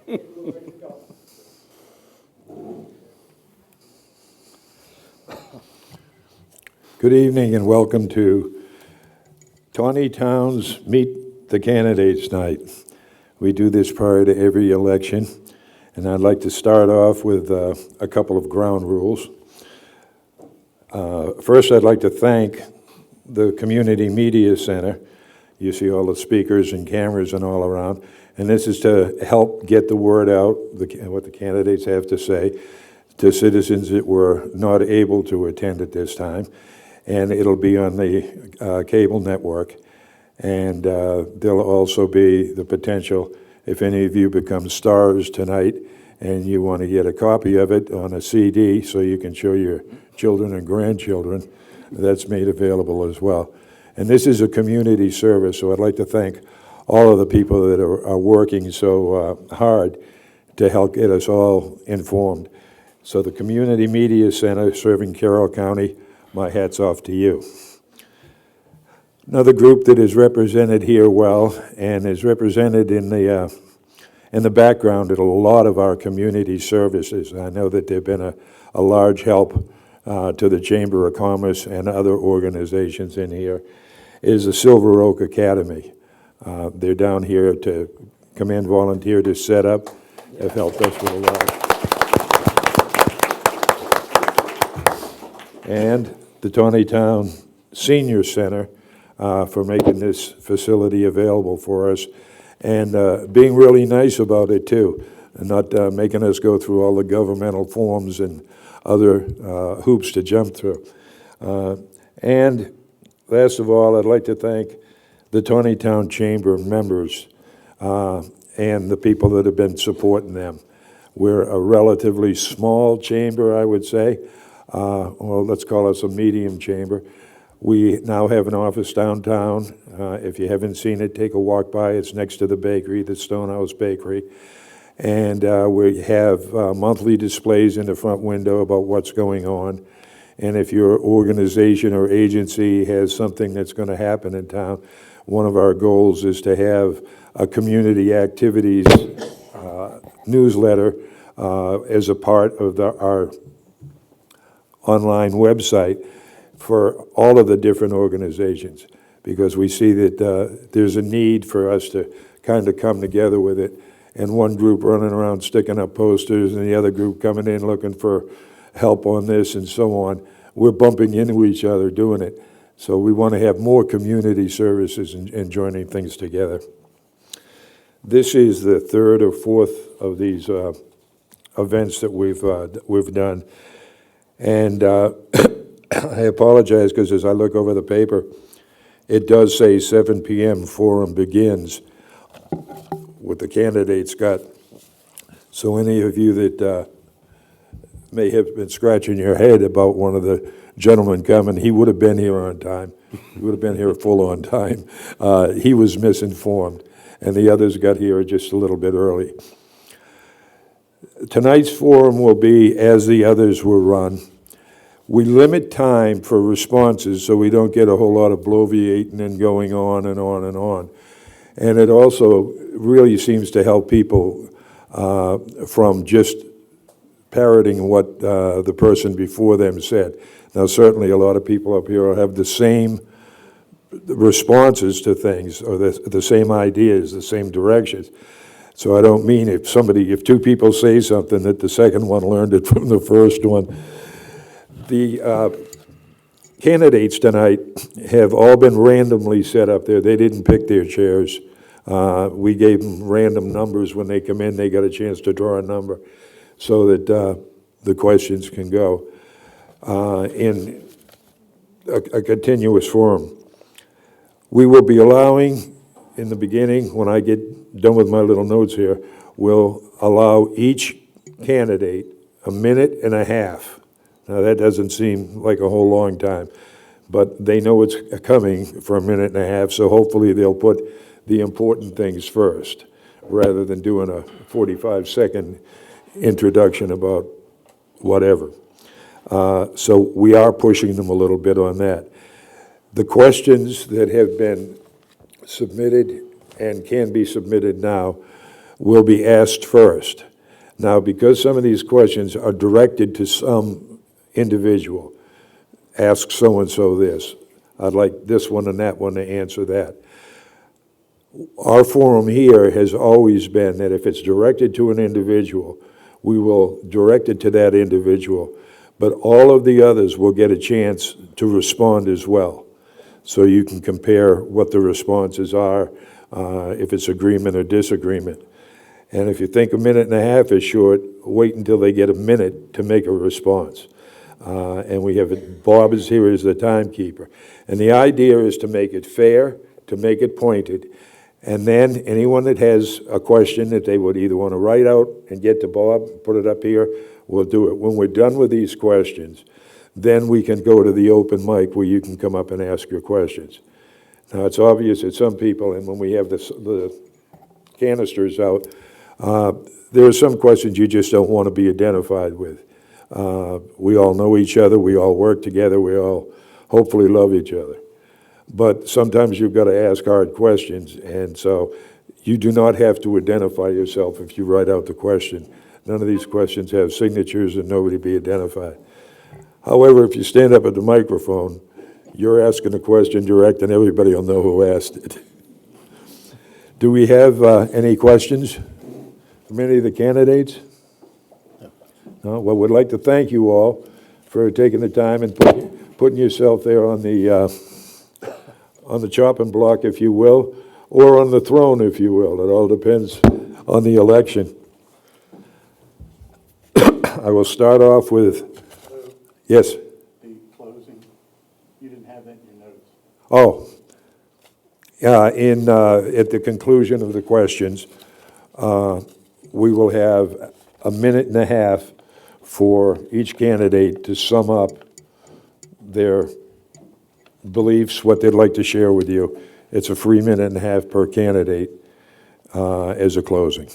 Good evening and welcome to Taneytown's Meet the Candidates Night. We do this prior to every election, and I'd like to start off with a couple of ground rules. First, I'd like to thank the Community Media Center. You see all the speakers and cameras and all around, and this is to help get the word out, what the candidates have to say, to citizens that were not able to attend at this time. And it'll be on the cable network. And there'll also be the potential, if any of you become stars tonight and you want to get a copy of it on a CD so you can show your children and grandchildren, that's made available as well. And this is a community service, so I'd like to thank all of the people that are working so hard to help get us all informed. So the Community Media Center serving Carroll County, my hat's off to you. Another group that is represented here well and is represented in the background at a lot of our community services. I know that they've been a large help to the Chamber of Commerce and other organizations in here, is the Silver Oak Academy. They're down here to come in, volunteer to set up, have helped us with a lot. And the Taneytown Senior Center for making this facility available for us and being really nice about it too, and not making us go through all the governmental forms and other hoops to jump through. And last of all, I'd like to thank the Taneytown Chamber members and the people that have been supporting them. We're a relatively small chamber, I would say. Well, let's call us a medium chamber. We now have an office downtown. If you haven't seen it, take a walk by. It's next to the bakery, the Stonehouse Bakery. And we have monthly displays in the front window about what's going on. And if your organization or agency has something that's going to happen in town, one of our goals is to have a community activities newsletter as a part of our online website for all of the different organizations, because we see that there's a need for us to kind of come together with it, and one group running around sticking up posters and the other group coming in looking for help on this and so on. We're bumping into each other doing it. So we want to have more community services and joining things together. This is the third or fourth of these events that we've done. And I apologize because as I look over the paper, it does say 7 p.m. forum begins with the candidates got. So any of you that may have been scratching your head about one of the gentlemen coming, he would have been here on time. He would have been here full on time. He was misinformed, and the others got here just a little bit early. Tonight's forum will be as the others were run. We limit time for responses so we don't get a whole lot of bloviating and going on and on and on. And it also really seems to help people from just parroting what the person before them said. Now, certainly a lot of people up here have the same responses to things, or the same ideas, the same directions. So I don't mean if two people say something that the second one learned it from the first one. The candidates tonight have all been randomly set up there. They didn't pick their chairs. We gave them random numbers when they come in. They got a chance to draw a number so that the questions can go in a continuous forum. We will be allowing, in the beginning, when I get done with my little notes here, we'll allow each candidate a minute and a half. Now, that doesn't seem like a whole long time, but they know it's coming for a minute and a half, so hopefully they'll put the important things first, rather than doing a 45-second introduction about whatever. So we are pushing them a little bit on that. The questions that have been submitted and can be submitted now will be asked first. Now, because some of these questions are directed to some individual, ask so-and-so this. I'd like this one and that one to answer that. Our forum here has always been that if it's directed to an individual, we will direct it to that individual, but all of the others will get a chance to respond as well. So you can compare what the responses are, if it's agreement or disagreement. And if you think a minute and a half is short, wait until they get a minute to make a response. And we have, Bob is here as the timekeeper. And the idea is to make it fair, to make it pointed, and then anyone that has a question that they would either want to write out and get to Bob, put it up here, we'll do it. When we're done with these questions, then we can go to the open mic where you can come up and ask your questions. Now, it's obvious that some people, and when we have the canisters out, there are some questions you just don't want to be identified with. We all know each other, we all work together, we all hopefully love each other. But sometimes you've got to ask hard questions, and so you do not have to identify yourself if you write out the question. None of these questions have signatures and nobody be identified. However, if you stand up at the microphone, you're asking a question direct and everybody will know who asked it. Do we have any questions from any of the candidates? No? Well, we'd like to thank you all for taking the time and putting yourself there on the chopping block, if you will, or on the throne, if you will. It all depends on the election. I will start off with, yes? The closing, you didn't have that in your notes. Oh, at the conclusion of the questions, we will have a minute and a half for each candidate to sum up their beliefs, what they'd like to share with you. It's a free minute and a half per candidate as a closing.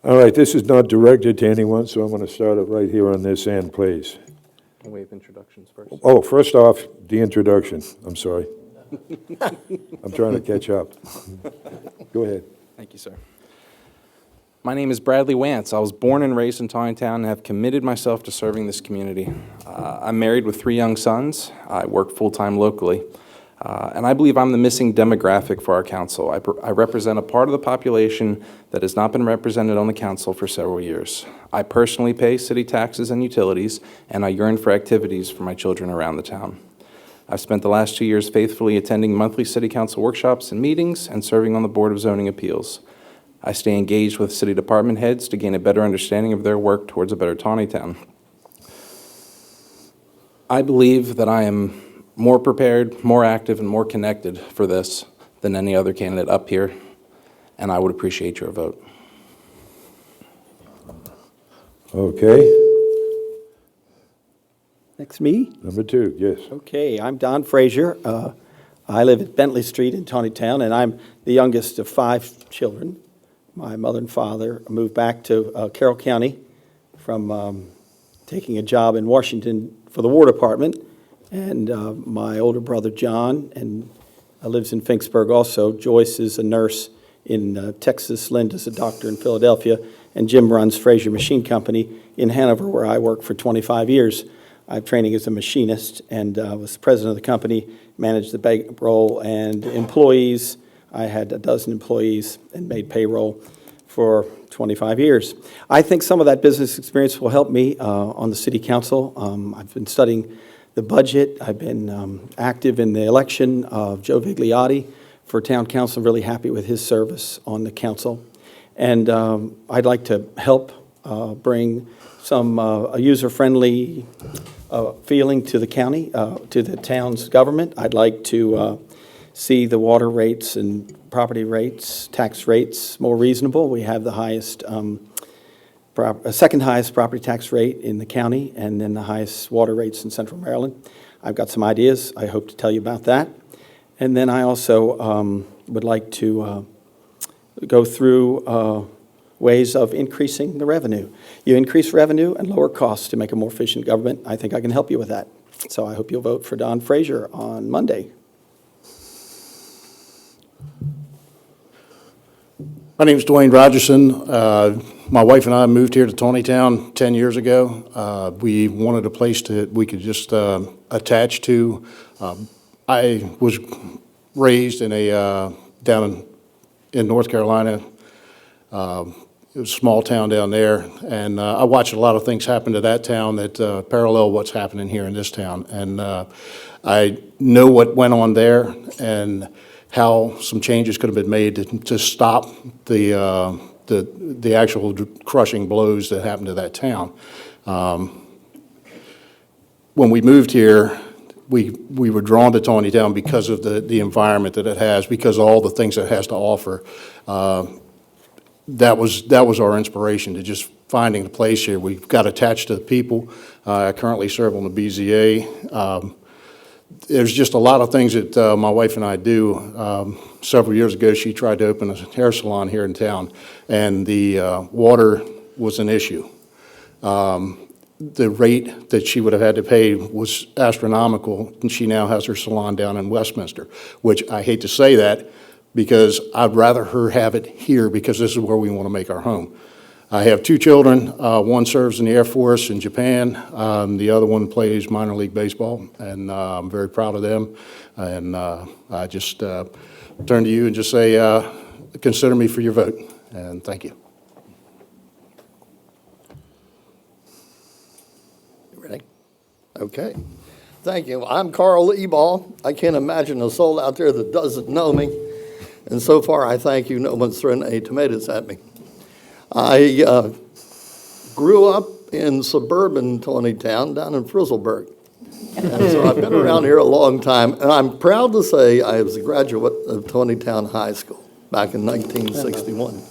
All right, this is not directed to anyone, so I'm going to start it right here on this end, please. We'll waive introductions first. Oh, first off, the introduction. I'm sorry. I'm trying to catch up. Go ahead. Thank you, sir. My name is Bradley Wance. I was born and raised in Taneytown and have committed myself to serving this community. I'm married with 3 young sons. I work full-time locally. And I believe I'm the missing demographic for our council. I represent a part of the population that has not been represented on the council for several years. I personally pay city taxes and utilities, and I yearn for activities for my children around the town. I've spent the last 2 years faithfully attending monthly city council workshops and meetings and serving on the Board of Zoning Appeals. I stay engaged with city department heads to gain a better understanding of their work towards a better Taneytown. I believe that I am more prepared, more active, and more connected for this than any other candidate up here, and I would appreciate your vote. Okay. Next me? Number 2, yes. Okay, I'm Don Frazier. I live at Bentley Street in Taneytown, and I'm the youngest of 5 children. My mother and father moved back to Carroll County from taking a job in Washington for the War Department, and my older brother John lives in Finksburg also. Joyce is a nurse in Texas. Linda's a doctor in Philadelphia, and Jim runs Frazier Machine Company in Hanover, where I worked for 25 years. I have training as a machinist and was the president of the company, managed the payroll and employees. I had a dozen employees and made payroll for 25 years. I think some of that business experience will help me on the city council. I've been studying the budget. I've been active in the election of Joe Vigliotti for town council. I'm really happy with his service on the council. And I'd like to help bring some a user-friendly feeling to the county, to the town's government. I'd like to see the water rates and property rates, tax rates more reasonable. We have the highest, second highest property tax rate in the county, and then the highest water rates in Central Maryland. I've got some ideas. I hope to tell you about that. And then I also would like to go through ways of increasing the revenue. You increase revenue and lower costs to make a more efficient government. I think I can help you with that. So I hope you'll vote for Don Frazier on Monday. My name is Dwayne Rogerson. My wife and I moved here to Taneytown 10 years ago. We wanted a place that we could just attach to. I was raised in down in North Carolina. It was a small town down there, and I watched a lot of things happen to that town that parallel what's happening here in this town. And I know what went on there and how some changes could have been made to stop the actual crushing blows that happened to that town. When we moved here, we were drawn to Taneytown because of the environment that it has, because of all the things it has to offer. That was our inspiration, to just finding a place here. We've got attached to the people. I currently serve on the BZA. There's just a lot of things that my wife and I do. Several years ago, she tried to open a hair salon here in town, and the water was an issue. The rate that she would have had to pay was astronomical, and she now has her salon down in Westminster, which I hate to say that, because I'd rather her have it here, because this is where we want to make our home. I have two children. One serves in the Air Force in Japan. The other one plays minor league baseball, and I'm very proud of them. And I just turn to you and just say, consider me for your vote, and thank you. Ready? Okay. Thank you. I'm Carl Ebal. I can't imagine a soul out there that doesn't know me. And so far, I thank you. No one's thrown any tomatoes at me. I grew up in suburban Taneytown down in Frizzleburg. And so I've been around here a long time. And I'm proud to say I was a graduate of Taneytown High School back in 1961.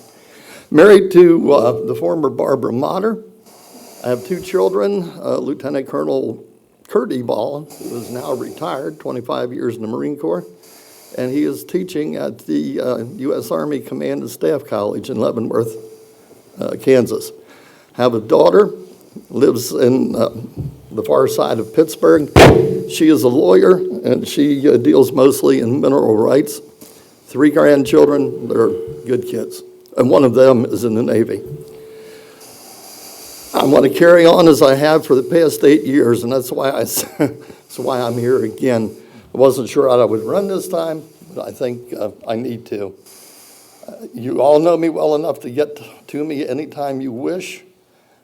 Married to the former Barbara Motter. I have two children, Lieutenant Colonel Kurt Ebal, who is now retired, 25 years in the Marine Corps. And he is teaching at the U.S. Army Command and Staff College in Leavenworth, Kansas. Have a daughter, lives in the far side of Pittsburgh. She is a lawyer, and she deals mostly in mineral rights. 3 grandchildren, they're good kids, and one of them is in the Navy. I want to carry on as I have for the past 8 years, and that's why I'm here again. I wasn't sure how I would run this time, but I think I need to. You all know me well enough to get to me anytime you wish,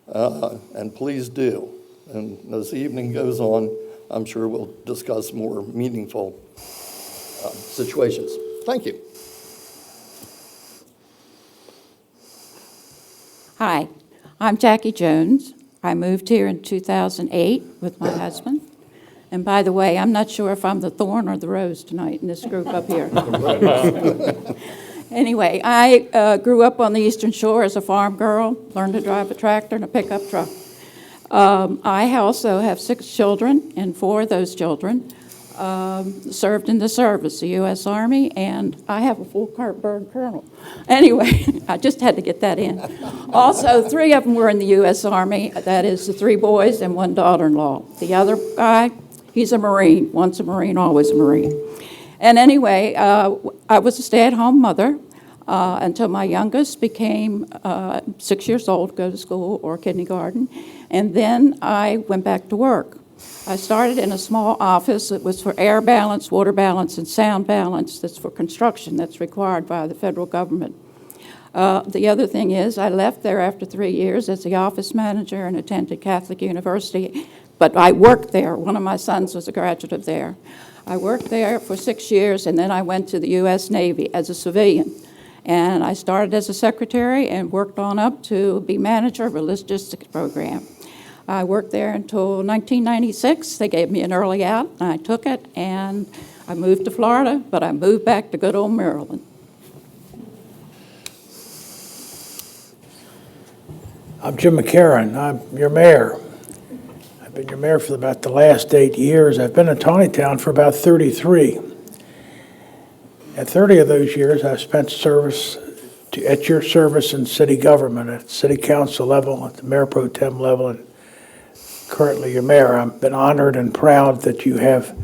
and please do. And as the evening goes on, I'm sure we'll discuss more meaningful situations. Thank you. Hi, I'm Jackie Jones. I moved here in 2008 with my husband. And by the way, I'm not sure if I'm the thorn or the rose tonight in this group up here. Anyway, I grew up on the Eastern Shore as a farm girl, learned to drive a tractor and a pickup truck. I also have 6 children, and 4 of those children served in the service, the U.S. Army, and I have a full bird colonel. Anyway, I just had to get that in. Also, 3 of them were in the U.S. Army. That is the 3 boys and 1 daughter-in-law. The other guy, he's a Marine. Once a Marine, always a Marine. And anyway, I was a stay-at-home mother until my youngest became 6 years old, go to school or kindergarten, and then I went back to work. I started in a small office that was for air balance, water balance, and sound balance. That's for construction. That's required by the federal government. The other thing is I left there after 3 years as the office manager and attended Catholic University, but I worked there. One of my sons was a graduate of there. I worked there for 6 years, and then I went to the U.S. Navy as a civilian. And I started as a secretary and worked on up to be manager of a logistics program. I worked there until 1996. They gave me an early out, and I took it, and I moved to Florida, but I moved back to good old Maryland. I'm Jim McCarron. I'm your mayor. I've been your mayor for about the last 8 years. I've been in Taneytown for about 33. And 30 of those years, I've spent at your service in city government, at city council level, at the mayor pro tem level, and currently your mayor. I've been honored and proud that you have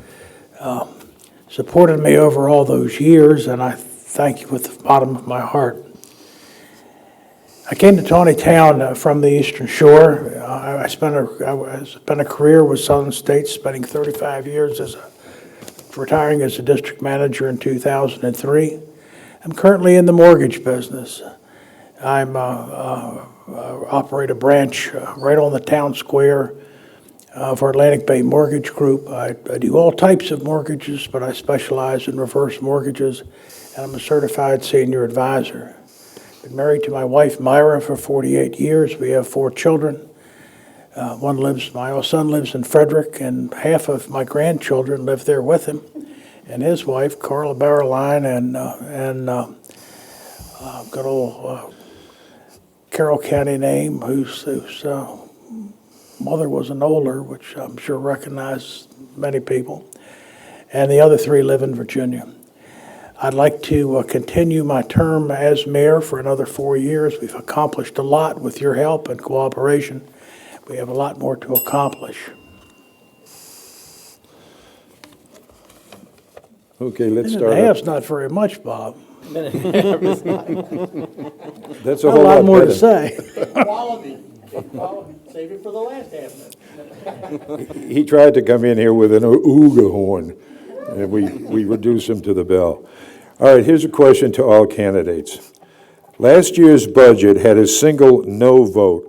supported me over all those years, and I thank you with the bottom of my heart. I came to Taneytown from the Eastern Shore. I spent a career with Southern States, spending 35 years retiring as a district manager in 2003. I'm currently in the mortgage business. I operate a branch right on the town square for Atlantic Bay Mortgage Group. I do all types of mortgages, but I specialize in reverse mortgages, and I'm a certified senior advisor. Been married to my wife Myra for 48 years. We have 4 children. My son lives in Frederick, and half of my grandchildren live there with him, and his wife, Carla Barreline, and good old Carroll County name, whose mother was an Oler, which I'm sure recognizes many people, and the other 3 live in Virginia. I'd like to continue my term as mayor for another 4 years. We've accomplished a lot with your help and cooperation. We have a lot more to accomplish. Okay, let's And start. half's not very much, Bob. That's a A whole lot more to better. say. Quality, save it for the last half minute. He tried to come in here with an ooga horn, and we reduced him to the bell. All right, here's a question to all candidates. Last year's budget had a single no vote.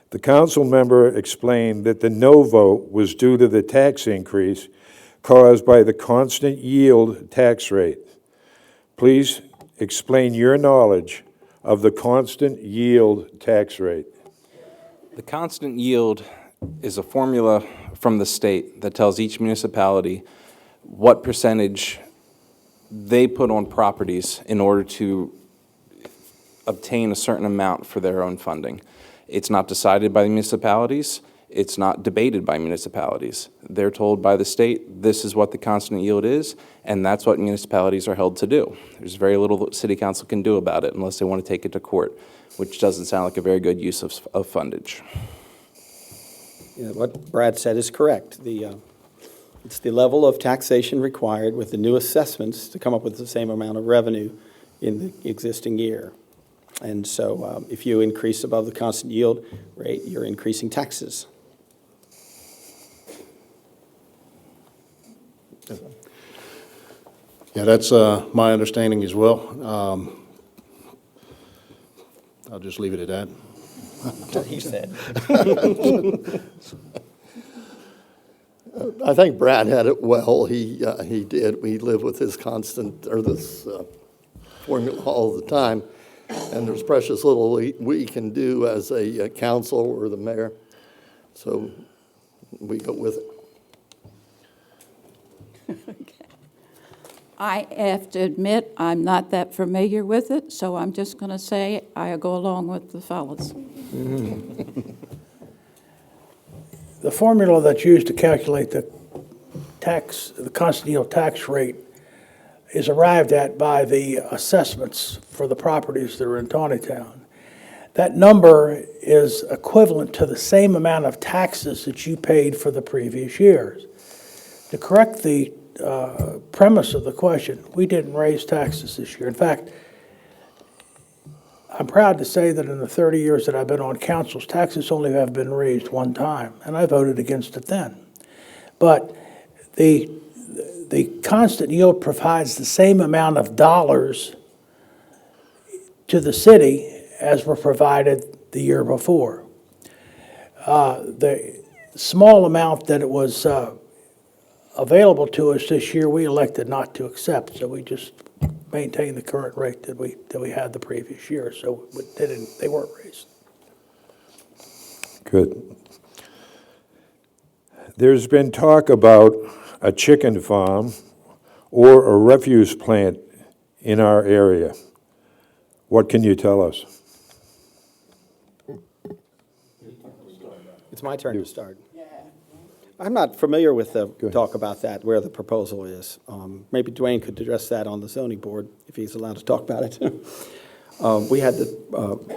The council member explained that the no vote was due to the tax increase caused by the constant yield tax rate. Please explain your knowledge of the constant yield tax rate. The constant yield is a formula from the state that tells each municipality what percentage they put on properties in order to obtain a certain amount for their own funding. It's not decided by the municipalities. It's not debated by municipalities. They're told by the state, this is what the constant yield is, and that's what municipalities are held to do. There's very little that city council can do about it unless they want to take it to court, which doesn't sound like a very good use of fundage. Yeah, what Brad said is correct. It's the level of taxation required with the new assessments to come up with the same amount of revenue in the existing year. And so if you increase above the constant yield rate, you're increasing taxes. Yeah, that's my understanding as well. I'll just leave it at that. He said. I think Brad had it well. He did. We live with this constant, or this formula all the time. And there's precious little we can do as a council or the mayor. So we go with it. I have to admit, I'm not that familiar with it, so I'm just going to say I go along with the fellas. The formula that's used to calculate the constant yield tax rate is arrived at by the assessments for the properties that are in Taneytown. That number is equivalent to the same amount of taxes that you paid for the previous years. To correct the premise of the question, we didn't raise taxes this year. In fact, I'm proud to say that in the 30 years that I've been on councils, taxes only have been raised one time, and I voted against it then. But the constant yield provides the same amount of dollars to the city as were provided the year before. The small amount that it was available to us this year, we elected not to accept, so we just maintained the current rate that we had the previous year, so they weren't raised. Good. There's been talk about a chicken farm or a refuse plant in our area. What can you tell us? It's my turn to start. I'm not familiar with the talk about that, where the proposal is. Maybe Dwayne could address that on the zoning board, if he's allowed to talk about it. We had the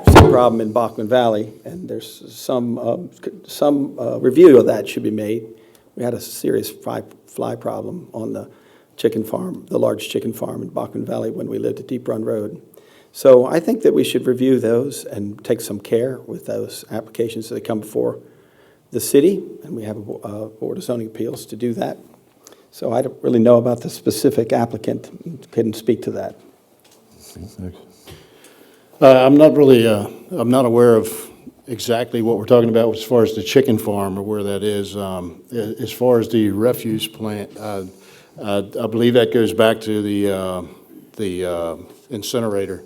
same problem in Bachman Valley, and there's some review of that should be made. We had a serious fly problem on the chicken farm, the large chicken farm in Bachman Valley when we lived at Deep Run Road. So I think that we should review those and take some care with those applications that come before the city, and we have a Board of Zoning Appeals to do that. So I don't really know about the specific applicant, couldn't speak to that. I'm not really, I'm not aware of exactly what we're talking about as far as the chicken farm or where that is. As far as the refuse plant, I believe that goes back to the incinerator.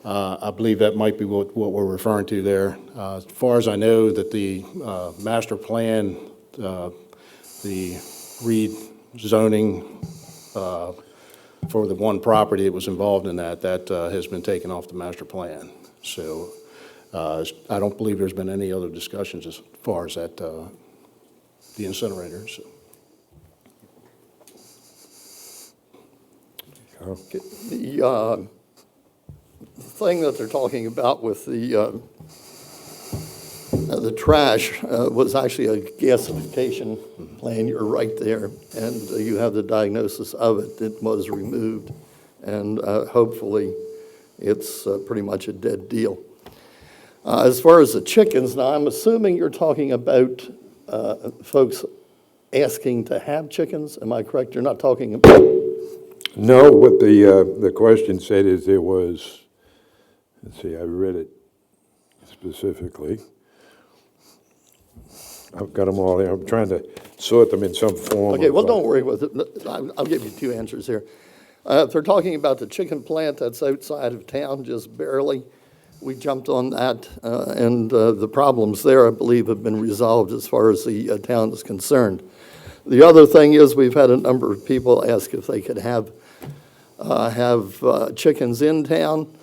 I believe that might be what we're referring to there. As far as I know, that the master plan, the rezoning for the one property that was involved in that has been taken off the master plan. So I don't believe there's been any other discussions as far as that, the incinerator. So. The thing that they're talking about with the trash was actually a gasification plan. You're right there, and you have the diagnosis of it. It was removed, and hopefully it's pretty much a dead deal. As far as the chickens, now I'm assuming you're talking about folks asking to have chickens. Am I correct? You're not talking about... No, what the question said is there was, let's see, I read it specifically. I've got them all here. I'm trying to sort them in some form. Okay, well, don't worry with it. I'll give you two answers here. If they're talking about the chicken plant that's outside of town, just barely, we jumped on that, and the problems there, I believe, have been resolved as far as the town is concerned. The other thing is we've had a number of people ask if they could have chickens in town.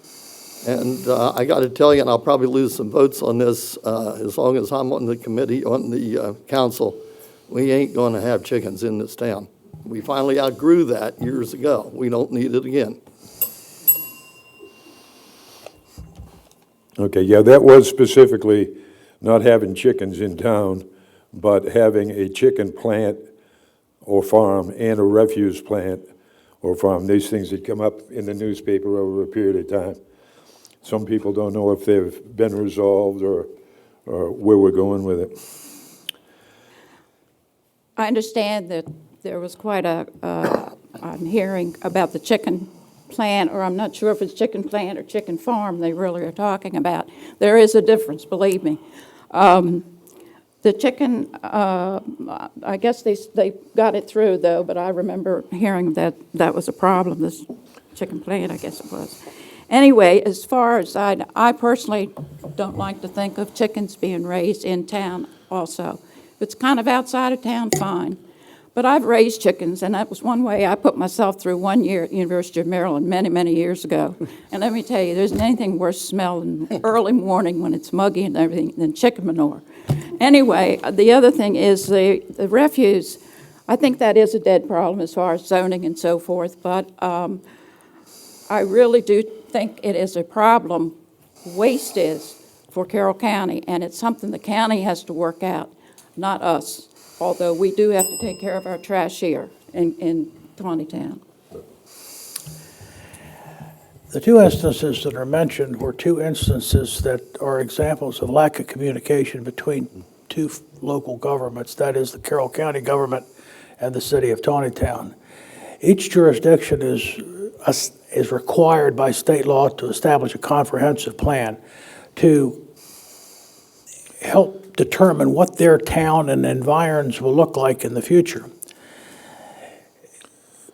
And I got to tell you, and I'll probably lose some votes on this, as long as I'm on the committee, on the council, we ain't going to have chickens in this town. We finally outgrew that years ago. We don't need it again. Okay, yeah, that was specifically not having chickens in town, but having a chicken plant or farm and a refuse plant or farm. These things that come up in the newspaper over a period of time. Some people don't know if they've been resolved or where we're going with it. I understand that there was quite I'm hearing about the chicken plant, or I'm not sure if it's chicken plant or chicken farm they really are talking about. There is a difference, believe me. The chicken, I guess they got it through though, but I remember hearing that was a problem, this chicken plant, I guess it was. Anyway, as far as I personally don't like to think of chickens being raised in town also. If it's kind of outside of town, fine. But I've raised chickens, and that was one way I put myself through 1 year at the University of Maryland many, many years ago. And let me tell you, there's anything worse smelling early morning when it's muggy and everything than chicken manure. Anyway, the other thing is the refuse. I think that is a dead problem as far as zoning and so forth, but I really do think it is a problem, waste is, for Carroll County, and it's something the county has to work out, not us, although we do have to take care of our trash here in Taneytown. The two instances that are mentioned were two instances that are examples of lack of communication between two local governments, that is the Carroll County government and the city of Taneytown. Each jurisdiction is required by state law to establish a comprehensive plan to help determine what their town and environs will look like in the future.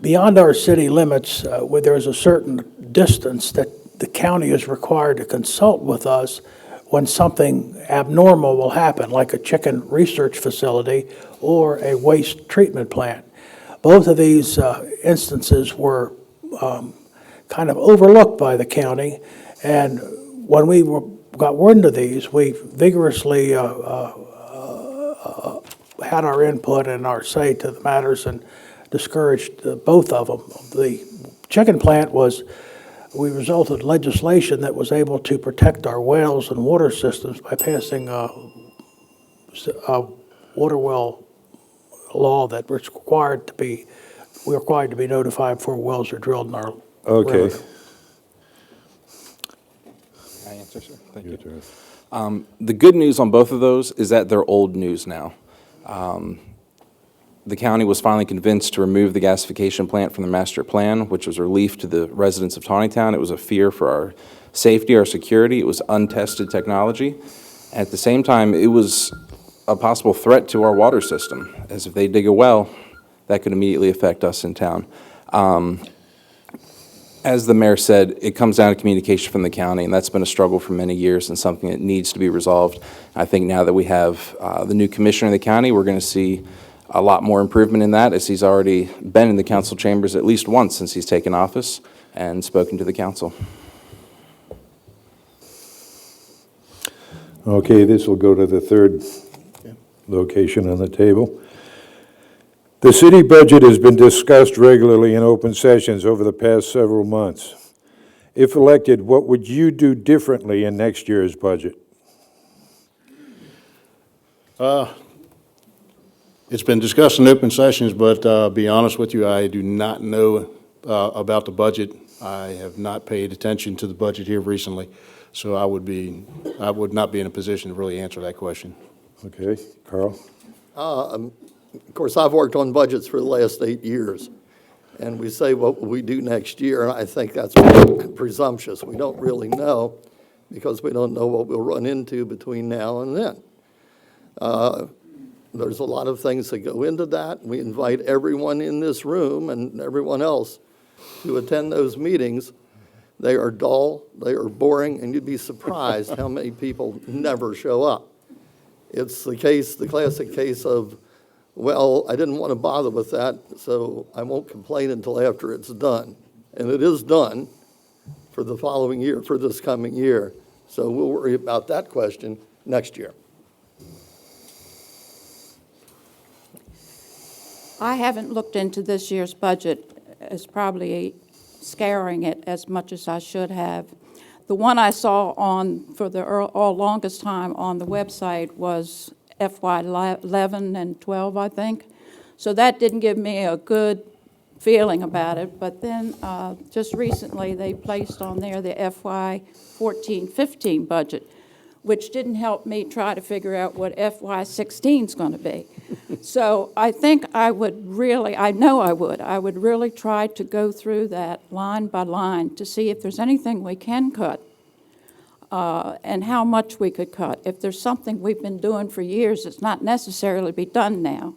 Beyond our city limits, where there's a certain distance that the county is required to consult with us when something abnormal will happen, like a chicken research facility or a waste treatment plant. Both of these instances were kind of overlooked by the county, and when we got wind of these, we vigorously had our input and our say to the matters and discouraged both of them. The chicken plant we resulted in legislation that was able to protect our wells and water systems by passing a water well law that we're required to be notified before wells are drilled in our Okay. river. I answer, sir? Thank Your you. turn. The good news on both of those is that they're old news now. The county was finally convinced to remove the gasification plant from the master plan, which was a relief to the residents of Taneytown. It was a fear for our safety, our security. It was untested technology. At the same time, it was a possible threat to our water system, as if they dig a well, that could immediately affect us in town. As the mayor said, it comes down to communication from the county, and that's been a struggle for many years and something that needs to be resolved. I think now that we have the new commissioner in the county, we're going to see a lot more improvement in that, as he's already been in the council chambers at least once since he's taken office and spoken to the council. Okay, this will go to the third location on the table. The city budget has been discussed regularly in open sessions over the past several months. If elected, what would you do differently in next year's budget? It's been discussed in open sessions, but be honest with you, I do not know about the budget. I have not paid attention to the budget here recently, so I would not be in a position to really answer that question. Okay, Carl? Of course, I've worked on budgets for the last 8 years, and we say what will we do next year, and I think that's presumptuous. We don't really know, because we don't know what we'll run into between now and then. There's a lot of things that go into that. We invite everyone in this room and everyone else to attend those meetings. They are dull, they are boring, and you'd be surprised how many people never show up. It's the classic case of, well, I didn't want to bother with that, so I won't complain until after it's done. And it is done for the following year, for this coming year. So we'll worry about that question next year. I haven't looked into this year's budget as probably scaring it as much as I should have. The one I saw for the longest time on the website was FY 11 and 12, I think. So that didn't give me a good feeling about it. But then just recently they placed on there the FY 14-15 budget, which didn't help me try to figure out what FY 16 is going to be. So I think I would really try to go through that line by line to see if there's anything we can cut and how much we could cut. If there's something we've been doing for years that's not necessarily be done now,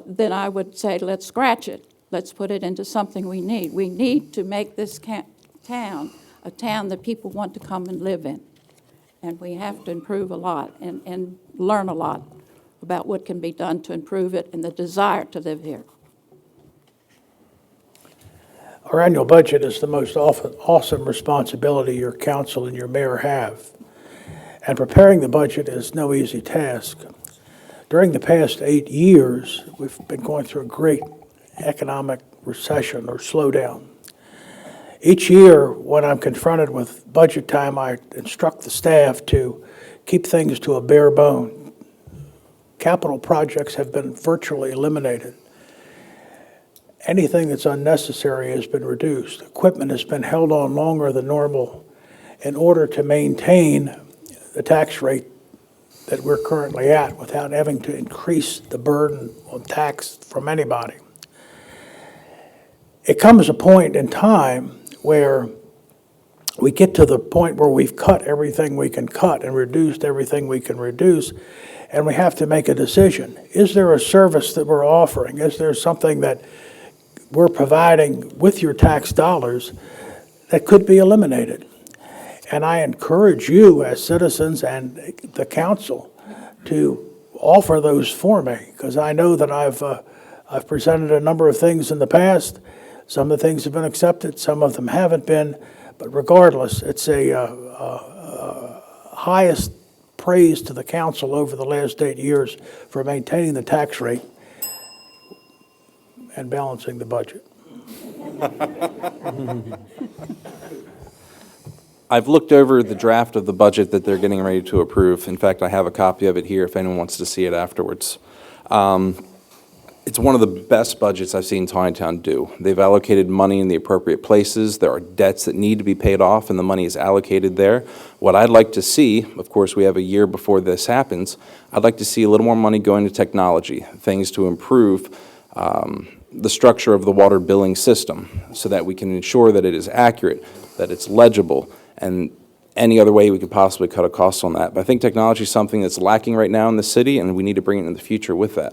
then I would say let's scratch it. Let's put it into something we need. We need to make this town a town that people want to come and live in. And we have to improve a lot and learn a lot about what can be done to improve it and the desire to live here. Our annual budget is the most awesome responsibility your council and your mayor have. And preparing the budget is no easy task. During the past 8 years, we've been going through a great economic recession or slowdown. Each year, when I'm confronted with budget time, I instruct the staff to keep things to a bare bone. Capital projects have been virtually eliminated. Anything that's unnecessary has been reduced. Equipment has been held on longer than normal in order to maintain the tax rate that we're currently at without having to increase the burden on tax from anybody. It comes a point in time where we get to the point where we've cut everything we can cut and reduced everything we can reduce, and we have to make a decision. Is there a service that we're offering? Is there something that we're providing with your tax dollars that could be eliminated? And I encourage you as citizens and the council to offer those for me, because I know that I've presented a number of things in the past. Some of the things have been accepted, some of them haven't been, but regardless, it's a highest praise to the council over the last 8 years for maintaining the tax rate and balancing the budget. I've looked over the draft of the budget that they're getting ready to approve. In fact, I have a copy of it here if anyone wants to see it afterwards. It's one of the best budgets I've seen Taneytown do. They've allocated money in the appropriate places. There are debts that need to be paid off, and the money is allocated there. What I'd like to see, of course, we have a year before this happens, I'd like to see a little more money going to technology, things to improve the structure of the water billing system so that we can ensure that it is accurate, that it's legible, and any other way we could possibly cut a cost on that. But I think technology is something that's lacking right now in the city, and we need to bring it in the future with that.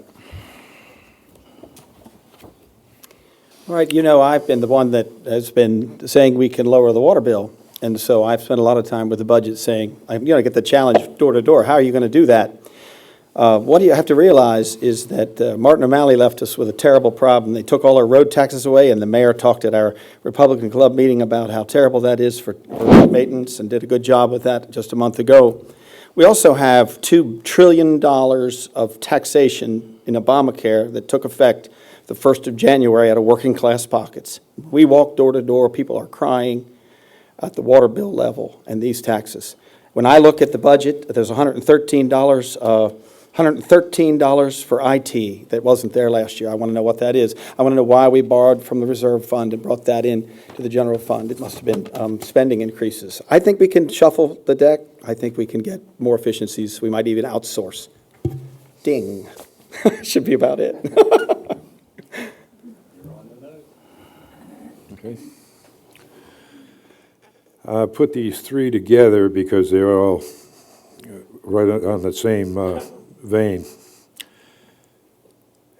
All right, you know, I've been the one that has been saying we can lower the water bill. And so I've spent a lot of time with the budget saying, I'm going to get the challenge door to door. How are you going to do that? What you have to realize is that Martin O'Malley left us with a terrible problem. They took all our road taxes away, and the mayor talked at our Republican Club meeting about how terrible that is for road maintenance and did a good job with that just a month ago. We also have $2 trillion of taxation in Obamacare that took effect the 1st of January out of working class pockets. We walk door to door, people are crying at the water bill level and these taxes. When I look at the budget, there's $113 for IT that wasn't there last year. I want to know what that is. I want to know why we borrowed from the reserve fund and brought that in to the general fund. It must have been spending increases. I think we can shuffle the deck. I think we can get more efficiencies. We might even outsource. Ding. Should be about it. Okay. Put these three together because they're all right on the same vein.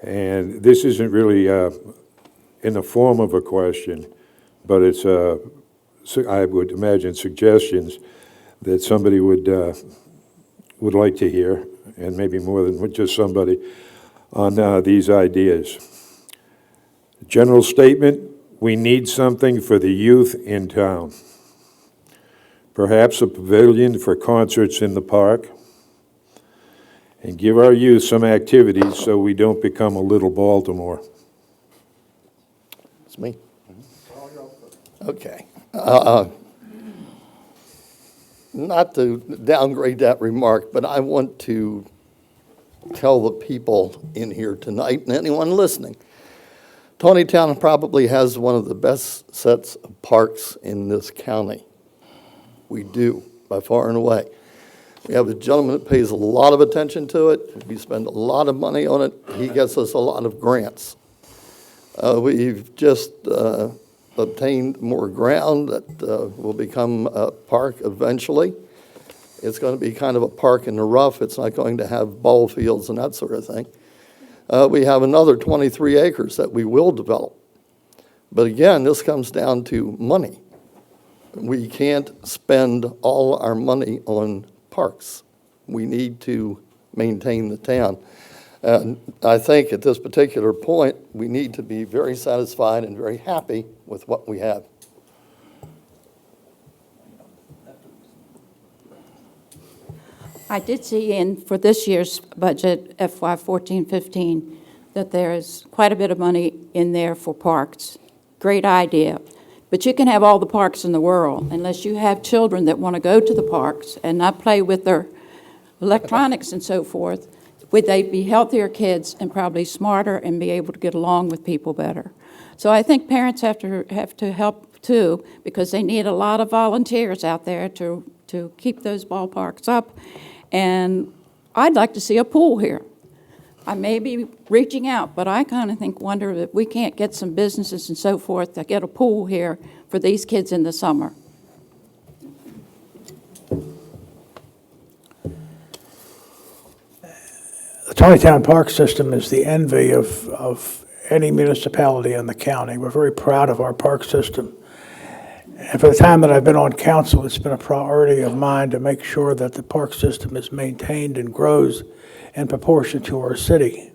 And this isn't really in the form of a question, but it's, I would imagine, suggestions that somebody would like to hear, and maybe more than just somebody, on these ideas. General statement: we need something for the youth in town. Perhaps a pavilion for concerts in the park, and give our youth some activities so we don't become a little Baltimore. It's me. Okay. Not to downgrade that remark, but I want to tell the people in here tonight and anyone listening, Taneytown probably has one of the best sets of parks in this county. We do, by far and away. We have a gentleman that pays a lot of attention to it. We spend a lot of money on it. He gets us a lot of grants. We've just obtained more ground that will become a park eventually. It's going to be kind of a park in the rough. It's not going to have ball fields and that sort of thing. We have another 23 acres that we will develop. But again, this comes down to money. We can't spend all our money on parks. We need to maintain the town. And I think at this particular point, we need to be very satisfied and very happy with what we have. I did see in, for this year's budget, FY 14-15, that there is quite a bit of money in there for parks. Great idea. But you can have all the parks in the world unless you have children that want to go to the parks and not play with their electronics and so forth. Would they be healthier kids and probably smarter and be able to get along with people better? So I think parents have to help too, because they need a lot of volunteers out there to keep those ballparks up. And I'd like to see a pool here. I may be reaching out, but I kind of wonder if we can't get some businesses and so forth to get a pool here for these kids in the summer. The Taneytown Park System is the envy of any municipality in the county. We're very proud of our park system. And for the time that I've been on council, it's been a priority of mine to make sure that the park system is maintained and grows in proportion to our city.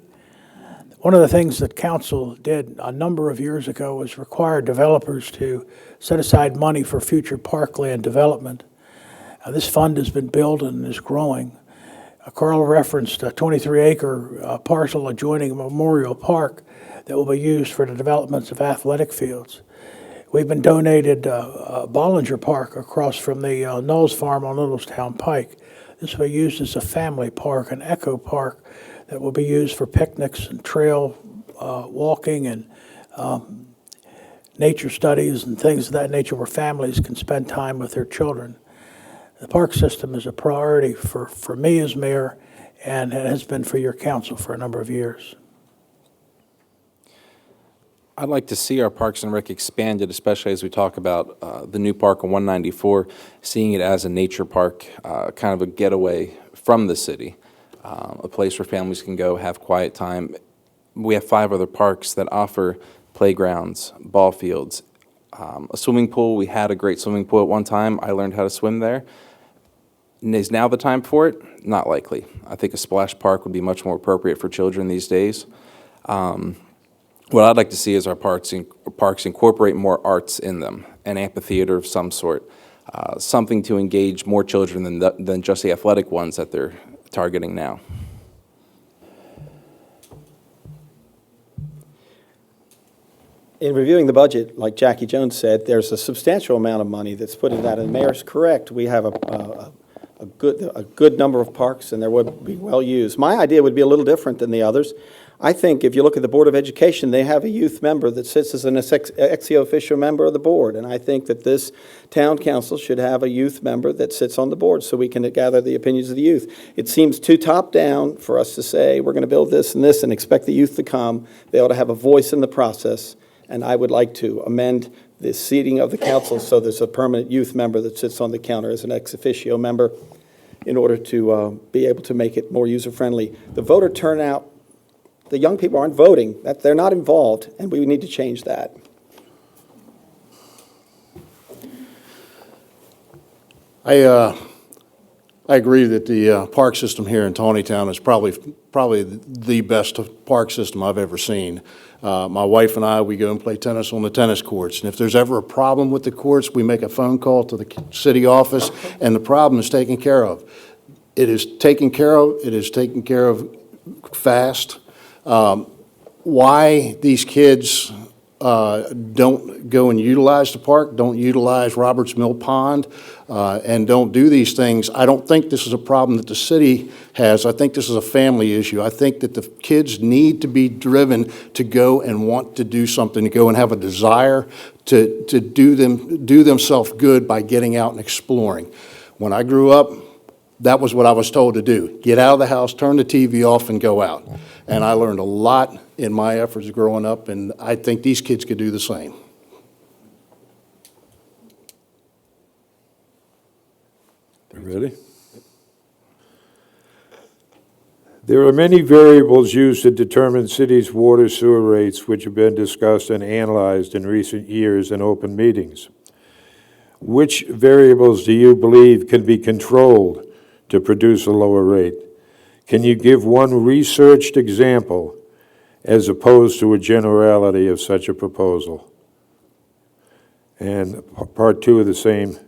One of the things that council did a number of years ago was require developers to set aside money for future parkland development. This fund has been built and is growing. Carl referenced a 23-acre parcel adjoining Memorial Park that will be used for the developments of athletic fields. We've been donated Bollinger Park across from the Knowles Farm on Littlestown Pike. This will be used as a family park, an eco park that will be used for picnics and trail walking and nature studies and things of that nature where families can spend time with their children. The park system is a priority for me as mayor, and it has been for your council for a number of years. I'd like to see our Parks and Rec expanded, especially as we talk about the new park on 194, seeing it as a nature park, kind of a getaway from the city, a place where families can go have quiet time. We have 5 other parks that offer playgrounds, ball fields, a swimming pool. We had a great swimming pool at one time. I learned how to swim there. Is now the time for it? Not likely. I think a splash park would be much more appropriate for children these days. What I'd like to see is our parks incorporate more arts in them, an amphitheater of some sort, something to engage more children than just the athletic ones that they're targeting now. In reviewing the budget, like Jackie Jones said, there's a substantial amount of money that's put in that, and the mayor's correct. We have a good number of parks, and they would be well used. My idea would be a little different than the others. I think if you look at the Board of Education, they have a youth member that sits as an ex officio member of the board, and I think that this town council should have a youth member that sits on the board so we can gather the opinions of the youth. It seems too top-down for us to say we're going to build this and this and expect the youth to come. They ought to have a voice in the process, and I would like to amend the seating of the council so there's a permanent youth member that sits on the counter as an ex officio member in order to be able to make it more user-friendly. The voter turnout, the young people aren't voting, that they're not involved, and we need to change that. I agree that the park system here in Taneytown is probably the best park system I've ever seen. My wife and I, we go and play tennis on the tennis courts, and if there's ever a problem with the courts, we make a phone call to the city office, and the problem is taken care of. It is taken care of fast. Why these kids don't go and utilize the park, don't utilize Roberts Mill Pond, and don't do these things, I don't think this is a problem that the city has. I think this is a family issue. I think that the kids need to be driven to go and want to do something, to go and have a desire to do themselves good by getting out and exploring. When I grew up, that was what I was told to do. Get out of the house, turn the TV off, and go out. And I learned a lot in my efforts growing up, and I think these kids could do the same. Ready? There are many variables used to determine cities' water sewer rates which have been discussed and analyzed in recent years in open meetings. Which variables do you believe can be controlled to produce a lower rate? Can you give one researched example as opposed to a generality of such a proposal? And part 2 of the same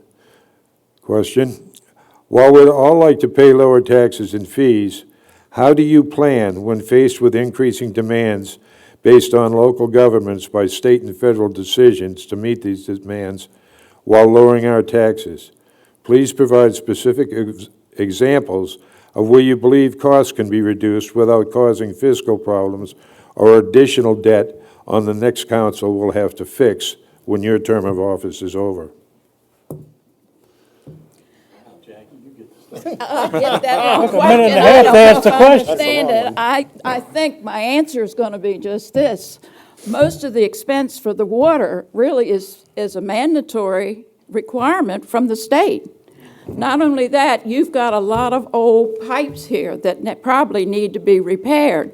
question. While we'd all like to pay lower taxes and fees, how do you plan when faced with increasing demands based on local governments by state and federal decisions to meet these demands while lowering our taxes? Please provide specific examples of where you believe costs can be reduced without causing fiscal problems or additional debt on the next council will have to fix when your term of office is over. I get that one Took a minute and a question. half to ask the I question. understand it. I think my answer is going to be just this. Most of the expense for the water really is a mandatory requirement from the state. Not only that, you've got a lot of old pipes here that probably need to be repaired.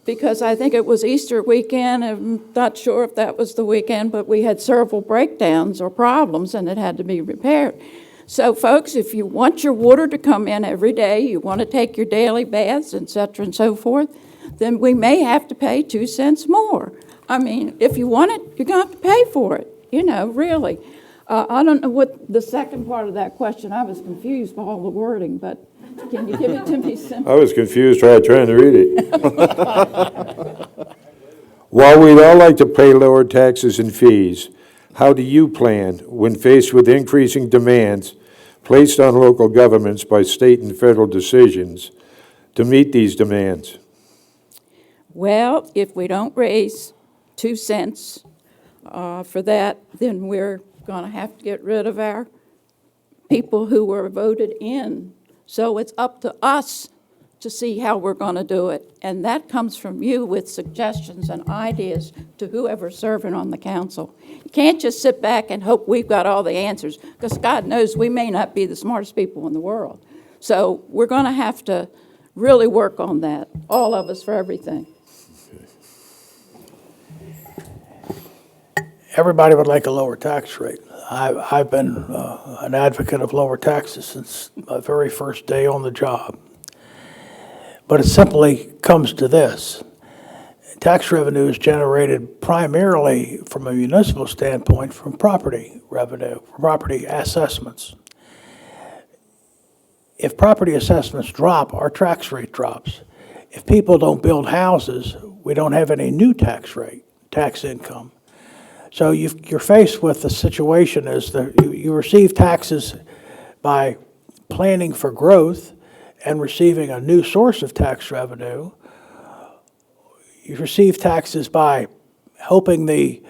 Because I think it was Easter weekend, I'm not sure if that was the weekend, but we had several breakdowns or problems and it had to be repaired. So folks, if you want your water to come in every day, you want to take your daily baths, et cetera and so forth, then we may have to pay 2 cents more. I mean, if you want it, you're going to have to pay for it, really. I don't know what the second part of that question, I was confused by all the wording, but can you give it to me simply? I was confused trying to read it. While we'd all like to pay lower taxes and fees, how do you plan, when faced with increasing demands placed on local governments by state and federal decisions, to meet these demands? Well, if we don't raise 2 cents for that, then we're going to have to get rid of our people who were voted in. So it's up to us to see how we're going to do it. And that comes from you with suggestions and ideas to whoever's serving on the council. You can't just sit back and hope we've got all the answers, because God knows we may not be the smartest people in the world. So we're going to have to really work on that, all of us, for everything. Everybody would like a lower tax rate. I've been an advocate of lower taxes since my very first day on the job. But it simply comes to this. Tax revenue is generated primarily from a municipal standpoint from property revenue, property assessments. If property assessments drop, our tax rate drops. If people don't build houses, we don't have any new tax rate, tax income. So you're faced with the situation is that you receive taxes by planning for growth and receiving a new source of tax revenue. You receive taxes by hoping the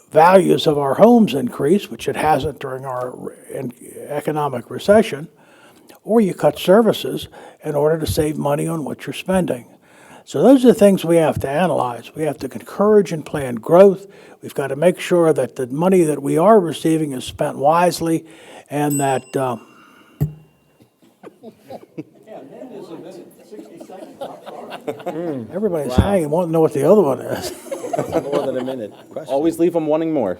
values of our homes increase, which it hasn't during our economic recession, or you cut services in order to save money on what you're spending. So those are the things we have to analyze. We have to encourage and plan growth. We've got to make sure that the money that we are receiving is spent wisely, and that everybody's hanging, wanting to know what the other one is. More than a minute. Question? Always leave them wanting more.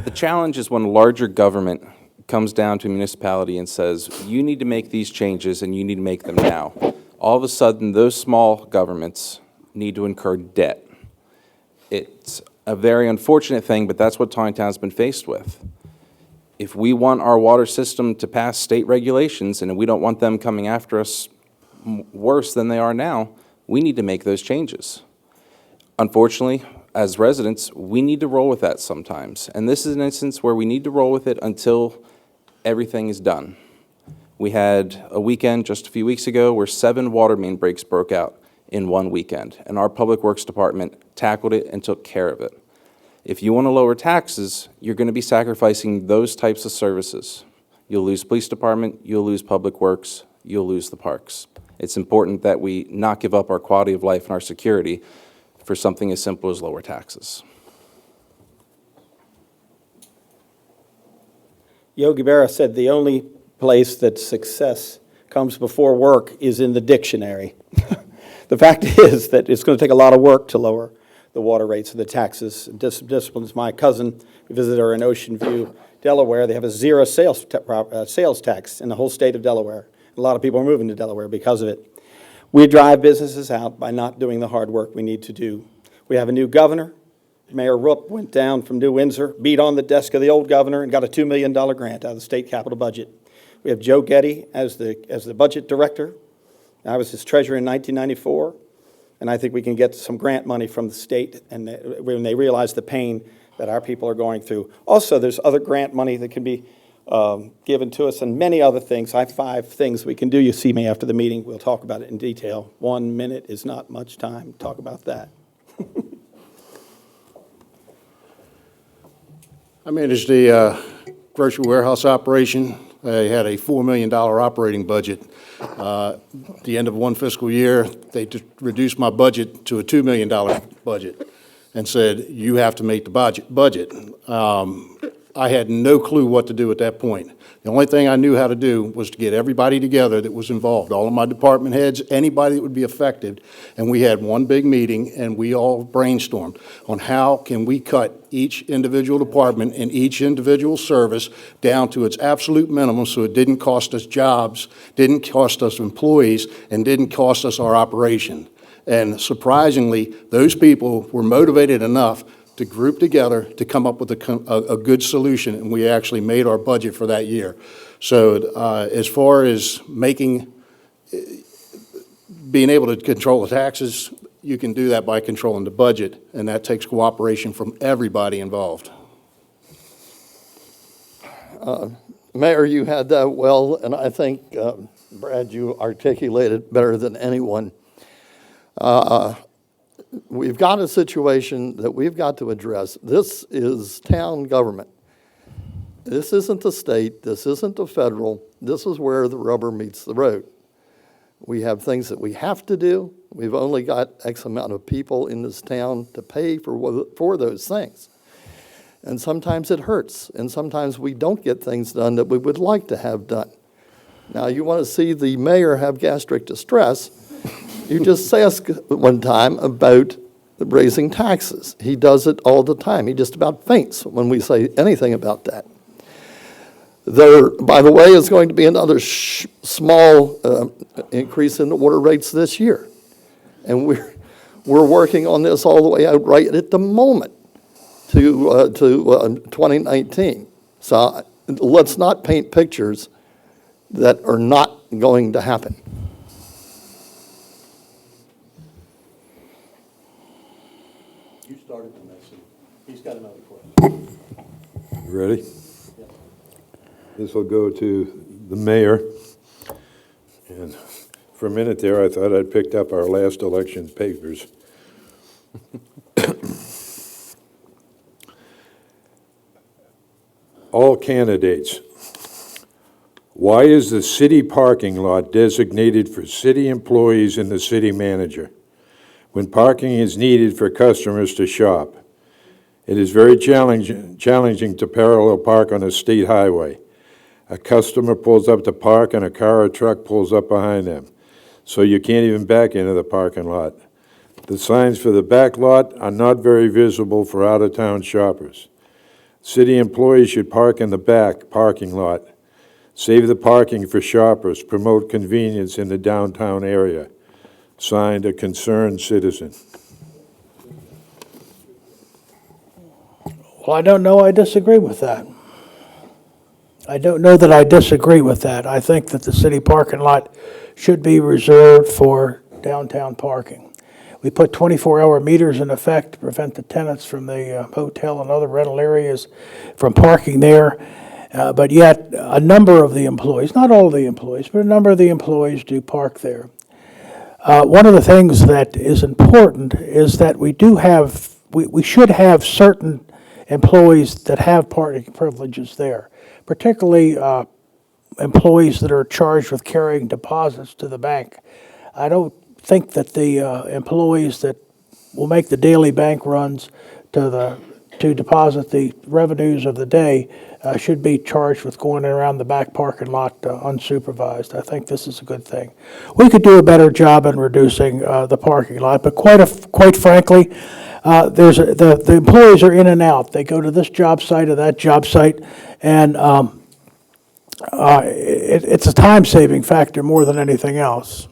The challenge is when larger government comes down to a municipality and says, you need to make these changes and you need to make them now. All of a sudden, those small governments need to incur debt. It's a very unfortunate thing, but that's what Taneytown's been faced with. If we want our water system to pass state regulations and we don't want them coming after us worse than they are now, we need to make those changes. Unfortunately, as residents, we need to roll with that sometimes. And this is an instance where we need to roll with it until everything is done. We had a weekend just a few weeks ago where 7 water main breaks broke out in one weekend, and our Public Works Department tackled it and took care of it. If you want to lower taxes, you're going to be sacrificing those types of services. You'll lose police department, you'll lose Public Works, you'll lose the parks. It's important that we not give up our quality of life and our security for something as simple as lower taxes. Yogi Berra said the only place that success comes before work is in the dictionary. The fact is that it's going to take a lot of work to lower the water rates and the taxes. Disciplines. My cousin, we visited her in Ocean View, Delaware. They have a zero sales tax in the whole state of Delaware. A lot of people are moving to Delaware because of it. We drive businesses out by not doing the hard work we need to do. We have a new governor. Mayor Rupp went down from New Windsor, beat on the desk of the old governor, and got a $2 million grant out of the state capital budget. We have Joe Getty as the budget director. I was his treasurer in 1994, and I think we can get some grant money from the state and when they realize the pain that our people are going through. Also, there's other grant money that can be given to us and many other things. I have 5 things we can do. You see me after the meeting. We'll talk about it in detail. 1 minute is not much time to talk about that. I managed the grocery warehouse operation. I had a $4 million operating budget. At the end of one fiscal year, they just reduced my budget to a $2 million budget and said, you have to make the budget. I had no clue what to do at that point. The only thing I knew how to do was to get everybody together that was involved, all of my department heads, anybody that would be affected, and we had one big meeting, and we all brainstormed on how can we cut each individual department and each individual service down to its absolute minimum so it didn't cost us jobs, didn't cost us employees, and didn't cost us our operation. And surprisingly, those people were motivated enough to group together to come up with a good solution, and we actually made our budget for that year. So as far as being able to control the taxes, you can do that by controlling the budget, and that takes cooperation from everybody involved. Mayor, you had that well, and I think Brad, you articulated better than anyone. We've got a situation that we've got to address. This is town government. This isn't the state, this isn't the federal, this is where the rubber meets the road. We have things that we have to do. We've only got X amount of people in this town to pay for those things. And sometimes it hurts, and sometimes we don't get things done that we would like to have done. Now, you want to see the mayor have gastric distress, you just ask one time about raising taxes. He does it all the time. He just about faints when we say anything about that. There, by the way, is going to be another small increase in the water rates this year. And we're working on this all the way out right at the moment to 2019. So let's not paint pictures that are not going to happen. You started the message. He's got another question. You ready? This will go to the mayor. And for a minute there, I thought I'd picked up our last election papers. All candidates. Why is the city parking lot designated for city employees and the city manager when parking is needed for customers to shop? It is very challenging to parallel park on a state highway. A customer pulls up to park and a car or truck pulls up behind them, so you can't even back into the parking lot. The signs for the back lot are not very visible for out-of-town shoppers. City employees should park in the back parking lot. Save the parking for shoppers. Promote convenience in the downtown area. Signed, a concerned citizen. Well, I don't know I disagree with that. I don't know that I disagree with that. I think that the city parking lot should be reserved for downtown parking. We put 24-hour meters in effect to prevent the tenants from the hotel and other rental areas from parking there. But yet, a number of the employees, not all of the employees, but a number of the employees do park there. One of the things that is important is that we should have certain employees that have parking privileges there, particularly employees that are charged with carrying deposits to the bank. I don't think that the employees that will make the daily bank runs to deposit the revenues of the day should be charged with going around the back parking lot unsupervised. I think this is a good thing. We could do a better job in reducing the parking lot, but quite frankly, the employees are in and out. They go to this job site or that job site, and it's a time-saving factor more than anything else.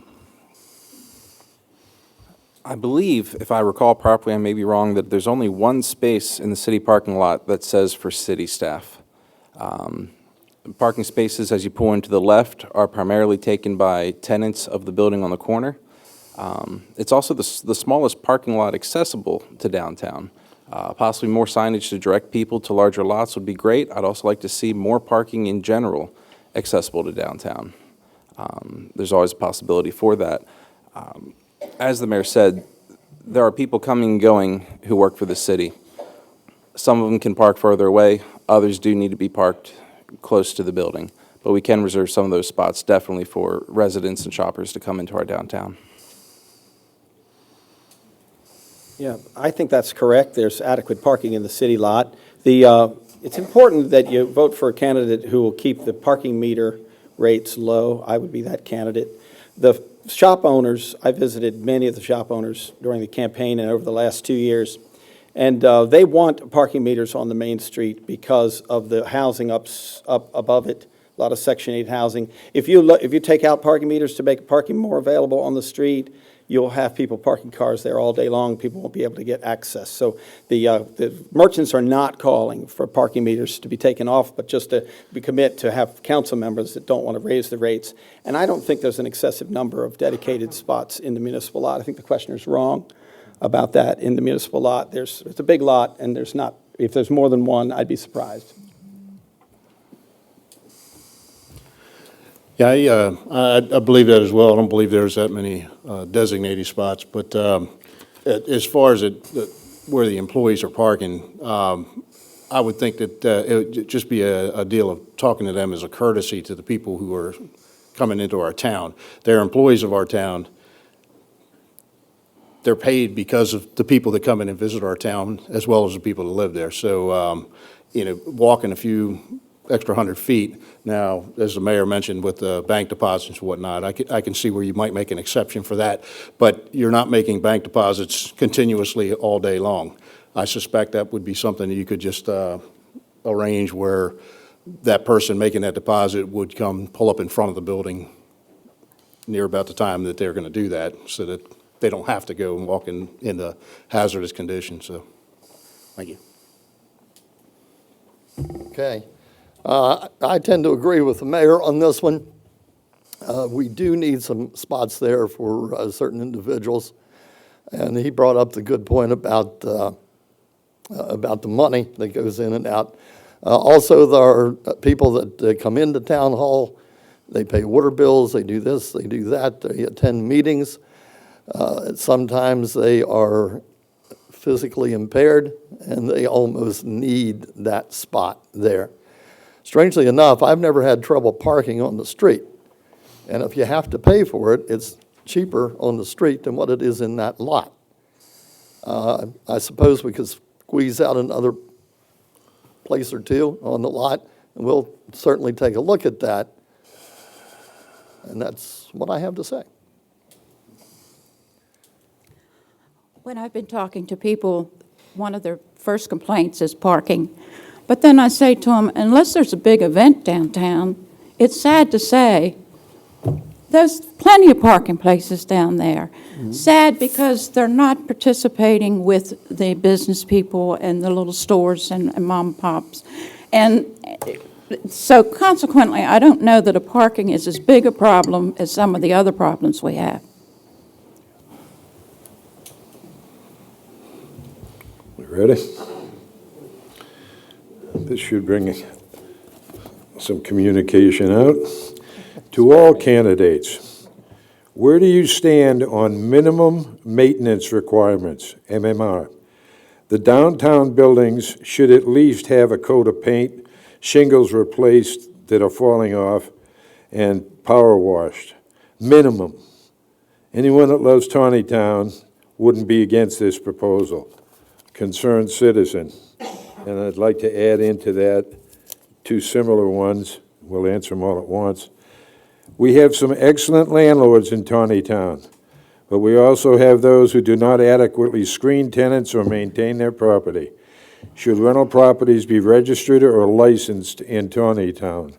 I believe, if I recall properly, I may be wrong, that there's only one space in the city parking lot that says for city staff. Parking spaces, as you pull into the left, are primarily taken by tenants of the building on the corner. It's also the smallest parking lot accessible to downtown. Possibly more signage to direct people to larger lots would be great. I'd also like to see more parking in general accessible to downtown. There's always a possibility for that. As the mayor said, there are people coming and going who work for the city. Some of them can park further away. Others do need to be parked close to the building. But we can reserve some of those spots definitely for residents and shoppers to come into our downtown. Yeah, I think that's correct. There's adequate parking in the city lot. It's important that you vote for a candidate who will keep the parking meter rates low. I would be that candidate. The shop owners, I visited many of the shop owners during the campaign and over the last 2 years, and they want parking meters on the main street because of the housing up above it, a lot of Section 8 housing. If you take out parking meters to make parking more available on the street, you'll have people parking cars there all day long. People won't be able to get access. So the merchants are not calling for parking meters to be taken off, but just to commit to have council members that don't want to raise the rates. And I don't think there's an excessive number of dedicated spots in the municipal lot. I think the questioner's wrong about that. In the municipal lot, it's a big lot, and there's not. If there's more than one, I'd be surprised. Yeah, I believe that as well. I don't believe there's that many designated spots, but as far as where the employees are parking, I would think that it would just be a deal of talking to them as a courtesy to the people who are coming into our town. They're employees of our town. They're paid because of the people that come in and visit our town, as well as the people that live there. So, walking a few extra 100 feet. Now, as the mayor mentioned with the bank deposits and whatnot, I can see where you might make an exception for that, but you're not making bank deposits continuously all day long. I suspect that would be something that you could just arrange where that person making that deposit would come pull up in front of the building near about the time that they're going to do that, so that they don't have to go and walk in the hazardous conditions. So, thank you. Okay. I tend to agree with the mayor on this one. We do need some spots there for certain individuals. And he brought up the good point about the money that goes in and out. Also, there are people that come into town hall, they pay water bills, they do this, they do that, they attend meetings. Sometimes they are physically impaired and they almost need that spot there. Strangely enough, I've never had trouble parking on the street. And if you have to pay for it, it's cheaper on the street than what it is in that lot. I suppose we could squeeze out another place or two on the lot, and we'll certainly take a look at that. And that's what I have to say. When I've been talking to people, one of their first complaints is parking. But then I say to them, unless there's a big event downtown, it's sad to say, there's plenty of parking places down there. Mm-hmm. Sad because they're not participating with the business people and the little stores and mom and pops. And so consequently, I don't know that a parking is as big a problem as some of the other problems we have. We ready? This should bring some communication out. To all candidates, where do you stand on minimum maintenance requirements, MMR? The downtown buildings should at least have a coat of paint, shingles replaced that are falling off, and power washed. Minimum. Anyone that loves Taneytown wouldn't be against this proposal. Concerned citizen. And I'd like to add into that two similar ones. We'll answer them all at once. We have some excellent landlords in Taneytown, but we also have those who do not adequately screen tenants or maintain their property. Should rental properties be registered or licensed in Taneytown?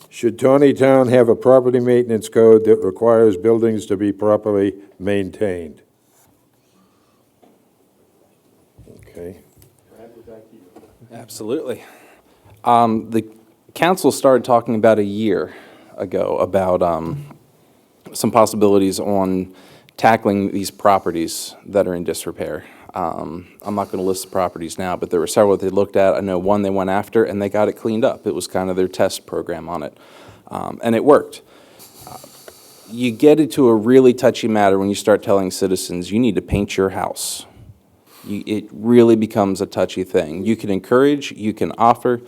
Should Taneytown have a property maintenance code that requires buildings to be properly maintained? Okay. Absolutely. The council started talking about a year ago about some possibilities on tackling these properties that are in disrepair. I'm not going to list the properties now, but there were several that they looked at. I know one they went after, and they got it cleaned up. It was kind of their test program on it, and it worked. You get into a really touchy matter when you start telling citizens, you need to paint your house. It really becomes a touchy thing. You can encourage, you can offer.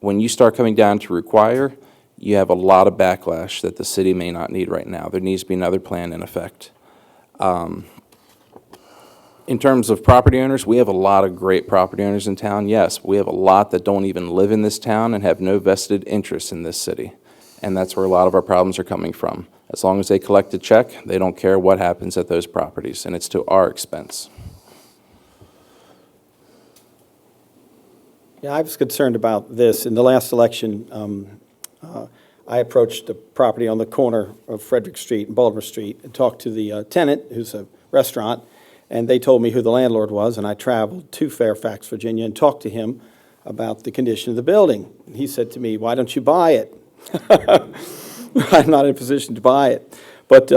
When you start coming down to require, you have a lot of backlash that the city may not need right now. There needs to be another plan in effect. In terms of property owners, we have a lot of great property owners in town. Yes, we have a lot that don't even live in this town and have no vested interest in this city. And that's where a lot of our problems are coming from. As long as they collect a check, they don't care what happens at those properties, and it's to our expense. Yeah, I was concerned about this. In the last election, I approached the property on the corner of Frederick Street and Baltimore Street and talked to the tenant, who's a restaurant, and they told me who the landlord was, and I traveled to Fairfax, Virginia, and talked to him about the condition of the building. And he said to me, "Why don't you buy it?" I'm not in a position to buy it. But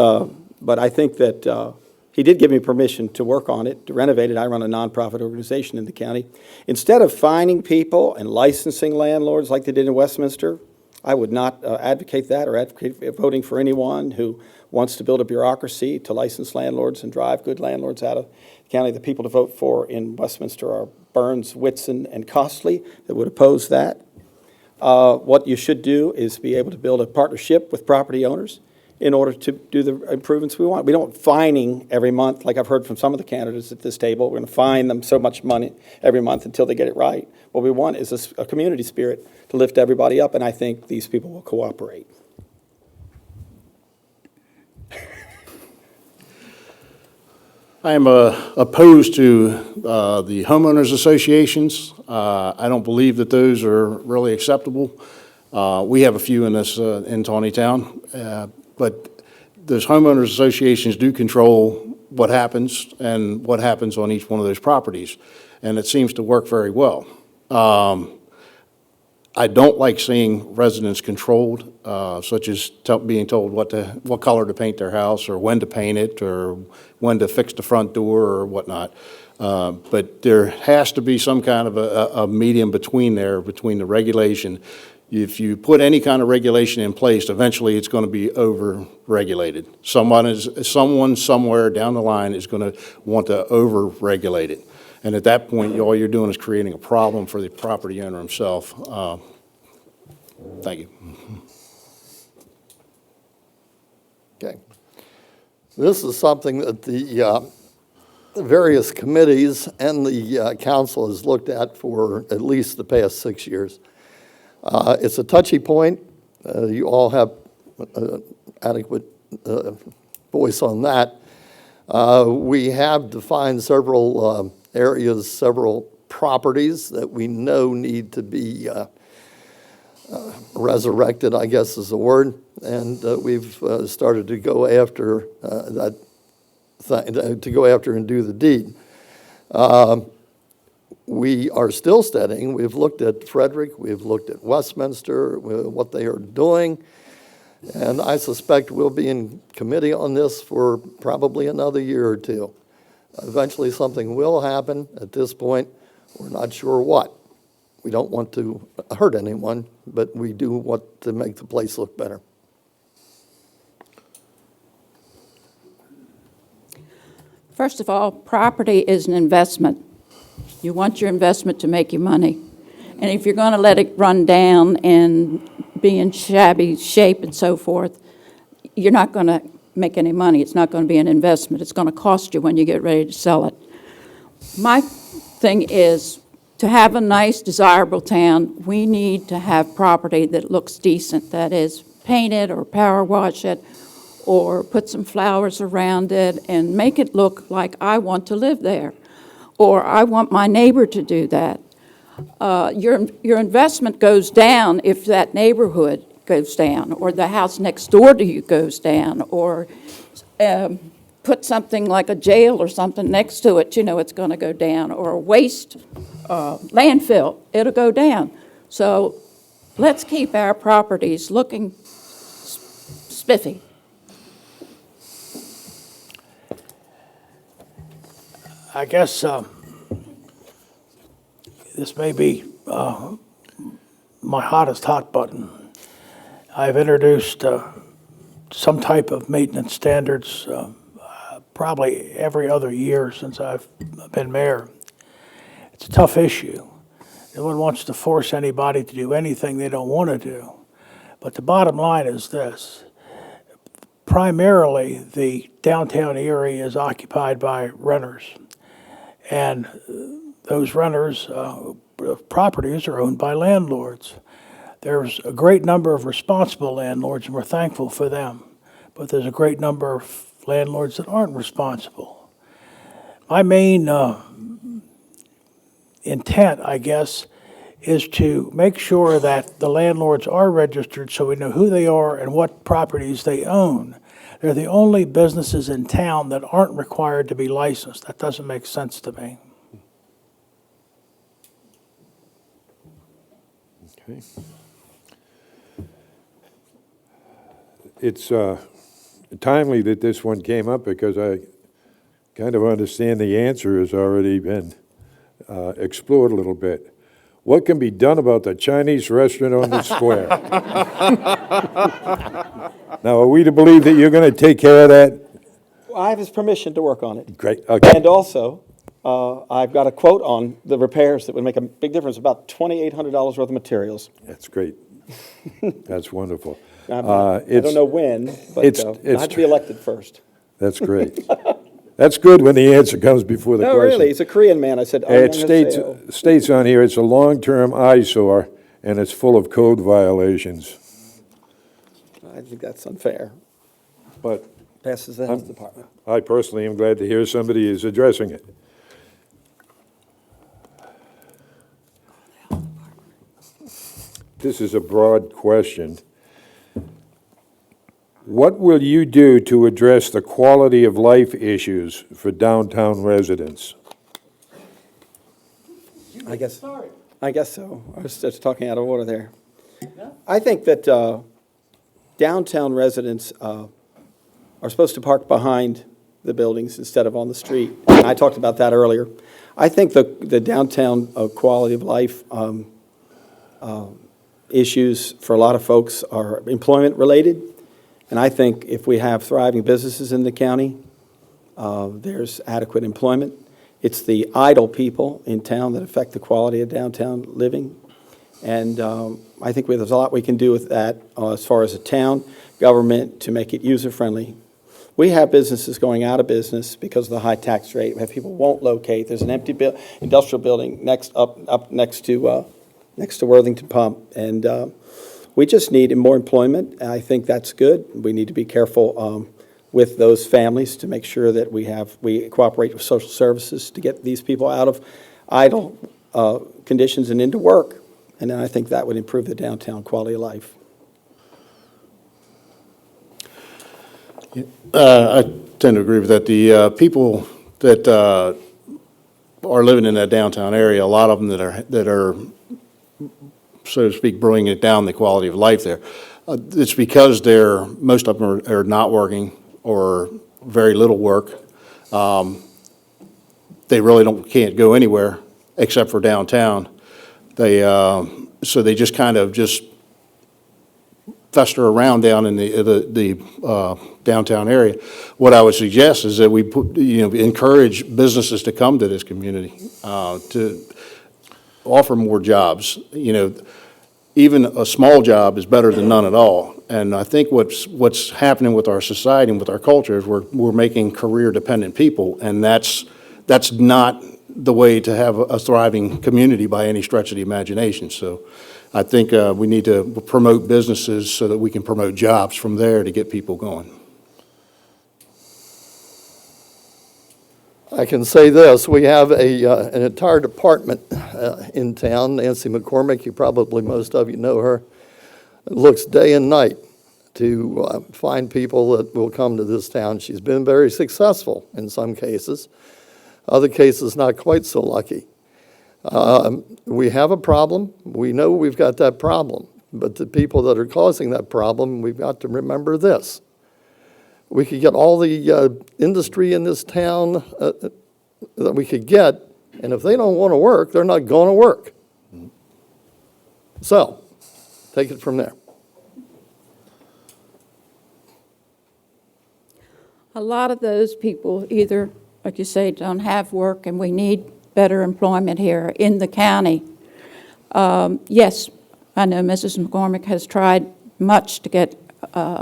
I think that he did give me permission to work on it, to renovate it. I run a nonprofit organization in the county. Instead of fining people and licensing landlords like they did in Westminster, I would not advocate that or advocate voting for anyone who wants to build a bureaucracy to license landlords and drive good landlords out of the county. The people to vote for in Westminster are Burns, Whitson, and Costley that would oppose that. What you should do is be able to build a partnership with property owners in order to do the improvements we want. We don't fining every month, like I've heard from some of the candidates at this table. We're going to fine them so much money every month until they get it right. What we want is a community spirit to lift everybody up, and I think these people will cooperate. I am opposed to the homeowners associations. I don't believe that those are really acceptable. We have a few in in Taneytown, but those homeowners associations do control what happens and what happens on each one of those properties, and it seems to work very well. I don't like seeing residents controlled, such as being told what color to paint their house, or when to paint it, or when to fix the front door, or whatnot. But there has to be some kind of a medium between the regulation. If you put any kind of regulation in place, eventually it's going to be over-regulated. Someone somewhere down the line is going to want to over-regulate it. And at that point, all you're doing is creating a problem for the property owner himself. Thank you. Okay. This is something that the various committees and the council has looked at for at least the past 6 years. It's a touchy point. You all have adequate voice on that. We have defined several areas, several properties that we know need to be resurrected, I guess is the word, and we've started to go after to go after and do the deed. We are still studying. We've looked at Frederick, we've looked at Westminster, what they are doing, and I suspect we'll be in committee on this for probably another year or two. Eventually something will happen. At this point, we're not sure what. We don't want to hurt anyone, but we do want to make the place look better. First of all, property is an investment. You want your investment to make you money. And if you're going to let it run down and be in shabby shape and so forth, you're not going to make any money. It's not going to be an investment. It's going to cost you when you get ready to sell it. My thing is, to have a nice, desirable town, we need to have property that looks decent, that is, paint it or power wash it or put some flowers around it and make it look like I want to live there or I want my neighbor to do that. Your investment goes down if that neighborhood goes down or the house next door to you goes down or put something like a jail or something next to it, you know it's going to go down, or a waste landfill, it'll go down. So let's keep our properties looking spiffy. I guess this may be my hottest hot button. I've introduced some type of maintenance standards probably every other year since I've been mayor. It's a tough issue. No one wants to force anybody to do anything they don't want to do. But the bottom line is this. Primarily, the downtown area is occupied by renters. And those renters' properties are owned by landlords. There's a great number of responsible landlords, and we're thankful for them. But there's a great number of landlords that aren't responsible. My main intent, I guess, is to make sure that the landlords are registered so we know who they are and what properties they own. They're the only businesses in town that aren't required to be licensed. That doesn't make sense to me. Okay. It's timely that this one came up because I kind of understand the answer has already been explored a little bit. What can be done about the Chinese restaurant on the square? Now, are we to believe that you're going to take care of that? I have his permission to work on it. Great, okay. And also, I've got a quote on the repairs that would make a big difference, about $2,800 worth of materials. That's great. That's wonderful. I don't know when, but it's- I have to be elected first. That's great. That's good when the answer comes before the No, question. really, he's a Korean man. I said, It states on here, it's a long-term eyesore, and it's full of code violations. I think that's unfair. But Passes the health department. I personally am glad to hear somebody is addressing it. This is a broad question. What will you do to address the quality of life issues for downtown residents? I guess so. I was just talking out of order there. Yeah. I think that downtown residents are supposed to park behind the buildings instead of on the street. And I talked about that earlier. I think the downtown quality of life issues for a lot of folks are employment-related. And I think if we have thriving businesses in the county, there's adequate employment. It's the idle people in town that affect the quality of downtown living. And I think there's a lot we can do with that as far as a town government to make it user-friendly. We have businesses going out of business because of the high tax rate. We have people won't locate. There's an empty industrial building up next to Worthington Pump. And we just need more employment. I think that's good. We need to be careful with those families to make sure that we cooperate with social services to get these people out of idle conditions and into work. And then I think that would improve the downtown quality of life. I tend to agree with that. The people that are living in that downtown area, a lot of them that are, so to speak, bringing it down the quality of life there. It's because most of them are not working or very little work. They really can't go anywhere except for downtown. So they just kind of fester around down in the downtown area. What I would suggest is that we encourage businesses to come to this community, to offer more jobs. Even a small job is better than none at all. And I think what's happening with our society and with our culture is we're making career-dependent people, and that's not the way to have a thriving community by any stretch of the imagination. So I think we need to promote businesses so that we can promote jobs from there to get people going. I can say this, we have an entire department in town, Nancy McCormick, most of you know her, looks day and night to find people that will come to this town. She's been very successful in some cases, other cases not quite so lucky. We have a problem, we know we've got that problem, but the people that are causing that problem, we've got to remember this. We could get all the industry in this town that we could get, and if they don't want to work, they're not going to work. So, take it from there. A lot of those people either, like you say, don't have work, and we need better employment here in the county. Yes, I know Mrs. McCormick has tried much to get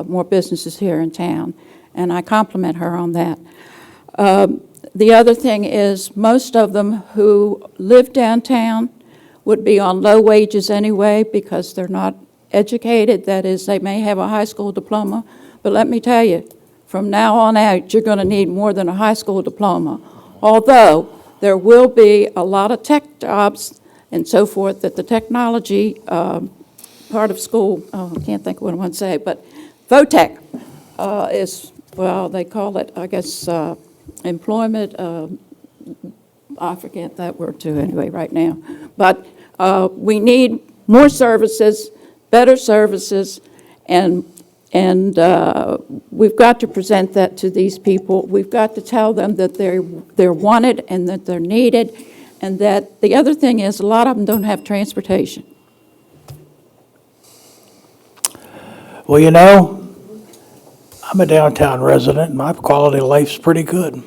more businesses here in town, and I compliment her on that. The other thing is most of them who live downtown would be on low wages anyway because they're not educated. That is, they may have a high school diploma, but let me tell you, from now on out, you're going to need more than a high school diploma. Although there will be a lot of tech jobs and so forth that the technology part of school, I can't think of what I want to say, but VOTEC is, well, they call it, I guess, employment, I forget that word too anyway right now. But we need more services, better services, and we've got to present that to these people. We've got to tell them that they're wanted and that they're needed, And that the other thing is, a lot of them don't have transportation. Well, you know, I'm a downtown resident, and my quality of life's pretty good. In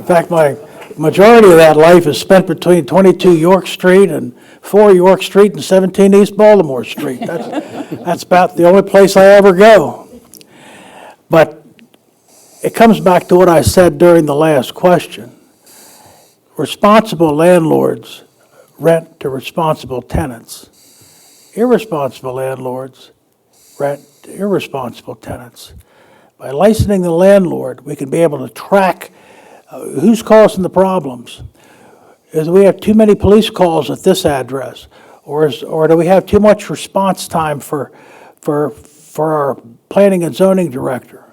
fact, my majority of that life is spent between 22 York Street and 4 York Street and 17 East Baltimore Street. That's about the only place I ever go. But it comes back to what I said during the last question. Responsible landlords rent to responsible tenants. Irresponsible landlords rent to irresponsible tenants. By licensing the landlord, we can be able to track who's causing the problems. Is we have too many police calls at this address, or do we have too much response time for our planning and zoning director?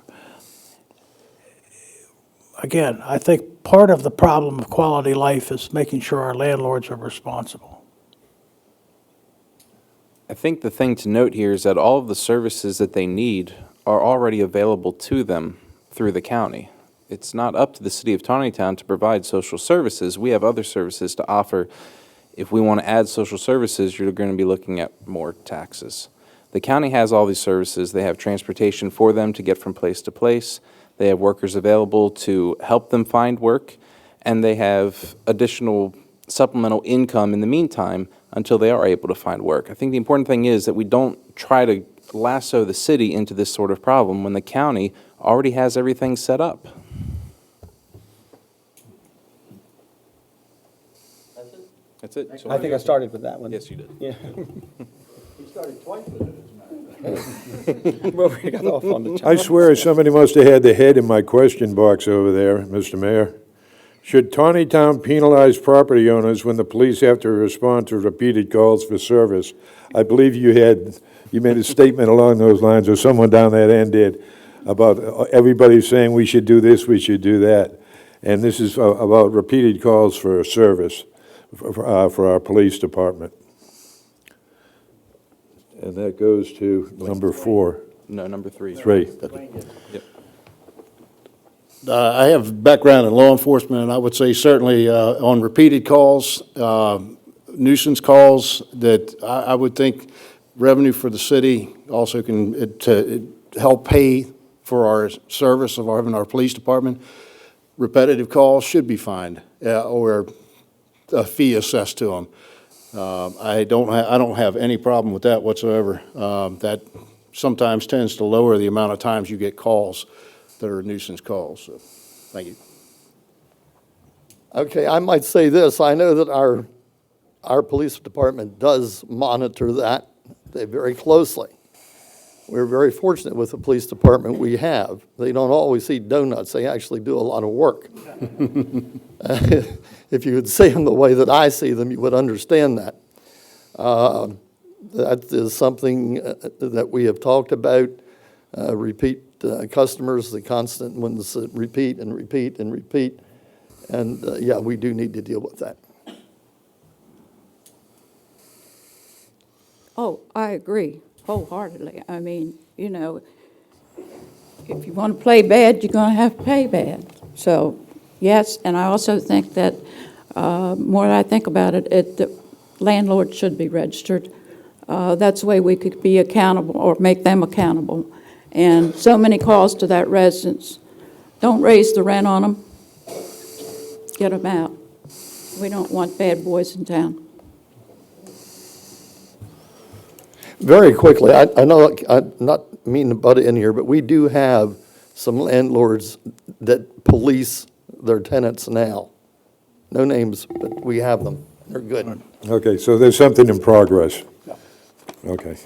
Again, I think part of the problem of quality life is making sure our landlords are responsible. I think the thing to note here is that all of the services that they need are already available to them through the county. It's not up to the city of Taneytown to provide social services. We have other services to offer. If we want to add social services, you're going to be looking at more taxes. The county has all these services. They have transportation for them to get from place to place. They have workers available to help them find work, and they have additional supplemental income in the meantime until they are able to find work. I think the important thing is that we don't try to lasso the city into this sort of problem when the county already has everything set up. That's it. So I think I started with that one. Yes, you did. Yeah. We started twice with it, as a matter of fact. Well, we got off on the I swear somebody must have had the head in my question box over there, Mr. Mayor. Should Taneytown penalize property owners when the police have to respond to repeated calls for service? I believe you made a statement along those lines, or someone down that end did, about everybody saying we should do this, we should do that. And this is about repeated calls for service for our police department. And that goes to number 4. No, number 3. 3. Yep. I have background in law enforcement, and I would say certainly on repeated calls, nuisance calls, that I would think revenue for the city also can to help pay for our service of having our police department. Repetitive calls should be fined or a fee assessed to them. I don't have any problem with that whatsoever. That sometimes tends to lower the amount of times you get calls that are nuisance calls. So, thank you. Okay, I might say this. I know that our police department does monitor that very closely. We're very fortunate with the police department we have. They don't always eat donuts. They actually do a lot of work. If you would see them the way that I see them, you would understand that. That is something that we have talked about, repeat customers, the constant ones that repeat and repeat and repeat. And yeah, we do need to deal with that. Oh, I agree wholeheartedly. I mean, you know, if you want to play bad, you're going to have to pay bad. So, yes, and I also think that, more I think about it, the landlord should be registered. That's the way we could be accountable or make them accountable. And so many calls to that residence. Don't raise the rent on them. Get them out. We don't want bad boys in town. Very quickly, I know I'm not meaning to butt in here, but we do have some landlords that police their tenants now. No names, but we have them. They're good. Okay, so there's something in progress. Okay.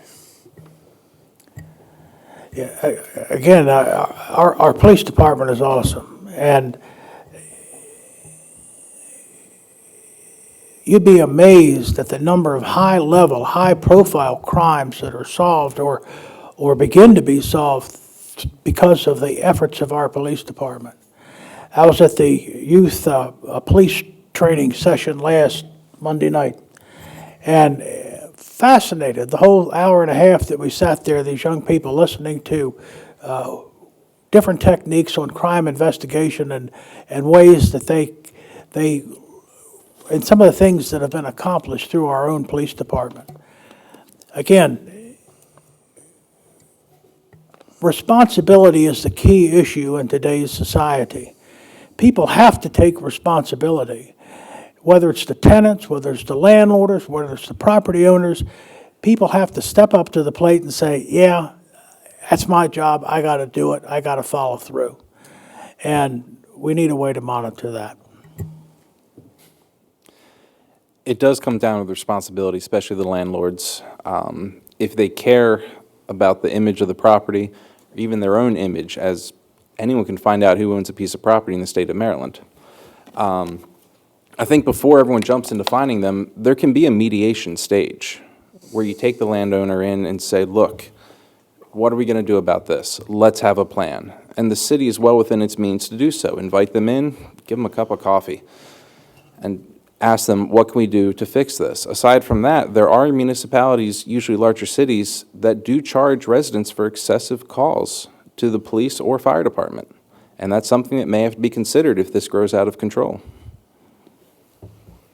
Yeah, again, our police department is awesome, and you'd be amazed at the number of high-level, high-profile crimes that are solved or begin to be solved because of the efforts of our police department. I was at the youth police training session last Monday night, and fascinated the whole hour and a half that we sat there, these young people listening to different techniques on crime investigation and ways that and some of the things that have been accomplished through our own police department. Again, responsibility is the key issue in today's society. People have to take responsibility, whether it's the tenants, whether it's the landlords, whether it's the property owners. People have to step up to the plate and say, yeah, that's my job, I got to do it, I got to follow through. And we need a way to monitor that. It does come down to the responsibility, especially the landlords. If they care about the image of the property, or even their own image, as anyone can find out who owns a piece of property in the state of Maryland. I think before everyone jumps into finding them, there can be a mediation stage where you take the landowner in and say, look, what are we going to do about this? Let's have a plan. And the city is well within its means to do so. Invite them in, give them a cup of coffee, and ask them, what can we do to fix this? Aside from that, there are municipalities, usually larger cities, that do charge residents for excessive calls to the police or fire department. And that's something that may have to be considered if this grows out of control.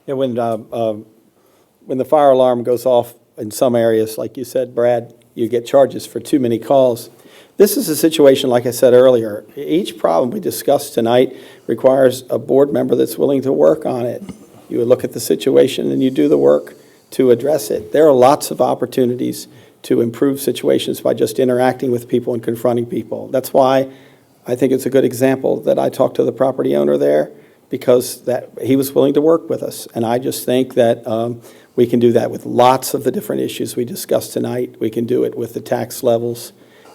Yeah, when the fire alarm goes off in some areas, like you said, Brad, you get charges for too many calls. This is a situation, like I said earlier, each problem we discussed tonight requires a board member that's willing to work on it. You would look at the situation and you do the work to address it. There are lots of opportunities to improve situations by just interacting with people and confronting people. That's why I think it's a good example that I talked to the property owner there, because that he was willing to work with us. And I just think that we can do that with lots of the different issues we discussed tonight. We can do it with the tax levels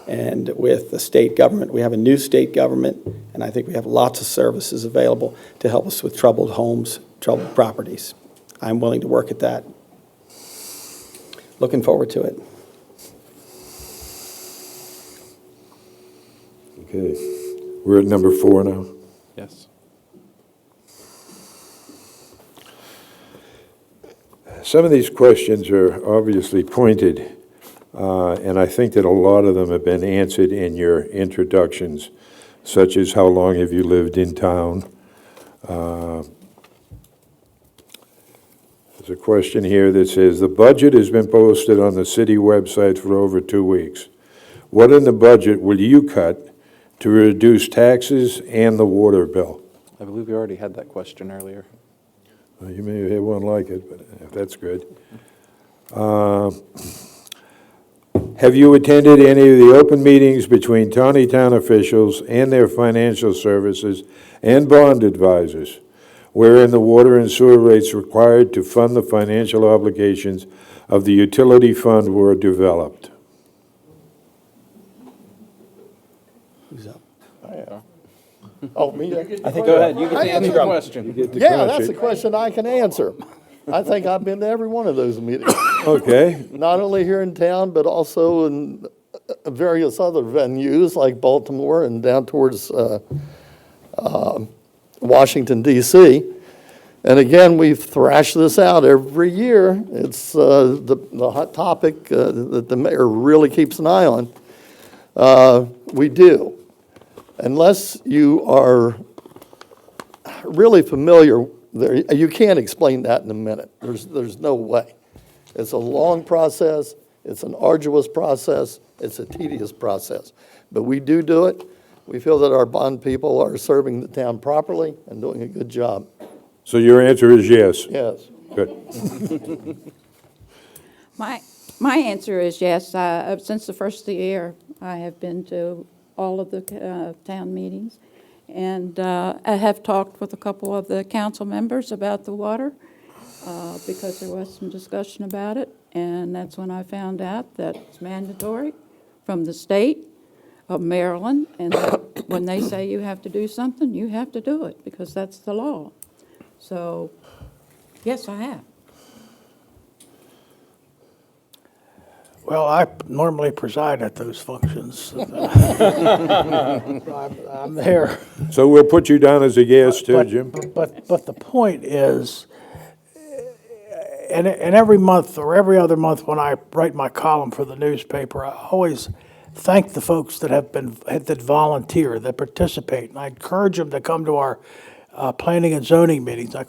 and with the state government. We have a new state government, and I think we have lots of services available to help us with troubled homes, troubled properties. I'm willing to work at that. Looking forward to it. Okay, we're at number 4 now. Yes. Some of these questions are obviously pointed, and I think that a lot of them have been answered in your introductions, such as how long have you lived in town? There's a question here that says, the budget has been posted on the city website for over 2 weeks. What in the budget will you cut to reduce taxes and the water bill? I believe we already had that question earlier. Well, you may have one like it, but if that's good. Have you attended any of the open meetings between Taneytown officials and their financial services and bond advisors, wherein the water and sewer rates required to fund the financial obligations of the utility fund were developed? Who's up? Oh, me? I think Go ahead, you can I answer answer the question. Yeah, that's a question I can answer. I think I've been to every one of those meetings, Okay, not only here in town, but also in various other venues like Baltimore and down towards Washington, D.C. And again, we've thrashed this out every year. It's the hot topic that the mayor really keeps an eye on. We do. Unless you are really familiar, you can't explain that in a minute. There's no way. It's a long process. It's an arduous process. It's a tedious process. But we do it. We feel that our bond people are serving the town properly and doing a good job. so your answer is yes? Yes. Good. My answer is yes. Since the first of the year, I have been to all of the town meetings, and I have talked with a couple of the council members about the water, because there was some discussion about it, and that's when I found out that it's mandatory from the state of Maryland, and that when they say you have to do something, you have to do it, because that's the law. So, yes, I have. Well, I normally preside at those functions. I'm there. So we'll put you down as a yes too, Jim? But the point is, and every month or every other month when I write my column for the newspaper, I always thank the folks that volunteer, that participate. And I encourage them to come to our planning and zoning meetings. I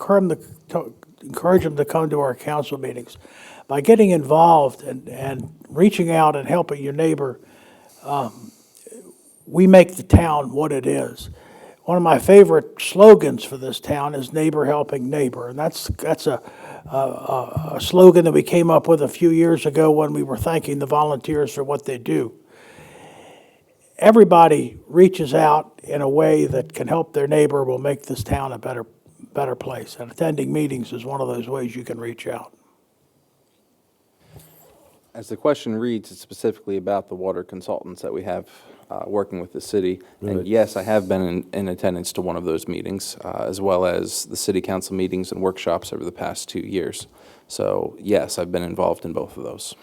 encourage them to come to our council meetings. By getting involved and reaching out and helping your neighbor, we make the town what it is. One of my favorite slogans for this town is neighbor helping neighbor, and that's a slogan that we came up with a few years ago when we were thanking the volunteers for what they do. Everybody reaches out in a way that can help their neighbor will make this town a better place, and attending meetings is one of those ways you can reach out. As the question reads, it's specifically about the water consultants that we have working with the city. Right. And yes, I have been in attendance to one of those meetings, as well as the city council meetings and workshops over the past 2 years. So yes, I've been involved in both of those.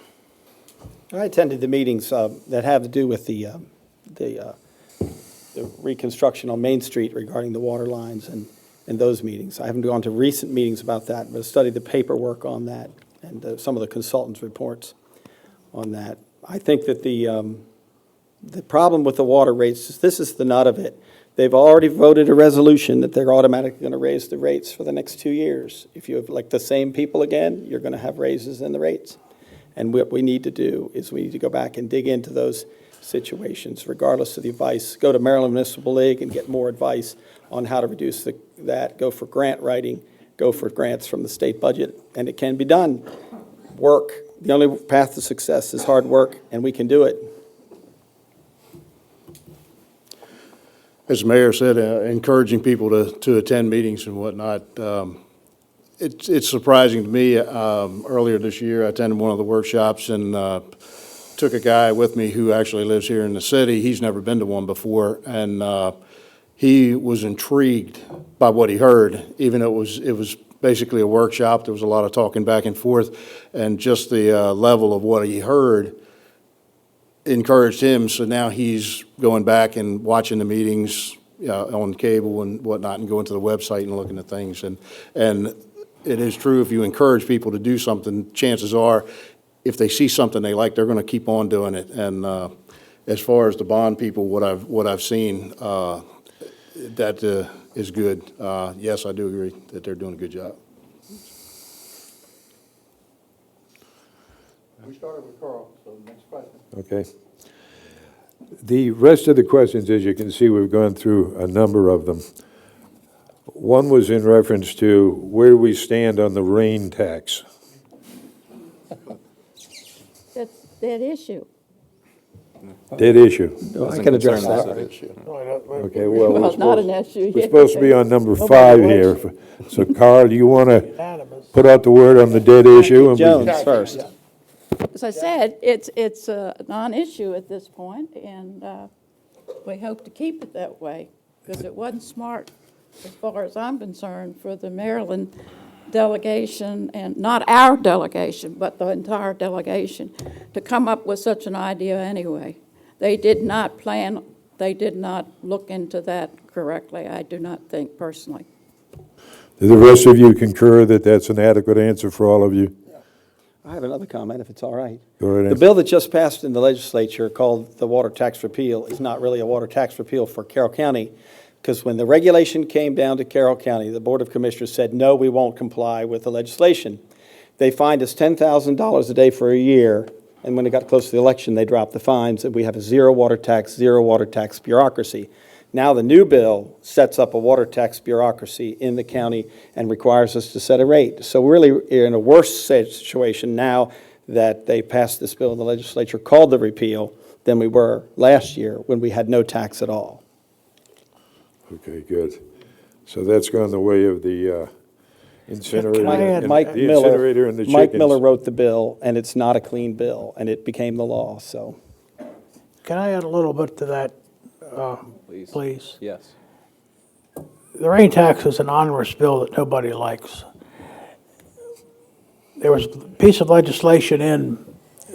I attended the meetings that have to do with the reconstruction on Main Street regarding the water lines and those meetings. I haven't gone to recent meetings about that, but I studied the paperwork on that and some of the consultants' reports on that. I think that the problem with the water rates, this is the nut of it. They've already voted a resolution that they're automatically going to raise the rates for the next 2 years. If you have like the same people again, you're going to have raises in the rates. And what we need to do is we need to go back and dig into those situations, regardless of the advice. Go to Maryland Municipal League and get more advice on how to reduce that. Go for grant writing. Go for grants from the state budget. And it can be done. Work. The only path to success is hard work, and we can do it. As the mayor said, encouraging people to attend meetings and whatnot. It's surprising to me. Earlier this year, I attended one of the workshops and took a guy with me who actually lives here in the city. He's never been to one before, and he was intrigued by what he heard. Even though it was basically a workshop, there was a lot of talking back and forth, and just the level of what he heard encouraged him. So now he's going back and watching the meetings on cable and whatnot, and going to the website and looking at things. And it is true, if you encourage people to do something, chances are, if they see something they like, they're going to keep on doing it. And as far as the bond people, what I've seen, that is good. Yes, I do agree that they're doing a good job. We started with Carl, so next question. Okay. The rest of the questions, as you can see, we've gone through a number of them. One was in reference to where we stand on the rain tax. That's that issue. Dead issue. I can address that. Okay, well, Well, it's not an issue we're yet. supposed to be on number Nobody 5 wants here. So Carl, you want to Unanimous. put out the word on the dead issue? And we can- Jones first. As I said, it's a non-issue at this point, and we hope to keep it that way, because it wasn't smart, as far as I'm concerned, for the Maryland delegation, and not our delegation, but the entire delegation, to come up with such an idea anyway. They did not plan, they did not look into that correctly, I do not think personally. Do the rest of you concur that that's an adequate answer for all of you? I have another comment, if it's all right. Go right The ahead. bill that just passed in the legislature called the water tax repeal is not really a water tax repeal for Carroll County, because when the regulation came down to Carroll County, the Board of Commissioners said, no, we won't comply with the legislation. They fined us $10,000 a day for a year, and when it got close to the election, they dropped the fines, and we have a zero water tax bureaucracy. Now the new bill sets up a water tax bureaucracy in the county and requires us to set a rate. So we're really in a worse situation now that they passed this bill in the legislature called the repeal than we were last year when we had no tax at all. Okay, good. So that's gone the way of the incinerator. Can I add- and Mike the incinerator and the chickens. Mike Miller wrote the bill, and it's not a clean bill, and it became the law, so. Can I add a little bit to that, please? Yes. The rain tax is an onerous bill that nobody likes. There was a piece of legislation in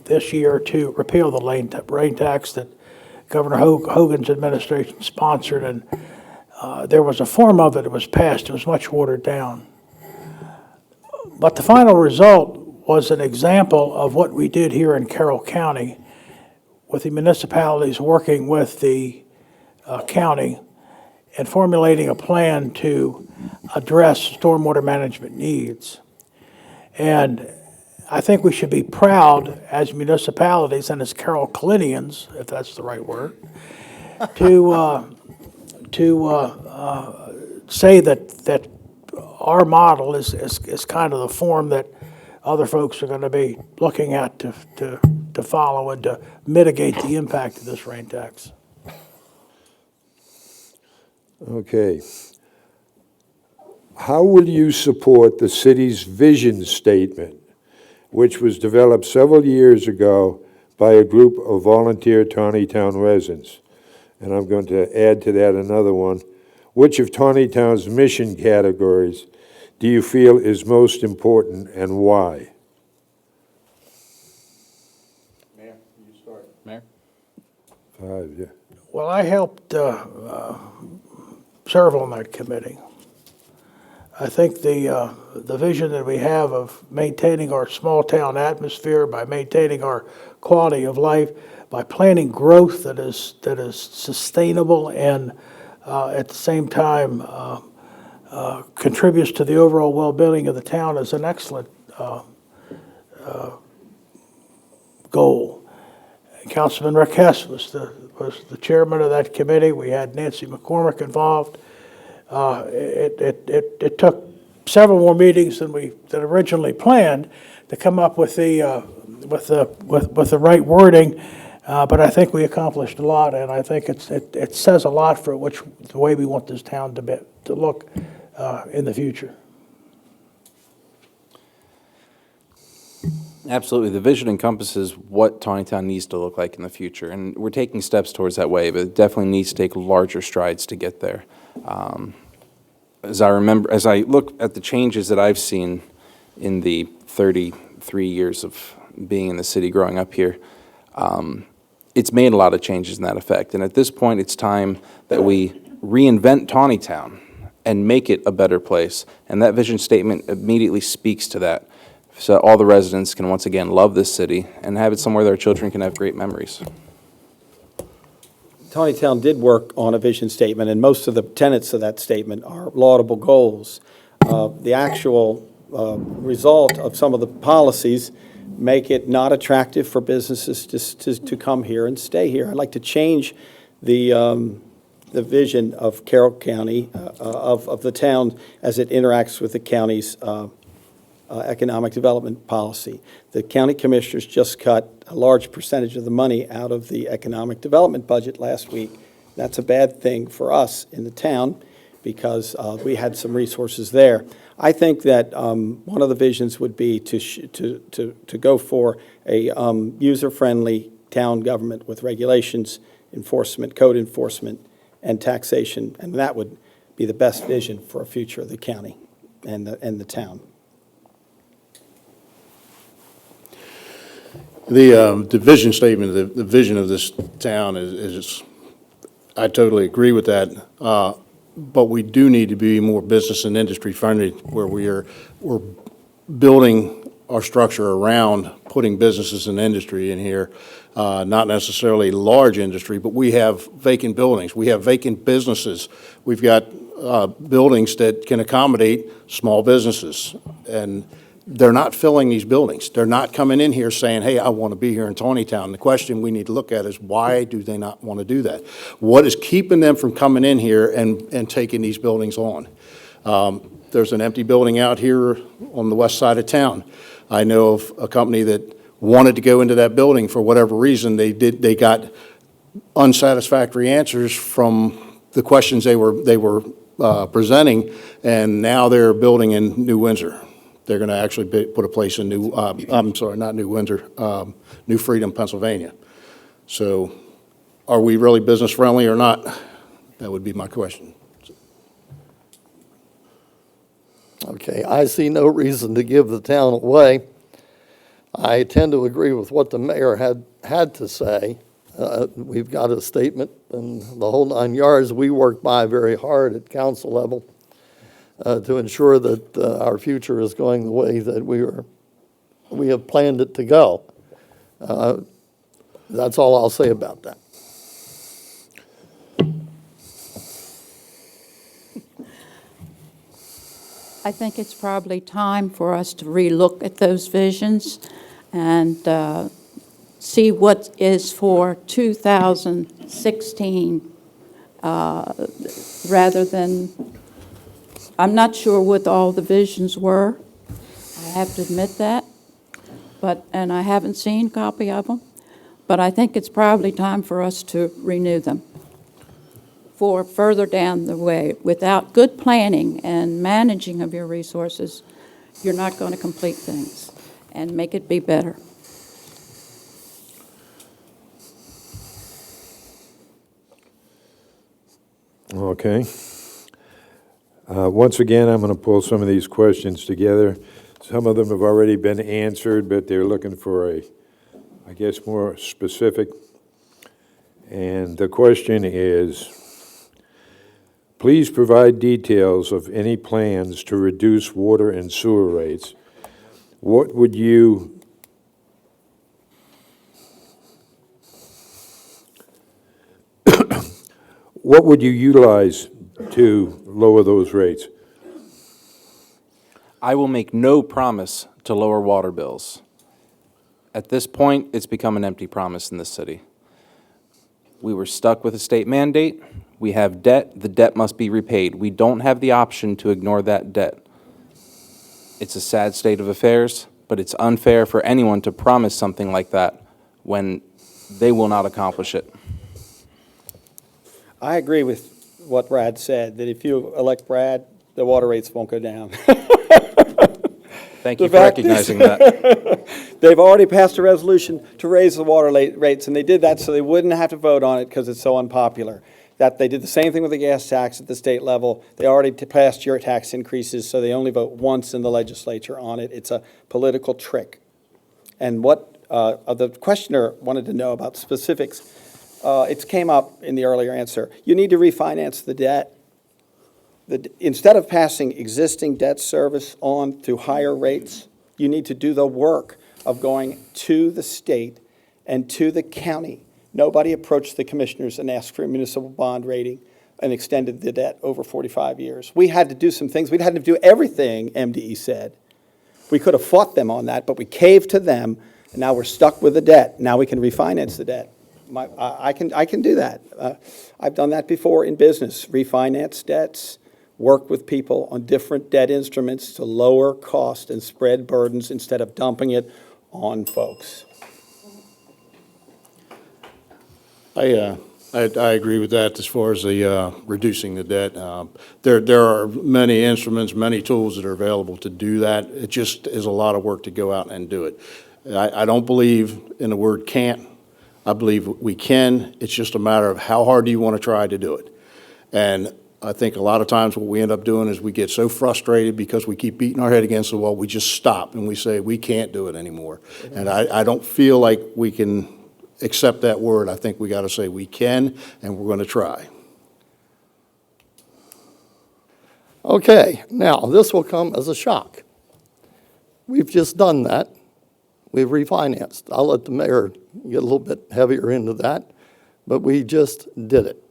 this year to repeal the rain tax that Governor Hogan's administration sponsored, and there was a form of it that was passed. It was much watered down. But the final result was an example of what we did here in Carroll County with the municipalities working with the county and formulating a plan to address stormwater management needs. And I think we should be proud as municipalities and as Carroll Clinians, if that's the right word, to say that our model is kind of the form that other folks are going to be looking at to follow and to mitigate the impact of this rain tax. Okay. How will you support the city's vision statement, which was developed several years ago by a group of volunteer Taneytown residents? And I'm going to add to that another one. Which of Taneytown's mission categories do you feel is most important and why? Mayor, you start. Mayor? 5, yeah. Well, I helped serve on that committee. I think the vision that we have of maintaining our small town atmosphere, by maintaining our quality of life, by planning growth that is sustainable and at the same time contributes to the overall well-being of the town is an excellent goal. Councilman Rick Hess was the chairman of that committee. We had Nancy McCormick involved. It took several more meetings than originally planned to come up with the right wording, but I think we accomplished a lot, and I think it says a lot for the way we want this town to look in the future. Absolutely. The vision encompasses what Taneytown needs to look like in the future, and we're taking steps towards that way, but it definitely needs to take larger strides to get there. As I look at the changes that I've seen in the 33 years of being in the city growing up here, it's made a lot of changes in that effect. And at this point, it's time that we reinvent Taneytown and make it a better place. And that vision statement immediately speaks to that. So all the residents can once again love this city and have it somewhere their children can have great memories. Taneytown did work on a vision statement, and most of the tenets of that statement are laudable goals. The actual result of some of the policies make it not attractive for businesses to come here and stay here. I'd like to change the vision of Carroll County, of the town as it interacts with the county's economic development policy. The county commissioners just cut a large percentage of the money out of the economic development budget last week. That's a bad thing for us in the town because we had some resources there. I think that one of the visions would be to go for a user-friendly town government with regulations, enforcement, code enforcement, and taxation, and that would be the best vision for a future of the county and the town. The vision statement, the vision of this town is I totally agree with that. But we do need to be more business and industry friendly, where we're building our structure around putting businesses and industry in here, not necessarily large industry, but we have vacant buildings. We have vacant businesses. We've got buildings that can accommodate small businesses, and they're not filling these buildings. They're not coming in here saying, hey, I want to be here in Taneytown. The question we need to look at is, why do they not want to do that? What is keeping them from coming in here and taking these buildings on? There's an empty building out here on the west side of town. I know of a company that wanted to go into that building for whatever reason. They got unsatisfactory answers from the questions they were presenting, and now they're building in New Windsor. They're going to actually put a place in not New Windsor, New Freedom, Pennsylvania. So are we really business friendly or not? That would be my question. Okay, I see no reason to give the town away. I tend to agree with what the mayor had to say. We've got a statement and the whole 9 yards. We work by very hard at council level to ensure that our future is going the way that we have planned it to go. That's all I'll say about that. I think it's probably time for us to relook at those visions and see what is for 2016 rather than, I'm not sure what all the visions were. I have to admit that, and I haven't seen a copy of them, but I think it's probably time for us to renew them for further down the way. Without good planning and managing of your resources, you're not going to complete things and make it be better. Okay. Once again, I'm going to pull some of these questions together. Some of them have already been answered, but they're looking for I guess, more specific. And the question is, please provide details of any plans to reduce water and sewer rates. What would you utilize to lower those rates? I will make no promise to lower water bills. At this point, it's become an empty promise in this city. We were stuck with a state mandate. We have debt. The debt must be repaid. We don't have the option to ignore that debt. It's a sad state of affairs, but it's unfair for anyone to promise something like that when they will not accomplish it. I agree with what Brad said, that if you elect Brad, the water rates won't go down. Thank you for recognizing that. They've already passed a resolution to raise the water rates, and they did that so they wouldn't have to vote on it because it's so unpopular. That they did the same thing with the gas tax at the state level. They already passed your tax increases, so they only vote once in the legislature on it. It's a political trick. And what the questioner wanted to know about specifics, it came up in the earlier answer. You need to refinance the debt. Instead of passing existing debt service on through higher rates, you need to do the work of going to the state and to the county. Nobody approached the commissioners and asked for a municipal bond rating and extended the debt over 45 years. We had to do some things. We had to do everything, MDE said. We could have fought them on that, but we caved to them, and now we're stuck with the debt. Now we can refinance the debt. I can do that. I've done that before in business, refinance debts, work with people on different debt instruments to lower cost and spread burdens instead of dumping it on folks. I agree with that as far as the reducing the debt. There are many instruments, many tools that are available to do that. It just is a lot of work to go out and do it. I don't believe in the word can't. I believe we can. It's just a matter of how hard do you want to try to do it. And I think a lot of times what we end up doing is we get so frustrated because we keep beating our head against the wall, we just stop and we say we can't do it anymore. And I don't feel like we can accept that word. I think we got to say we can, and we're going to try. Okay, now this will come as a shock. We've just done that. We've refinanced. I'll let the mayor get a little bit heavier into that, but we just did it.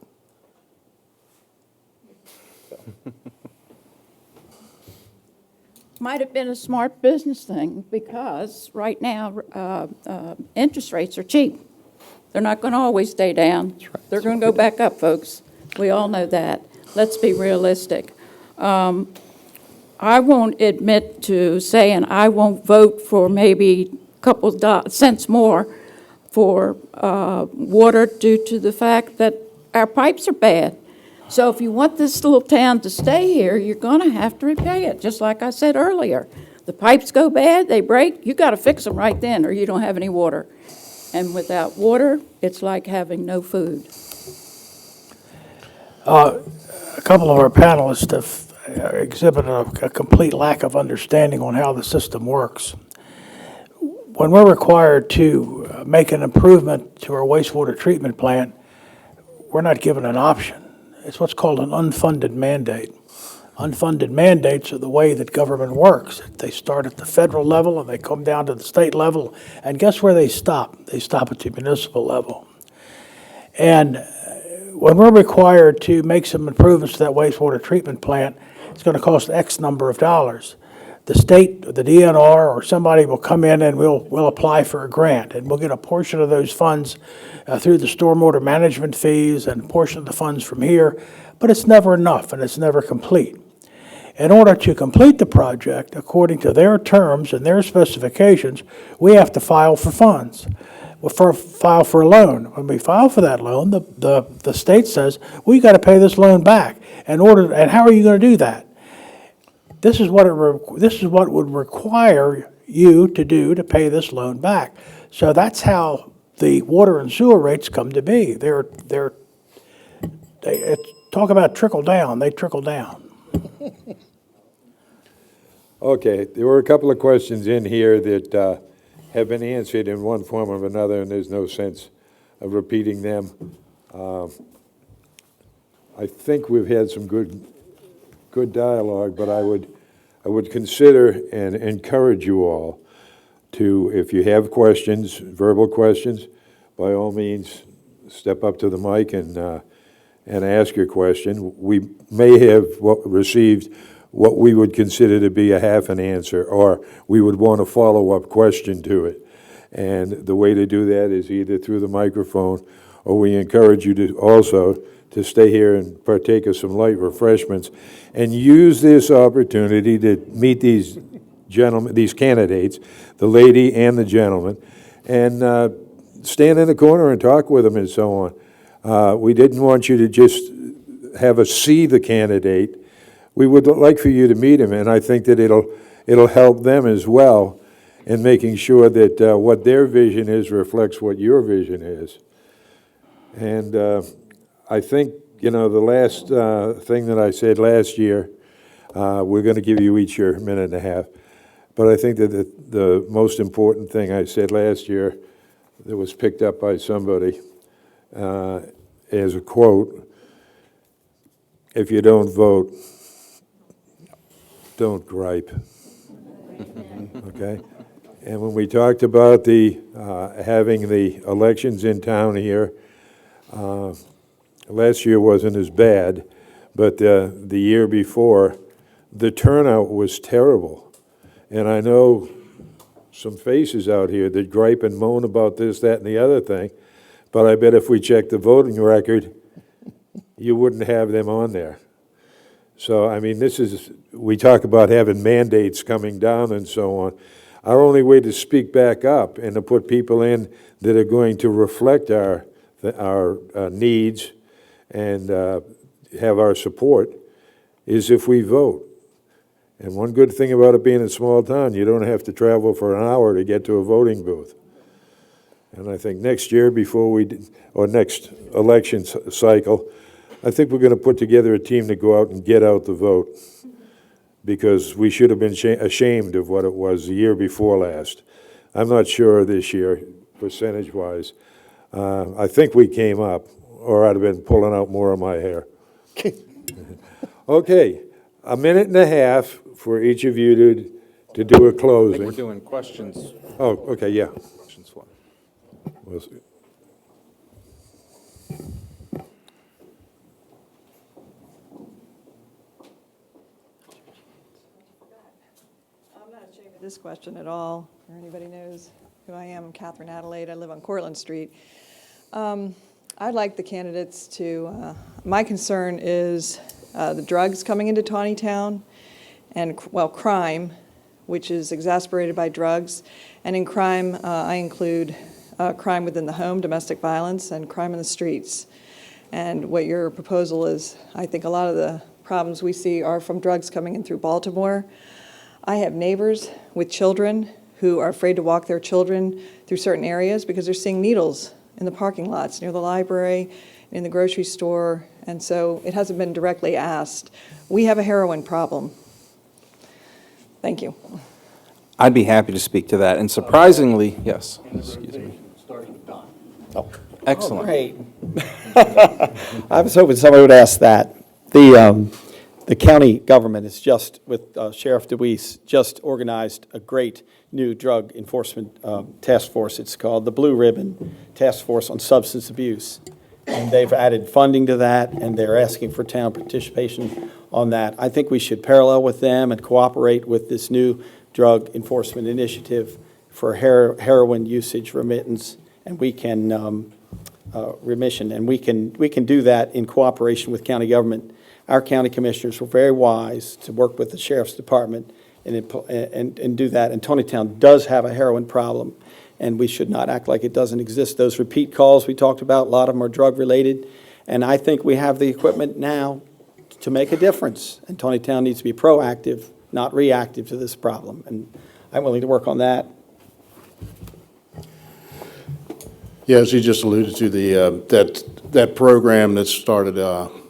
Might have been a smart business thing because right now interest rates are cheap. They're not going to always stay down. They're going to go back up, folks. We all know that. Let's be realistic. I won't admit to saying I won't vote for maybe a couple cents more for water due to the fact that our pipes are bad. So if you want this little town to stay here, you're going to have to repay it, just like I said earlier. The pipes go bad, they break, you got to fix them right then or you don't have any water. And without water, it's like having no food. A couple of our panelists have exhibited a complete lack of understanding on how the system works. When we're required to make an improvement to our wastewater treatment plant, we're not given an option. It's what's called an unfunded mandate. Unfunded mandates are the way that government works. They start at the federal level and they come down to the state level, and guess where they stop? They stop at the municipal level. And when we're required to make some improvements to that wastewater treatment plant, it's going to cost X number of dollars. The state, the DNR, or somebody will come in and we'll apply for a grant, and we'll get a portion of those funds through the stormwater management fees and a portion of the funds from here, but it's never enough and it's never complete. In order to complete the project, according to their terms and their specifications, we have to file for funds, file for a loan. When we file for that loan, the state says, well, you got to pay this loan back. And how are you going to do that? This is what would require you to do to pay this loan back. So that's how the water and sewer rates come to be. Talk about trickle down. They trickle down. Okay, there were a couple of questions in here that have been answered in one form or another, and there's no sense of repeating them. I think we've had some good dialogue, but I would consider and encourage you all to, if you have questions, verbal questions, by all means, step up to the mic and ask your question. We may have received what we would consider to be a half an answer, or we would want a follow-up question to it. And the way to do that is either through the microphone, or we encourage you to also to stay here and partake of some light refreshments and use this opportunity to meet these gentlemen, these candidates, the lady and the gentleman, and stand in the corner and talk with them and so on. We didn't want you to just have us see the candidate. We would like for you to meet him, and I think that it'll help them as well in making sure that what their vision is reflects what your vision is. And I think, the last thing that I said last year, we're going to give you each your minute and a half, but I think that the most important thing I said last year that was picked up by somebody as a quote: if you don't vote, don't gripe. Okay? And when we talked about having the elections in town here, last year wasn't as bad, but the year before, the turnout was terrible. And I know some faces out here that gripe and moan about this, that, and the other thing, but I bet if we checked the voting record, you wouldn't have them on there. So, I mean, we talk about having mandates coming down and so on. Our only way to speak back up and to put people in that are going to reflect our needs and have our support is if we vote. And one good thing about it being a small town, you don't have to travel for an hour to get to a voting booth. And I think next year or next election cycle, I think we're going to put together a team to go out and get out the vote, because we should have been ashamed of what it was the year before last. I'm not sure this year, percentage-wise. I think we came up, or I'd have been pulling out more of my hair. Okay, a minute and a half for each of you to do a I think closing. we're doing questions. Oh, okay, yeah. Questions for. We'll see. I'm not ashamed of this question at all, or anybody knows who I am. I'm Catherine Adelaide. I live on Cortlandt Street. I'd like the candidates to, my concern is the drugs coming into Taneytown and, well, crime, which is exacerbated by drugs. And in crime, I include crime within the home, domestic violence, and crime in the streets. And what your proposal is, I think a lot of the problems we see are from drugs coming in through Baltimore. I have neighbors with children who are afraid to walk their children through certain areas because they're seeing needles in the parking lots near the library, in the grocery store, and so it hasn't been directly asked. We have a heroin problem. Thank you. I'd be happy to speak to that, and surprisingly, yes, excuse me. Starting with Don. Oh, Excellent. great. I was hoping somebody would ask that. The county government is just, with Sheriff DeWeese, just organized a great new drug enforcement task force. It's called the Blue Ribbon Task Force on Substance Abuse. And they've added funding to that, and they're asking for town participation on that. I think we should parallel with them and cooperate with this new drug enforcement initiative for heroin usage remittance, and we can remission, and we can do that in cooperation with county government. Our county commissioners were very wise to work with the sheriff's department and do that. And Taneytown does have a heroin problem, and we should not act like it doesn't exist. Those repeat calls we talked about, a lot of them are drug-related, and I think we have the equipment now to make a difference. And Taneytown needs to be proactive, not reactive to this problem, and I'm willing to work on that. Yeah, as you just alluded to, that program that started,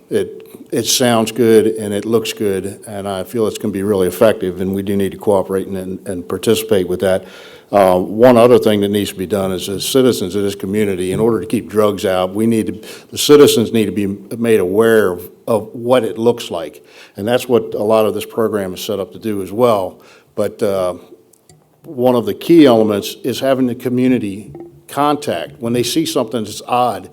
it sounds good and it looks good, and I feel it's going to be really effective, and we do need to cooperate and participate with that. One other thing that needs to be done is, as citizens of this community, in order to keep drugs out, the citizens need to be made aware of what it looks like, and that's what a lot of this program is set up to do as well. But one of the key elements is having the community contact. When they see something that's odd,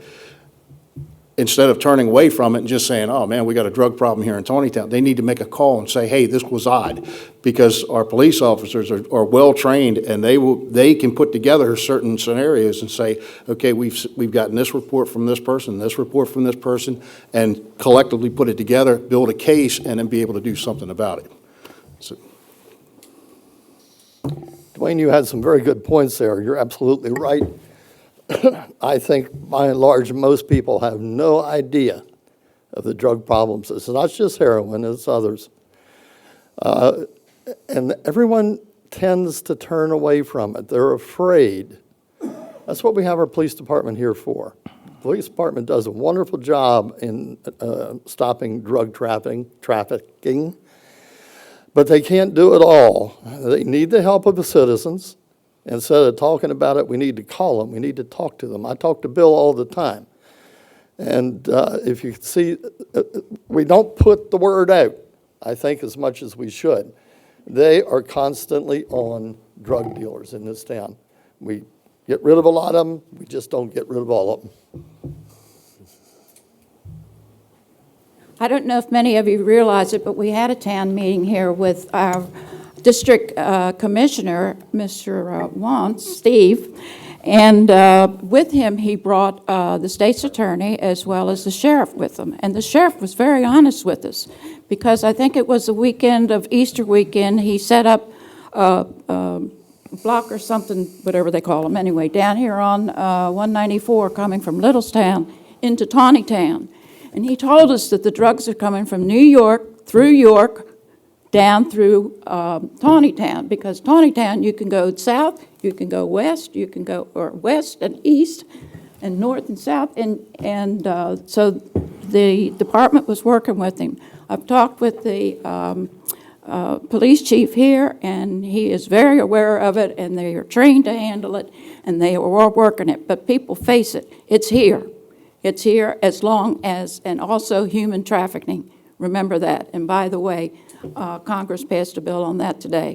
instead of turning away from it and just saying, oh man, we got a drug problem here in Taneytown, they need to make a call and say, hey, this was odd, because our police officers are well-trained, and they can put together certain scenarios and say, okay, we've gotten this report from this person, this report from this person, and collectively put it together, build a case, and then be able to do something about it. So. Dwayne, you had some very good points there. You're absolutely right. I think, by and large, most people have no idea of the drug problems. It's not just heroin, it's others. And everyone tends to turn away from it. They're afraid. That's what we have our police department here for. The police department does a wonderful job in stopping drug trafficking, but they can't do it all. They need the help of the citizens. Instead of talking about it, we need to call them. We need to talk to them. I talk to Bill all the time. And if you can see, we don't put the word out, I think, as much as we should. They are constantly on drug dealers in this town. We get rid of a lot of them. We just don't get rid of all of them. I don't know if many of you realize it, but we had a town meeting here with our district commissioner, Mr. Wantz, Steve, and with him he brought the state's attorney as well as the sheriff with him. And the sheriff was very honest with us, because I think it was the weekend of Easter weekend, he set up a block or something, whatever they call them anyway, down here on 194 coming from Littlestown into Taneytown. And he told us that the drugs are coming from New York, through York, down through Taneytown, because Taneytown, you can go south, you can go west, you can go west and east and north and south, and so the department was working with him. I've talked with the police chief here, and he is very aware of it, and they are trained to handle it, and they are all working it. But people face it, it's here. It's here as long as, and also human trafficking. Remember that. And by the way, Congress passed a bill on that today.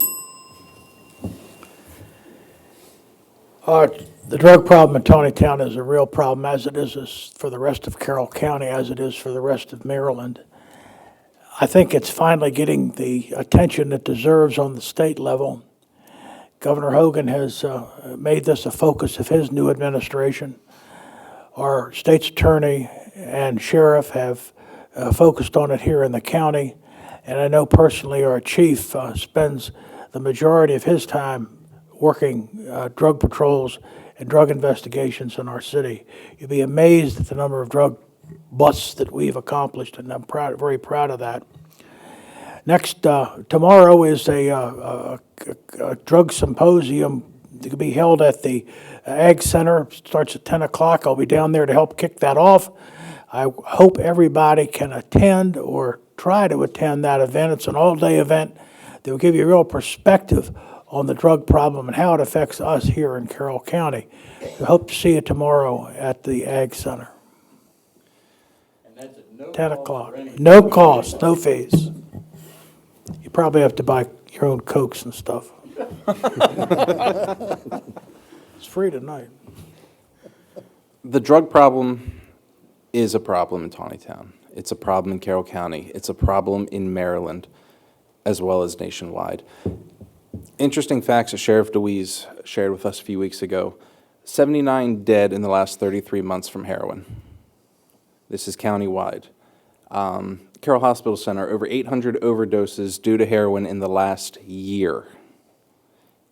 The drug problem in Taneytown is a real problem, as it is for the rest of Carroll County, as it is for the rest of Maryland. I think it's finally getting the attention it deserves on the state level. Governor Hogan has made this a focus of his new administration. Our state's attorney and sheriff have focused on it here in the county. And I know personally our chief spends the majority of his time working drug patrols and drug investigations in our city. You'd be amazed at the number of drug busts that we've accomplished, and I'm very proud of that. Next, tomorrow is a drug symposium to be held at the Ag Center. It starts at 10 o'clock. I'll be down there to help kick that off. I hope everybody can attend or try to attend that event. It's an all-day event that will give you a real perspective on the drug problem and how it affects us here in Carroll County. We hope to see you tomorrow at the Ag Center. And that's at no 10 cost o'clock. for any- No cost, no fees. You probably have to buy your own Cokes and stuff. It's free tonight. The drug problem is a problem in Taneytown. It's a problem in Carroll County. It's a problem in Maryland, as well as nationwide. Interesting facts that Sheriff DeWeese shared with us a few weeks ago. 79 dead in the last 33 months from heroin. This is countywide. Carroll Hospital Center, over 800 overdoses due to heroin in the last year.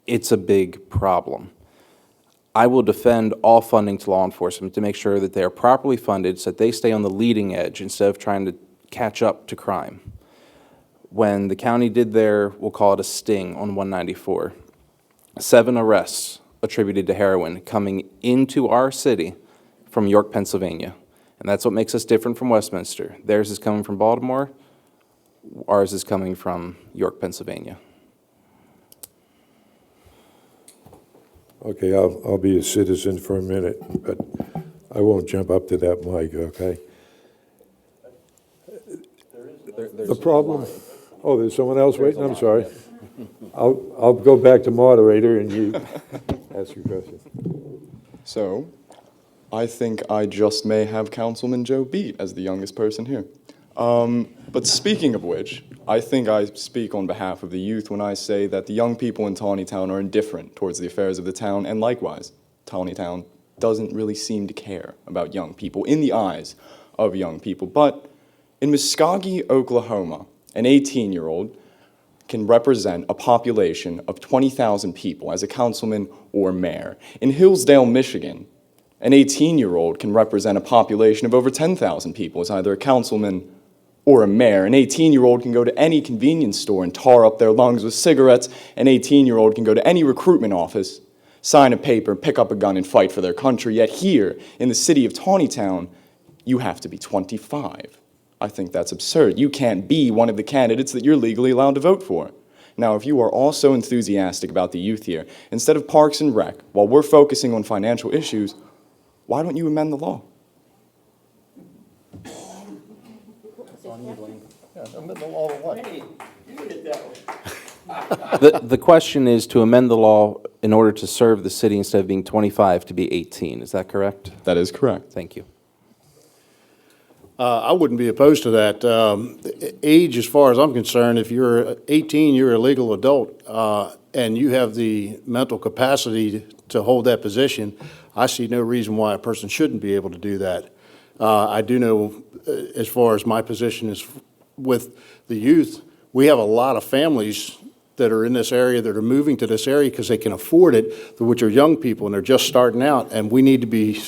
It's a big problem. I will defend all funding to law enforcement to make sure that they are properly funded so that they stay on the leading edge instead of trying to catch up to crime. When the county did their, we'll call it a sting on 194, 7 arrests attributed to heroin coming into our city from York, Pennsylvania. And that's what makes us different from Westminster. Theirs is coming from Baltimore. Ours is coming from York, Pennsylvania. Okay, I'll be a citizen for a minute, but I won't jump up to that mic, okay? The problem, oh, there's someone else waiting, I'm sorry. I'll go back to moderator and you ask your question. So, I think I just may have Councilman Joe beat as the youngest person here. But speaking of which, I think I speak on behalf of the youth when I say that the young people in Taneytown are indifferent towards the affairs of the town, and likewise, Taneytown doesn't really seem to care about young people in the eyes of young people. But in Muskogee, Oklahoma, an 18-year-old can represent a population of 20,000 people as a councilman or mayor. In Hillsdale, Michigan, an 18-year-old can represent a population of over 10,000 people as either a councilman or a mayor. An 18-year-old can go to any convenience store and tar up their lungs with cigarettes. An 18-year-old can go to any recruitment office, sign a paper, pick up a gun, and fight for their country. Yet here, in the city of Taneytown, you have to be 25. I think that's absurd. You can't be one of the candidates that you're legally allowed to vote for. Now, if you are also enthusiastic about the youth here, instead of Parks and Rec, while we're focusing on financial issues, why don't you amend the law? The question is to amend the law in order to serve the city instead of being 25 to be 18. Is that correct? That is correct. Thank you. I wouldn't be opposed to that. Age, as far as I'm concerned, if you're 18, you're a legal adult, and you have the mental capacity to hold that position, I see no reason why a person shouldn't be able to do that. I do know, as far as my position is with the youth, we have a lot of families that are in this area that are moving to this area because they can afford it, which are young people and they're just starting out, and we need to be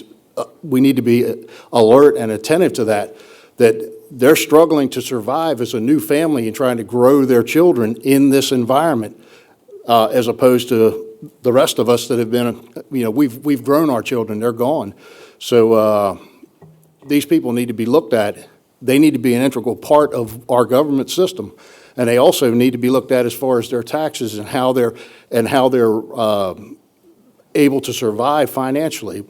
alert and attentive to that they're struggling to survive as a new family and trying to grow their children in this environment, as opposed to the rest of us that have been, we've grown our children, they're gone. So these people need to be looked at. They need to be an integral part of our government system. And they also need to be looked at as far as their taxes and how they're able to survive financially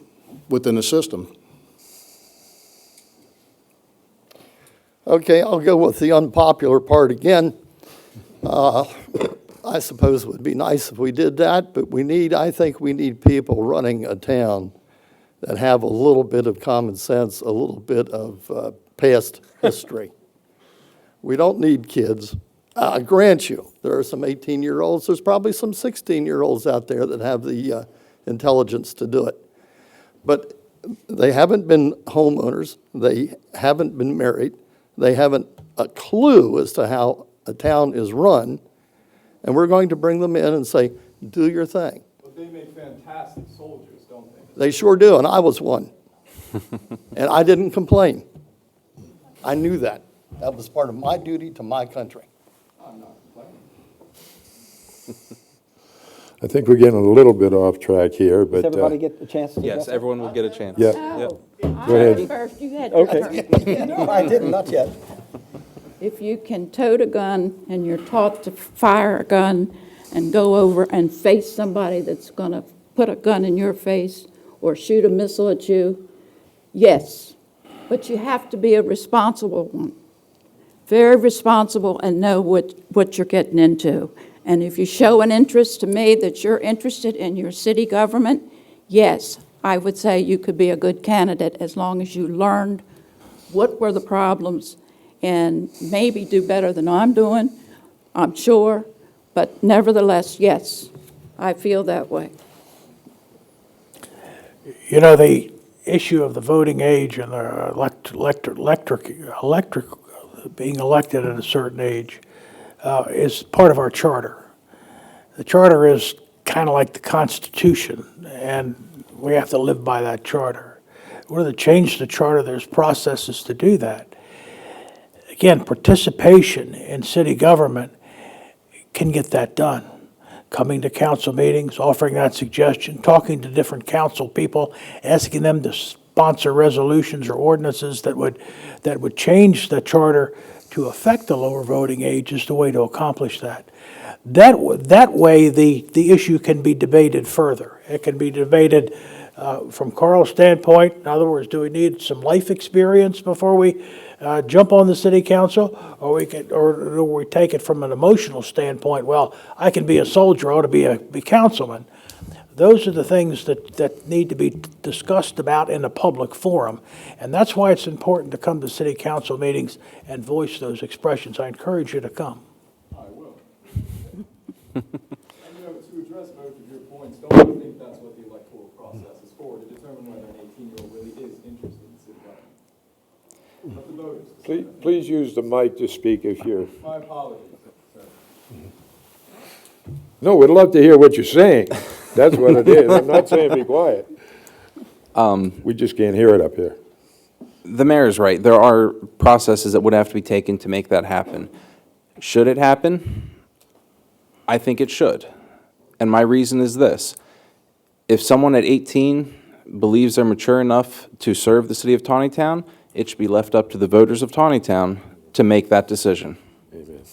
within the system. Okay, I'll go with the unpopular part again. I suppose it would be nice if we did that, but I think we need people running a town that have a little bit of common sense, a little bit of past history. We don't need kids. I grant you, there are some 18-year-olds, there's probably some 16-year-olds out there that have the intelligence to do it. But they haven't been homeowners, they haven't been married, they haven't a clue as to how a town is run, and we're going to bring them in and say, do your thing. But they make fantastic soldiers, don't they? They sure do, and I was one. And I didn't complain. I knew that. That was part of my duty to my country. I'm not complaining. I think we're getting a little bit off track here, but. Does everybody get a chance to Yes, address it? everyone will get a chance. Yeah. Oh, Go ahead. I first, you had your Okay. turn. No, I didn't, not yet. If you can tote a gun and you're taught to fire a gun and go over and face somebody that's going to put a gun in your face or shoot a missile at you, yes. But you have to be a responsible one. Very responsible and know what you're getting into. And if you show an interest to me that you're interested in your city government, yes, I would say you could be a good candidate as long as you learned what were the problems and maybe do better than I'm doing, I'm sure, but nevertheless, yes, I feel that way. You know, the issue of the voting age and the electric being elected at a certain age is part of our charter. The charter is kind of like the Constitution, and we have to live by that charter. In order to change the charter, there's processes to do that. Again, participation in city government can get that done. Coming to council meetings, offering that suggestion, talking to different council people, asking them to sponsor resolutions or ordinances that would change the charter to affect the lower voting age is the way to accomplish that. That way, the issue can be debated further. It can be debated from Carl's standpoint. In other words, do we need some life experience before we jump on the city council, or do we take it from an emotional standpoint? Well, I can be a soldier, I ought to be councilman. Those are the things that need to be discussed about in a public forum, and that's why it's important to come to city council meetings and voice those expressions. I encourage you to come. I will. And to address both of your points, don't you think that's what the electoral process is for, to determine whether an 18-year-old really is interested in city government? But the voters. Please use the mic to speak if you're... My apologies, sir. No, we'd love to hear what you're saying. That's what it is. I'm not saying be quiet. We just can't hear it up here. The mayor is right. There are processes that would have to be taken to make that happen. Should it happen? I think it should. And my reason is this. If someone at 18 believes they're mature enough to serve the city of Taneytown, it should be left up to the voters of Taneytown to make that decision. Amen.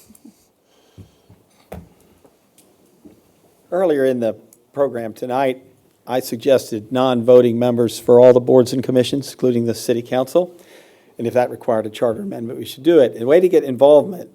Earlier in the program tonight, I suggested non-voting members for all the boards and commissions, including the city council. And if that required a charter amendment, we should do it. And the way to get involvement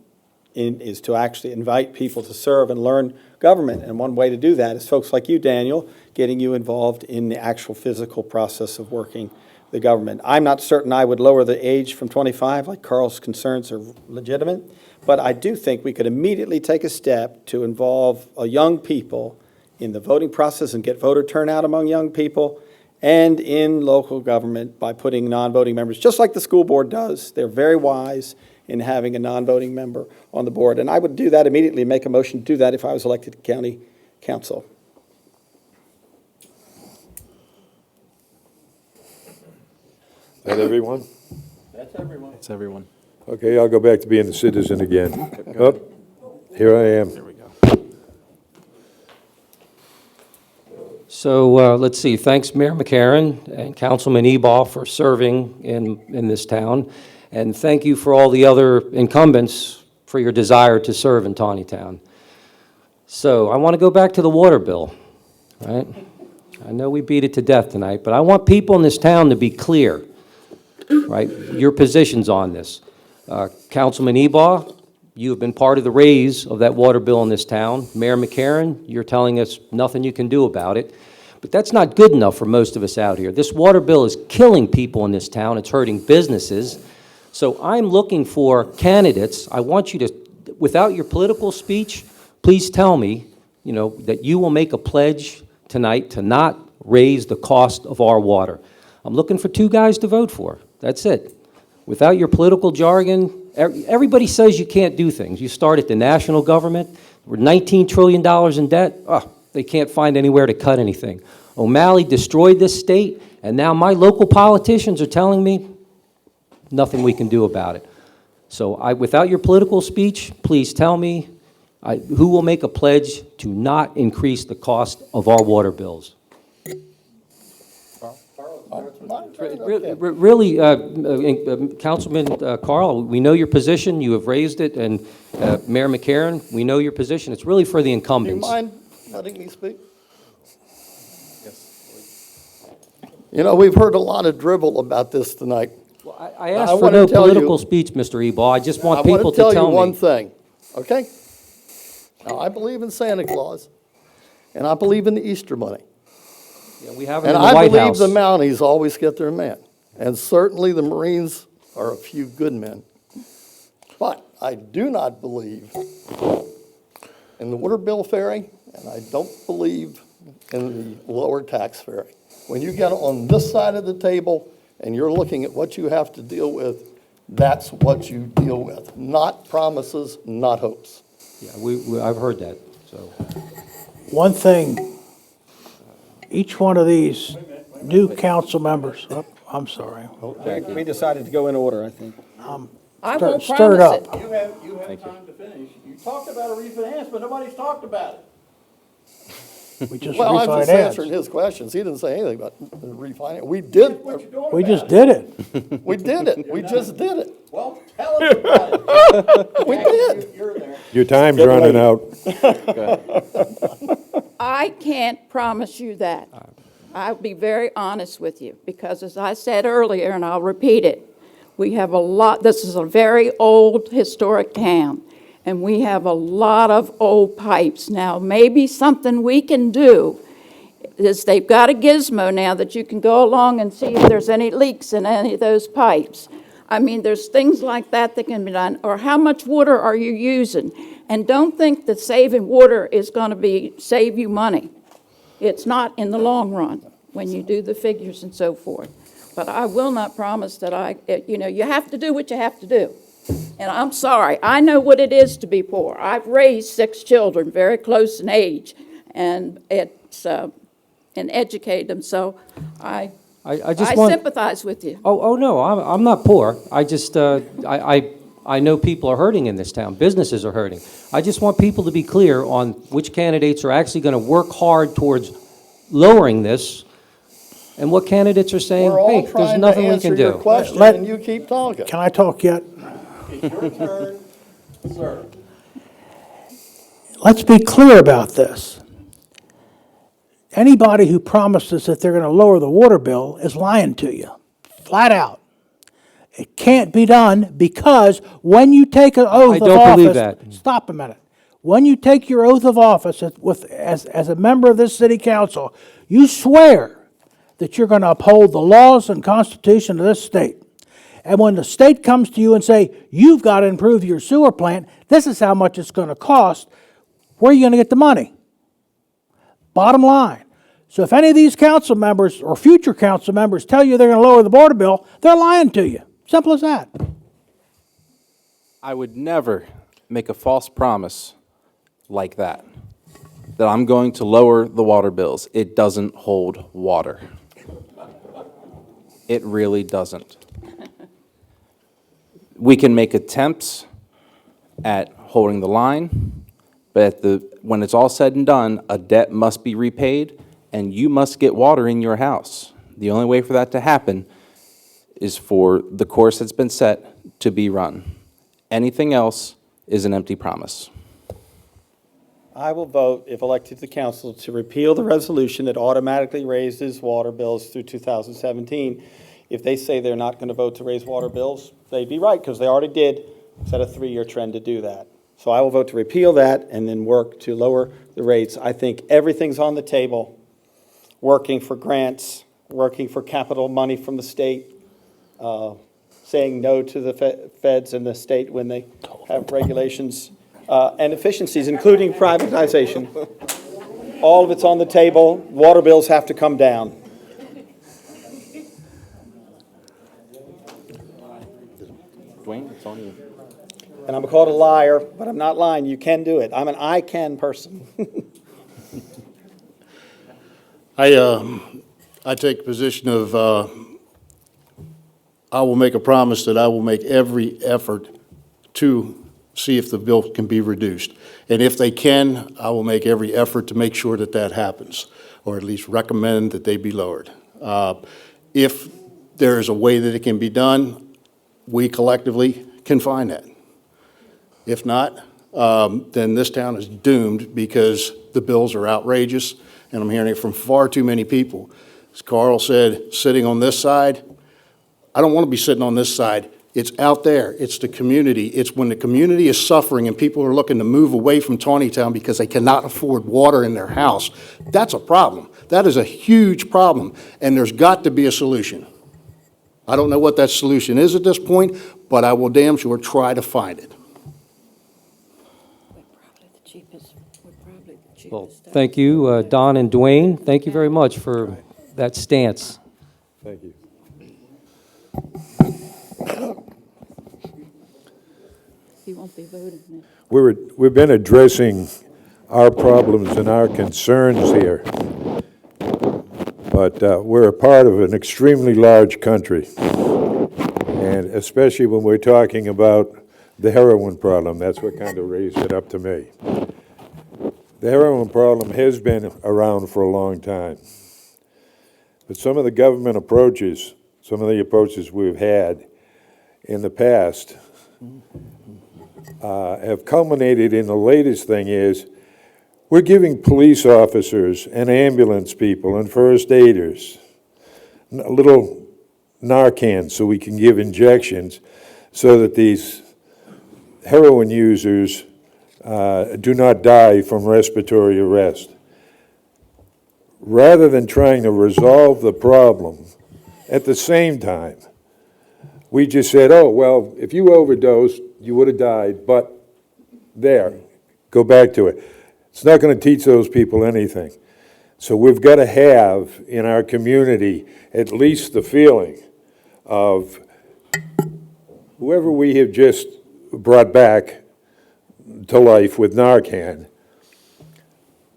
is to actually invite people to serve and learn government. And one way to do that is folks like you, Daniel, getting you involved in the actual physical process of working the government. I'm not certain I would lower the age from 25, like Carl's concerns are legitimate, but I do think we could immediately take a step to involve young people in the voting process and get voter turnout among young people and in local government by putting non-voting members, just like the school board does. They're very wise in having a non-voting member on the board. And I would do that immediately, make a motion to do that if I was elected to county council. Is that everyone? That's everyone. It's everyone. Okay, I'll go back to being a citizen again. Oh, here I am. There we go. So let's see, thanks Mayor McCarron and Councilman Ebal for serving in this town. And thank you for all the other incumbents for your desire to serve in Taneytown. So I want to go back to the water bill, right? I know we beat it to death tonight, but I want people in this town to be clear, right? Your positions on this. Councilman Ebal, you have been part of the raise of that water bill in this town. Mayor McCarron, you're telling us nothing you can do about it. But that's not good enough for most of us out here. This water bill is killing people in this town. It's hurting businesses. So I'm looking for candidates. I want you to, without your political speech, please tell me, that you will make a pledge tonight to not raise the cost of our water. I'm looking for 2 guys to vote for. That's it. Without your political jargon, everybody says you can't do things. You start at the national government. We're $19 trillion in debt. Oh, they can't find anywhere to cut anything. O'Malley destroyed this state, and now my local politicians are telling me nothing we can do about it. So without your political speech, please tell me who will make a pledge to not increase the cost of our water bills. Really, Councilman Carl, we know your position. You have raised it, and Mayor McCarron, we know your position. It's really for the Do you incumbents. mind letting me speak? Yes. We've heard a lot of dribble about this tonight. Well, I asked for no political speech, Mr. Ebal. I just want people to tell me. I want to tell you one thing, okay? Now, I believe in Santa Claus, and I believe in the Easter Bunny. Yeah, we have it And in the I White believe House. the Mounties always get their man. And certainly the Marines are a few good men. But I do not believe in the water bill ferry, and I don't believe in the lower tax ferry. When you get on this side of the table and you're looking at what you have to deal with, that's what you deal with, not promises, not hopes. Yeah, I've heard that, so. One thing, each one of these new council members, oh, I'm sorry. We decided to go in order, I think. I won't Stir it promise up. it. You have time to finish. You talked about a refinance, but nobody's talked about it. We just Well, I'm just refinanced. answering his questions. He didn't say anything about the refinance. We did, What you doing We about just it? did it. we did it. We just did it. Well, tell us about it. We did. You're there. Your time's running out. I can't promise you that. I'll be very honest with you, because as I said earlier, and I'll repeat it, we have a lot, this is a very old historic town, and we have a lot of old pipes. Now, maybe something we can do is they've got a gizmo now that you can go along and see if there's any leaks in any of those pipes. I mean, there's things like that that can be done, or how much water are you using? And don't think that saving water is going to save you money. It's not in the long run when you do the figures and so forth. But I will not promise that you have to do what you have to do. And I'm sorry, I know what it is to be poor. I've raised 6 children, very close in age, and and educated them, so I just want. sympathize with you. Oh, no, I'm not poor. I just, I know people are hurting in this town. Businesses are hurting. I just want people to be clear on which candidates are actually going to work hard towards lowering this, and what candidates are saying, We're all hey, there's trying to nothing we answer can your do. question, Let- and you keep talking. Can I talk yet? It's your turn, sir. Let's be clear about this. Anybody who promises that they're going to lower the water bill is lying to you, flat out. It can't be done because when you take an oath of office... don't believe that. Stop a minute. When you take your oath of office as a member of this city council, you swear that you're going to uphold the laws and constitution of this state. And when the state comes to you and say, you've got to improve your sewer plant, this is how much it's going to cost, where are you going to get the money? Bottom line. So if any of these council members or future council members tell you they're going to lower the water bill, they're lying to you. Simple as that. I would never make a false promise like that I'm going to lower the water bills. It doesn't hold water. It really doesn't. We can make attempts at holding the line, but when it's all said and done, a debt must be repaid, and you must get water in your house. The only way for that to happen is for the course that's been set to be run. Anything else is an empty promise. I will vote, if elected to the council, to repeal the resolution that automatically raises water bills through 2017. If they say they're not going to vote to raise water bills, they'd be right, because they already did set a 3-year trend to do that. So I will vote to repeal that and then work to lower the rates. I think everything's on the table, working for grants, working for capital money from the state, saying no to the feds and the state when they have regulations, and efficiencies, including privatization. All of it's on the table. Water bills have to come down. Dwayne, it's on you. And I'm called a liar, but I'm not lying. You can do it. I'm an I can person. I take a position of, I will make a promise that I will make every effort to see if the bill can be reduced. And if they can, I will make every effort to make sure that that happens, or at least recommend that they be lowered. If there is a way that it can be done, we collectively can find that. If not, then this town is doomed because the bills are outrageous, and I'm hearing it from far too many people. As Carl said, sitting on this side, I don't want to be sitting on this side. It's out there. It's the community. It's when the community is suffering and people are looking to move away from Taneytown because they cannot afford water in their house. That's a problem. That is a huge problem, and there's got to be a solution. I don't know what that solution is at this point, but I will damn sure try to find it. Well, thank you, Don and Dwayne. Thank you very much for that stance. Thank you. He won't be voting. We've been addressing our problems and our concerns here, but we're a part of an extremely large country, and especially when we're talking about the heroin problem. That's what kind of raised it up to me. The heroin problem has been around for a long time, but some of the government approaches, some of the approaches we've had in the past have culminated in the latest thing is we're giving police officers and ambulance people and first aiders little Narcan so we can give injections so that these heroin users do not die from respiratory arrest. Rather than trying to resolve the problem, at the same time, we just said, oh, well, if you overdosed, you would have died, but there, go back to it. It's not going to teach those people anything. So we've got to have in our community at least the feeling of whoever we have just brought back to life with Narcan,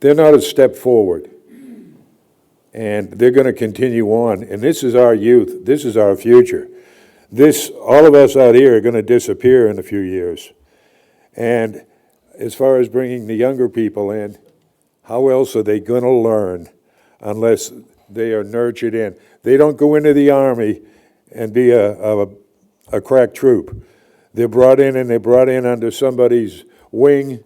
they're not a step forward. And they're going to continue on. And this is our youth. This is our future. All of us out here are going to disappear in a few years. And as far as bringing the younger people in, how else are they going to learn unless they are nurtured in? They don't go into the Army and be a crack troop. They're brought in, and they're brought in under somebody's wing,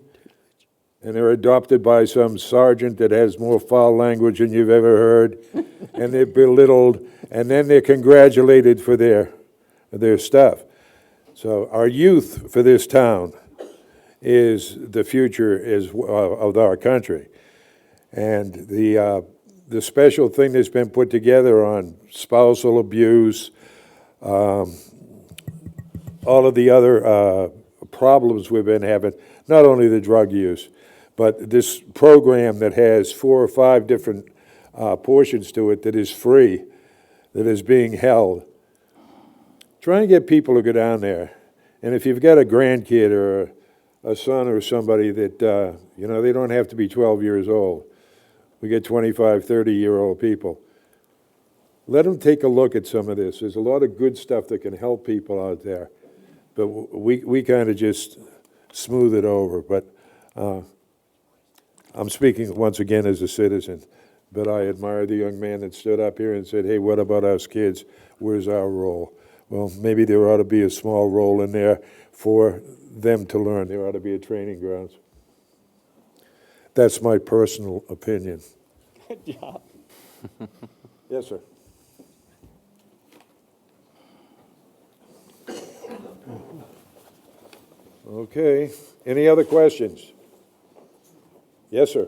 and they're adopted by some sergeant that has more foul language than you've ever heard, and they're belittled, and then they're congratulated for their stuff. So our youth for this town is the future of our country. And the special thing that's been put together on spousal abuse, all of the other problems we've been having, not only the drug use, but this program that has 4 or 5 different portions to it that is free, that is being held. Try and get people to go down there. And if you've got a grandkid or a son or somebody that, they don't have to be 12 years old. We get 25, 30-year-old people. Let them take a look at some of this. There's a lot of good stuff that can help people out there. But we kind of just smooth it over. But I'm speaking once again as a citizen. But I admire the young man that stood up here and said, hey, what about us kids? Where's our role? Well, maybe there ought to be a small role in there for them to learn. There ought to be a training grounds. That's my personal opinion. Good job. Yes, sir. Okay. Any other questions? Yes, sir.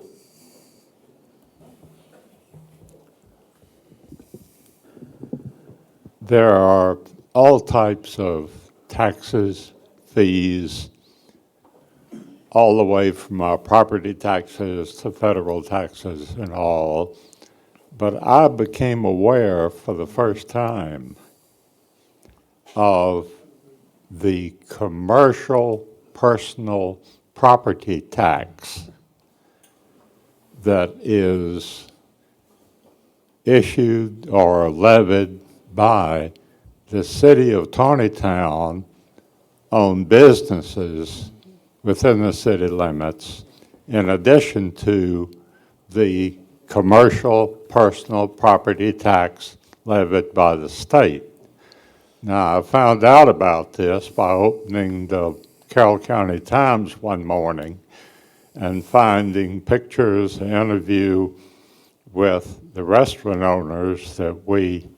There are all types of taxes, fees, all the way from our property taxes to federal taxes and all. But I became aware for the first time of the commercial personal property tax that is issued or levied by the city of Taneytown on businesses within the city limits, in addition to the commercial personal property tax levied by the state. Now, I found out about this by opening the Carroll County Times one morning and finding pictures, an interview with the restaurant owners that we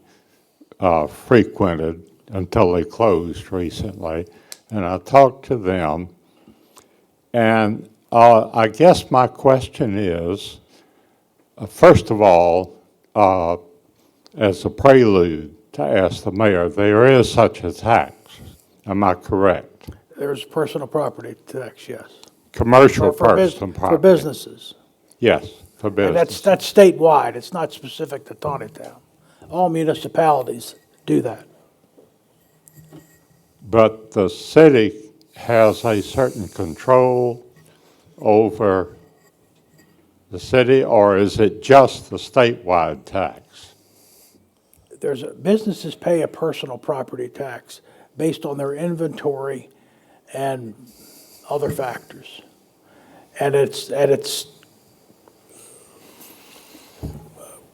frequented until they closed recently. And I talked to them, and I guess my question is, first of all, as a prelude, to ask the mayor. There is such a tax. Am I correct? There's personal property tax, yes. Commercial For personal property. For businesses. Yes, for And business. that's statewide, it's not specific to Taneytown. All municipalities do that. But the city has a certain control over the city, or is it just the statewide tax? Businesses pay a personal property tax based on their inventory and other factors. And it's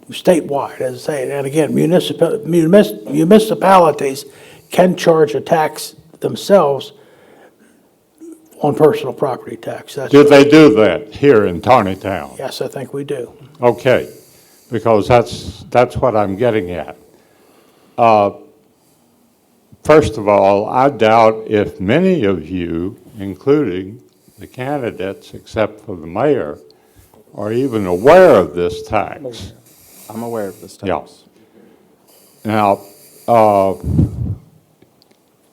statewide, as I say. And again, municipalities can charge a tax themselves on personal property tax. Do they do that here in Taneytown? Yes, I think we do. Okay, because that's what I'm getting at. First of all, I doubt if many of you, including the candidates, except for the mayor, are even aware of this tax. I'm aware of this tax. Yeah. Now,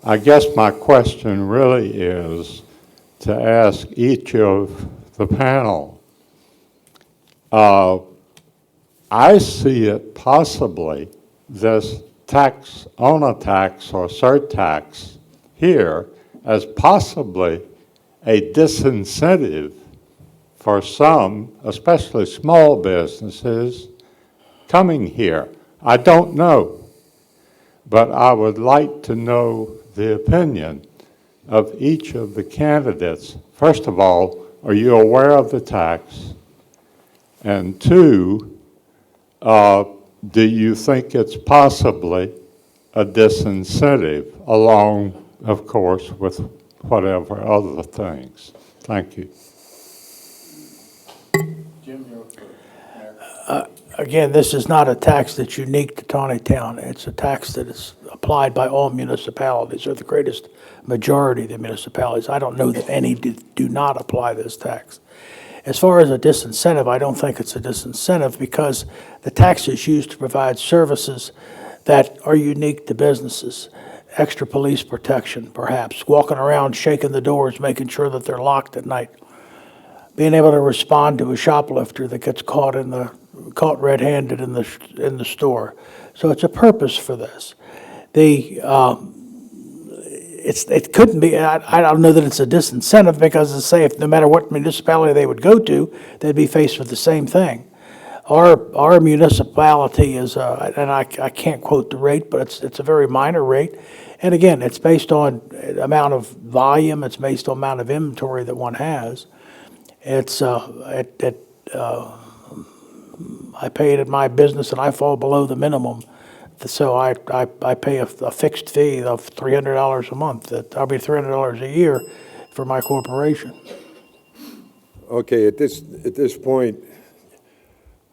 I guess my question really is to ask each of the panel. I see it possibly, this tax on a tax or surtax here, as possibly a disincentive for some, especially small businesses, coming here. I don't know, but I would like to know the opinion of each of the candidates. First of all, are you aware of the tax? And two, do you think it's possibly a disincentive, along, of course, with whatever other things? Thank you. Jim, you're first. Again, this is not a tax that's unique to Taneytown. It's a tax that is applied by all municipalities, or the greatest majority of the municipalities. I don't know that any do not apply this tax. As far as a disincentive, I don't think it's a disincentive because the tax is used to provide services that are unique to businesses. Extra police protection, perhaps, walking around shaking the doors, making sure that they're locked at night, being able to respond to a shoplifter that gets caught red-handed in the store. So it's a purpose for this. It couldn't be. I don't know that it's a disincentive because, as I say, if no matter what municipality they would go to, they'd be faced with the same thing. Our municipality is, and I can't quote the rate, but it's a very minor rate. And again, it's based on amount of volume. It's based on amount of inventory that one has. It's I pay it at my business, and I fall below the minimum. So I pay a fixed fee of $300 a month. I'll be $300 a year for my corporation. Okay, at this point,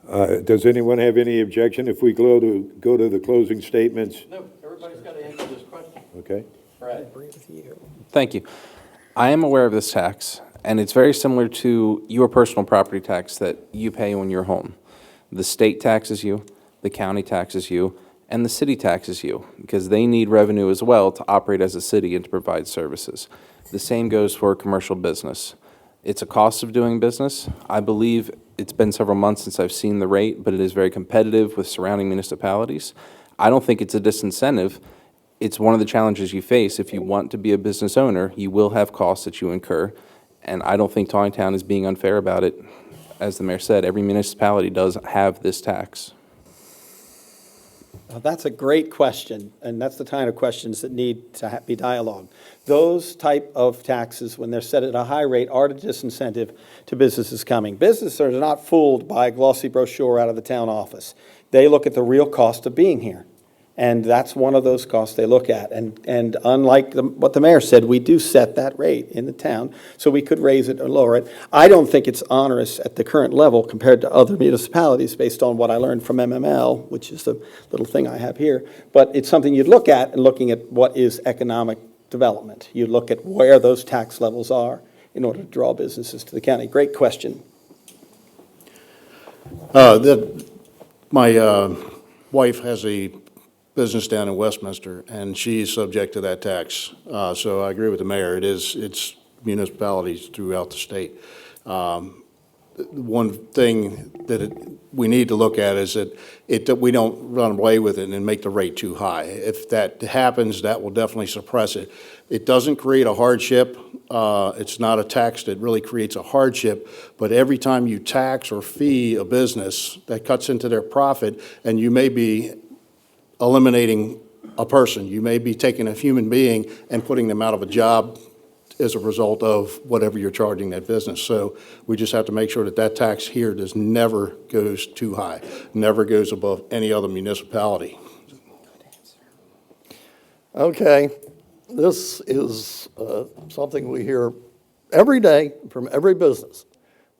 does anyone have any objection if we go to the closing statements? No, everybody's got to answer this question. Okay. Brad? Thank you. I am aware of this tax, and it's very similar to your personal property tax that you pay when you're home. The state taxes you, the county taxes you, and the city taxes you, because they need revenue as well to operate as a city and to provide services. The same goes for commercial business. It's a cost of doing business. I believe it's been several months since I've seen the rate, but it is very competitive with surrounding municipalities. I don't think it's a disincentive. It's one of the challenges you face. If you want to be a business owner, you will have costs that you incur, and I don't think Taneytown is being unfair about it. As the mayor said, every municipality does have this tax. That's a great question, and that's the kind of questions that need to be dialogued. Those type of taxes, when they're set at a high rate, are a disincentive to businesses coming. Businesses are not fooled by a glossy brochure out of the town office. They look at the real cost of being here, and that's one of those costs they look at. And unlike what the mayor said, we do set that rate in the town, so we could raise it or lower it. I don't think it's onerous at the current level compared to other municipalities based on what I learned from MML, which is the little thing I have here. But it's something you'd look at and looking at what is economic development. You look at where those tax levels are in order to draw businesses to the county. Great question. My wife has a business down in Westminster, and she's subject to that tax. So I agree with the mayor. It's municipalities throughout the state. One thing that we need to look at is that we don't run away with it and make the rate too high. If that happens, that will definitely suppress it. It doesn't create a hardship. It's not a tax that really creates a hardship, but every time you tax or fee a business, that cuts into their profit, and you may be eliminating a person. You may be taking a human being and putting them out of a job as a result of whatever you're charging that business. So we just have to make sure that that tax here never goes too high, never goes above any other municipality. Okay, this is something we hear every day from every business.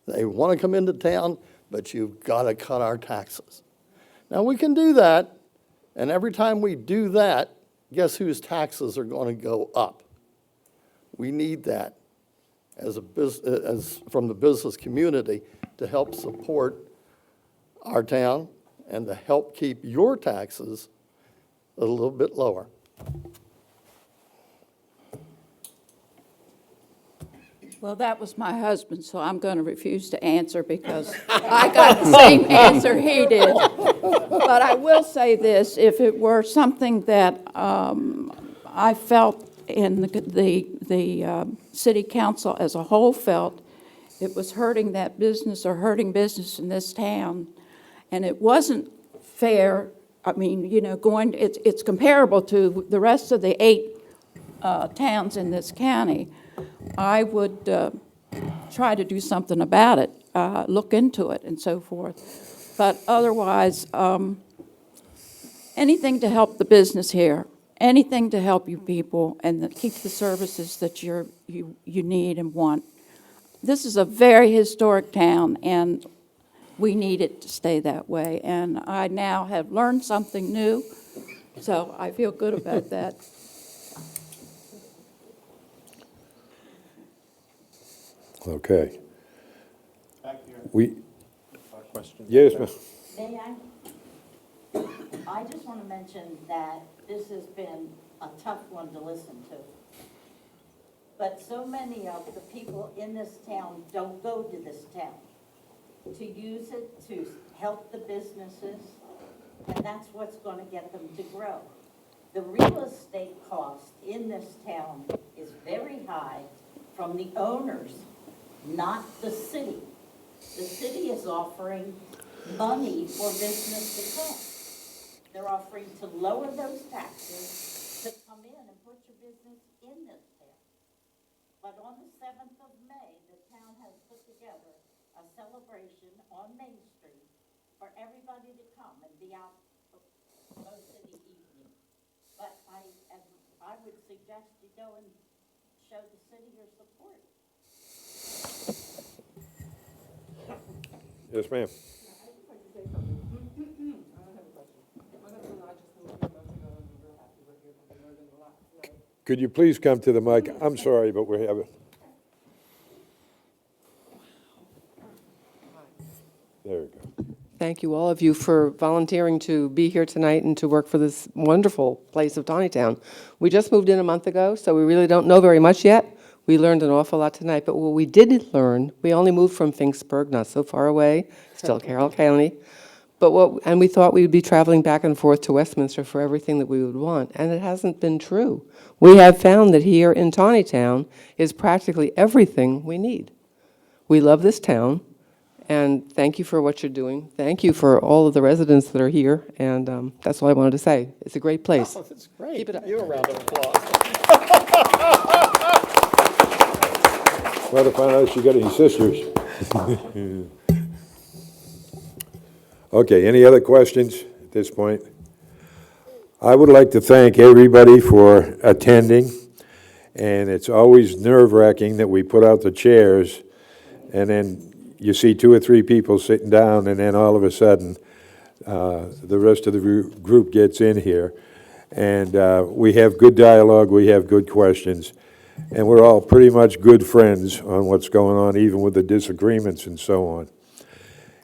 They want to come into town, but you've got to cut our taxes. Now, we can do that, and every time we do that, guess whose taxes are going to go up? We need that from the business community to help support our town and to help keep your taxes a little bit lower. Well, that was my husband, so I'm going to refuse to answer because I got the same answer he did. But I will say this, if it were something that I felt and the city council as a whole felt it was hurting that business or hurting business in this town, and it wasn't fair, I mean, you know, it's comparable to the rest of the 8 towns in this county, I would try to do something about it, look into it and so forth. But otherwise, anything to help the business here, anything to help you people and keep the services that you need and want. This is a very historic town, and we need it to stay that way. And I now have learned something new, so I feel good about that. Okay. Back here. Question. Yes, ma'am. May I? I just want to mention that this has been a tough one to listen to. But so many of the people in this town don't go to this town to use it to help the businesses, and that's what's going to get them to grow. The real estate cost in this town is very high from the owners, not the city. The city is offering money for business to come. They're offering to lower those taxes to come in and put your business in this town. But on the 7th of May, the town has put together a celebration on Main Street for everybody to come and be out most of the evening. But I would suggest you go and show the city your support. Yes, ma'am. Could you please come to the mic? I'm sorry, but we're having... There we go. Thank you, all of you, for volunteering to be here tonight and to work for this wonderful place of Taneytown. We just moved in a month ago, so we really don't know very much yet. We learned an awful lot tonight, but what we did learn, we only moved from Finksburg, not so far away, still Carroll County, and we thought we would be traveling back and forth to Westminster for everything that we would want, and it hasn't been true. We have found that here in Taneytown is practically everything we need. We love this town, and thank you for what you're doing. Thank you for all of the residents that are here, and that's all I wanted to say. It's a great place. Oh, that's great. Keep it up. Give a round of applause. Try to find out if you got any sisters. Okay, any other questions at this point? I would like to thank everybody for attending, and it's always nerve-wracking that we put out the chairs, and then you see 2 or 3 people sitting down, and then all of a sudden, the rest of the group gets in here, and we have good dialogue, we have good questions, and we're all pretty much good friends on what's going on, even with the disagreements and so on.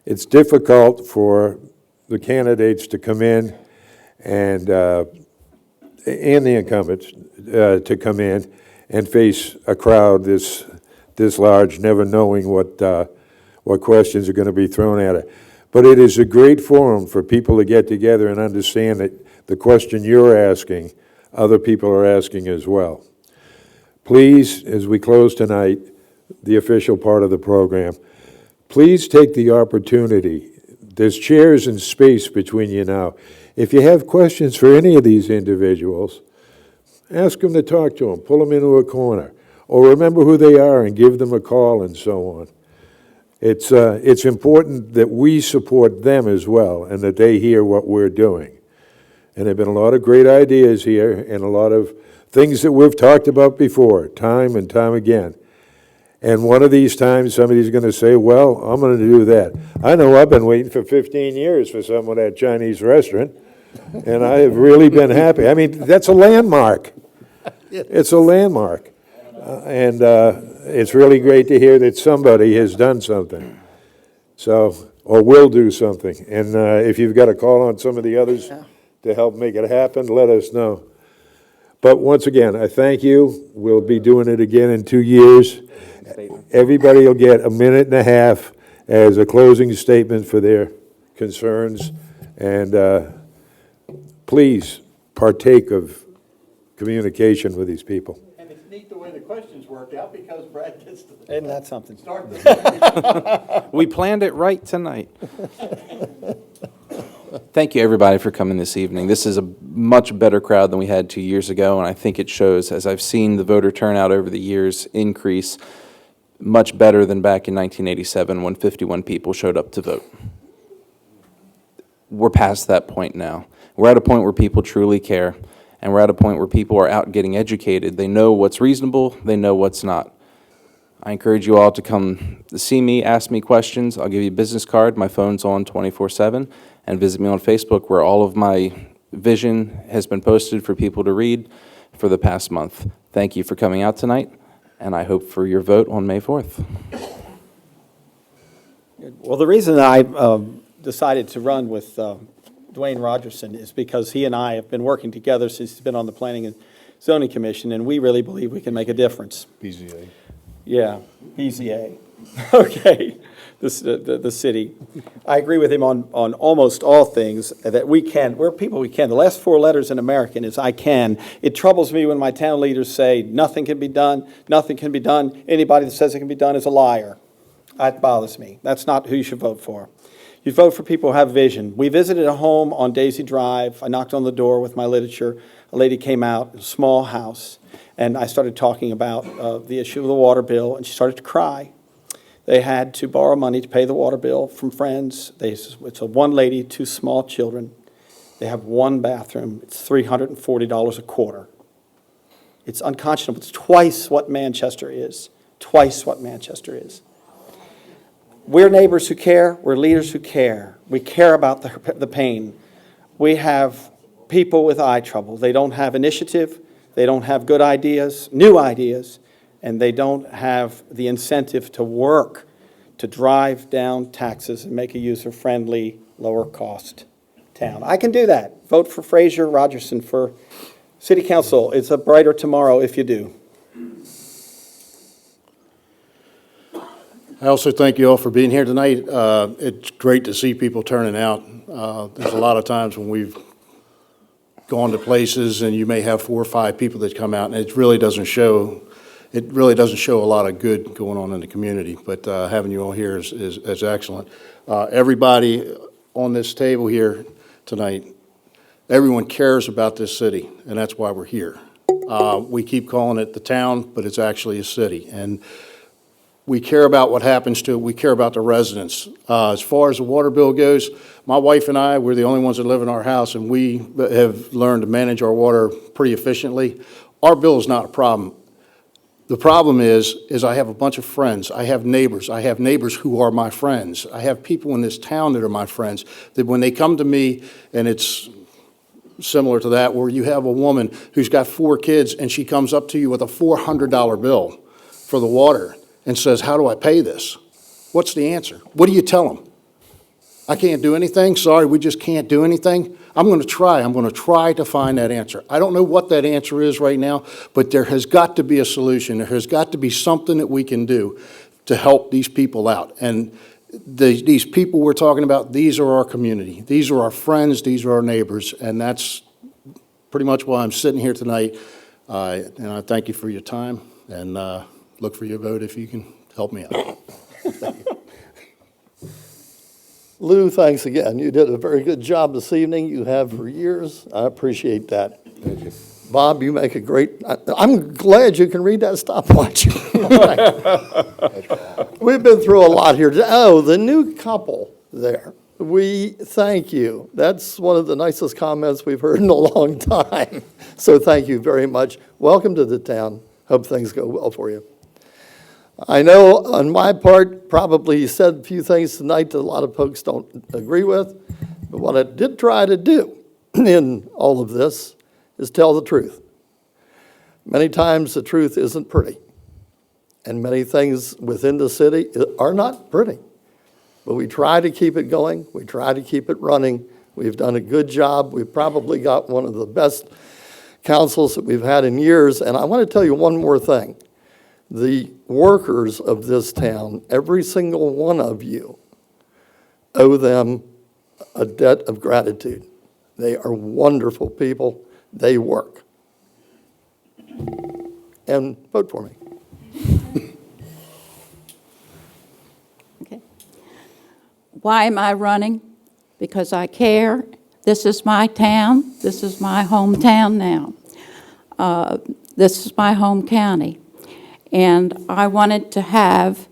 It's difficult for the candidates to come in and the incumbents to come in and face a crowd this large, never knowing what questions are going to be thrown at it. But it is a great forum for people to get together and understand that the question you're asking, other people are asking as well. Please, as we close tonight, the official part of the program, please take the opportunity. There's chairs and space between you now. If you have questions for any of these individuals, ask them to talk to them, pull them into a corner, or remember who they are and give them a call and so on. It's important that we support them as well and that they hear what we're doing. And there have been a lot of great ideas here and a lot of things that we've talked about before, time and time again. And one of these times, somebody's going to say, well, I'm going to do that. I know I've been waiting for 15 years for someone at that Chinese restaurant, and I have really been happy. I mean, that's a landmark. It's a landmark. And it's really great to hear that somebody has done something. So, or will do something. And if you've got a call on some of the others to help make it happen, let us know. But once again, I thank you. We'll be doing it again in 2 years. Everybody will get a minute and a half as a closing statement for their concerns. And please partake of communication with these people. And it's neat the way the questions work out because Brad gets to Isn't that something? start the We planned it right tonight. Thank you, everybody, for coming this evening. This is a much better crowd than we had 2 years ago, and I think it shows, as I've seen the voter turnout over the years increase, much better than back in 1987 when 51 people showed up to vote. We're past that point now. We're at a point where people truly care, and we're at a point where people are out getting educated. They know what's reasonable, they know what's not. I encourage you all to come see me, ask me questions. I'll give you a business card. My phone's on 24/7. And visit me on Facebook, where all of my vision has been posted for people to read for the past month. Thank you for coming out tonight, and I hope for your vote on May 4th. Well, the reason I decided to run with Dwayne Rogerson is because he and I have been working together since he's been on the Planning and Zoning Commission, and we really believe we can make a difference. BZA. Yeah, BZA. Okay, the city. I agree with him on almost all things that we can. We're people we can. The last four letters in American is I can. It troubles me when my town leaders say nothing can be done, nothing can be done. Anybody that says it can be done is a liar. That bothers me. That's not who you should vote for. You vote for people who have vision. We visited a home on Daisy Drive. I knocked on the door with my literature. A lady came out, a small house, and I started talking about the issue of the water bill, and she started to cry. They had to borrow money to pay the water bill from friends. It's a one lady, two small children. They have one bathroom. It's $340 a quarter. It's unconscionable. It's twice what Manchester is. Twice what Manchester is. We're neighbors who care. We're leaders who care. We care about the pain. We have people with eye trouble. They don't have initiative. They don't have good ideas, new ideas, and they don't have the incentive to work to drive down taxes and make a user-friendly, lower-cost town. I can do that. Vote for Fraser Rogerson for City Council. It's a brighter tomorrow if you do. I also thank you all for being here tonight. It's great to see people turning out. There's a lot of times when we've gone to places and you may have 4 or 5 people that come out, and it really doesn't show a lot of good going on in the community. But having you all here is excellent. Everybody on this table here tonight, everyone cares about this city, and that's why we're here. We keep calling it the town, but it's actually a city. And we care about what happens to it. We care about the residents. As far as the water bill goes, my wife and I, we're the only ones that live in our house, and we have learned to manage our water pretty efficiently. Our bill is not a problem. The problem is I have a bunch of friends. I have neighbors. I have neighbors who are my friends. I have people in this town that are my friends, that when they come to me, and it's similar to that, where you have a woman who's got 4 kids, and she comes up to you with a $400 bill for the water and says, how do I pay this? What's the answer? What do you tell them? I can't do anything, sorry, we just can't do anything. I'm going to try. I'm going to try to find that answer. I don't know what that answer is right now, but there has got to be a solution. There has got to be something that we can do to help these people out. And these people we're talking about, these are our community. These are our friends. These are our neighbors. And that's pretty much why I'm sitting here tonight. And I thank you for your time, and look for your vote if you can help me out. Lou, thanks again. You did a very good job this evening. You have for years. I appreciate that. Thank you. Bob, you make a great, I'm glad you can read that stopwatch. We've been through a lot here. Oh, the new couple there. We thank you. That's one of the nicest comments we've heard in a long time. So thank you very much. Welcome to the town. Hope things go well for you. I know on my part, probably you said a few things tonight that a lot of folks don't agree with, but what I did try to do in all of this is tell the truth. Many times the truth isn't pretty, and many things within the city are not pretty, but we try to keep it going. We try to keep it running. We've done a good job. We've probably got one of the best councils that we've had in years, and I want to tell you one more thing. The workers of this town, every single one of you, owe them a debt of gratitude. They are wonderful people. They work. And vote for me. Okay. Why am I running? Because I care. This is my town. This is my hometown now. This is my home county. And I wanted to have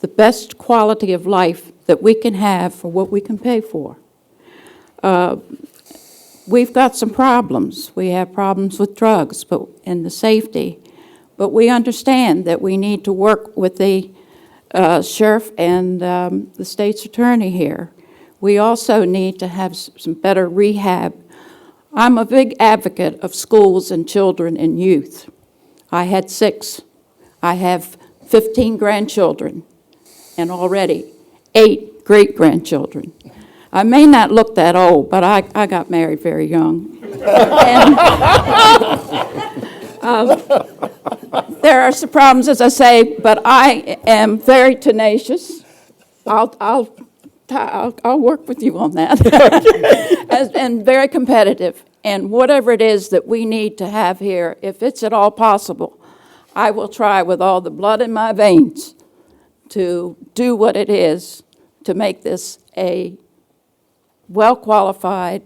the best quality of life that we can have for what we can pay for. We've got some problems. We have problems with drugs and the safety. But we understand that we need to work with the sheriff and the state's attorney here. We also need to have some better rehab. I'm a big advocate of schools and children and youth. I had 6. I have 15 grandchildren and already 8 great-grandchildren. I may not look that old, but I got married very young. And, there are some problems, as I say, but I am very tenacious. I'll work with you on that. And very competitive. And whatever it is that we need to have here, if it's at all possible, I will try with all the blood in my veins to do what it is to make this a well-qualified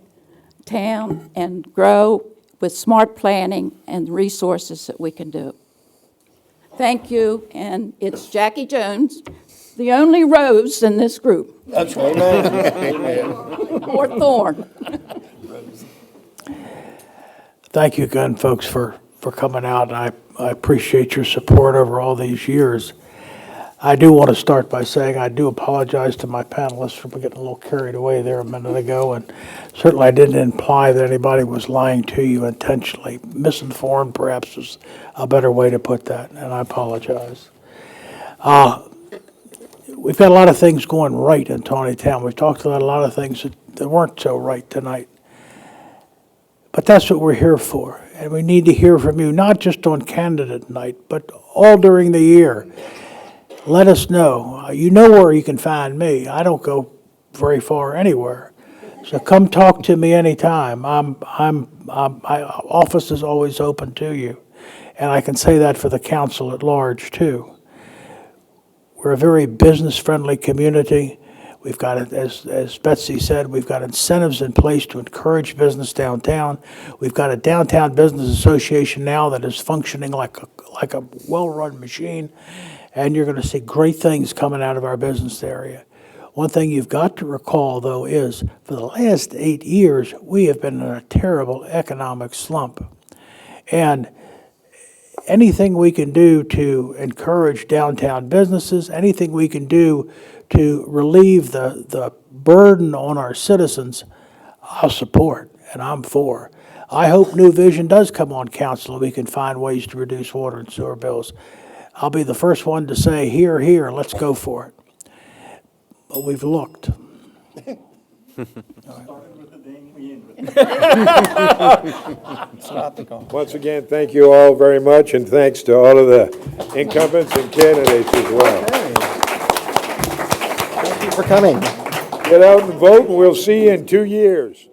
town and grow with smart planning and resources that we can do. Thank you, and it's Jackie Jones, the only Rose in this group. That's right. Amen. Or Thorn. Thank you again, folks, for coming out. I appreciate your support over all these years. I do want to start by saying I do apologize to my panelists for getting a little carried away there a minute ago, and certainly I didn't imply that anybody was lying to you intentionally. Misinformed, perhaps, is a better way to put that, and I apologize. We've got a lot of things going right in Taneytown. We've talked about a lot of things that weren't so right tonight. But that's what we're here for, and we need to hear from you, not just on candidate night, but all during the year. Let us know. You know where you can find me. I don't go very far anywhere. So come talk to me anytime. My office is always open to you. And I can say that for the council at large, too. We're a very business-friendly community. We've got, as Betsy said, we've got incentives in place to encourage business downtown. We've got a downtown business association now that is functioning like a well-run machine. And you're going to see great things coming out of our business area. One thing you've got to recall, though, is for the last 8 years, we have been in a terrible economic slump. And anything we can do to encourage downtown businesses, anything we can do to relieve the burden on our citizens, I'll support, and I'm for. I hope New Vision does come on council and we can find ways to reduce water and sewer bills. I'll be the first one to say, here, let's go for it. But we've looked. Once again, thank you all very much, and thanks to all of the incumbents and candidates as well. Thank you for coming. Get out and vote, and we'll see you in 2 years.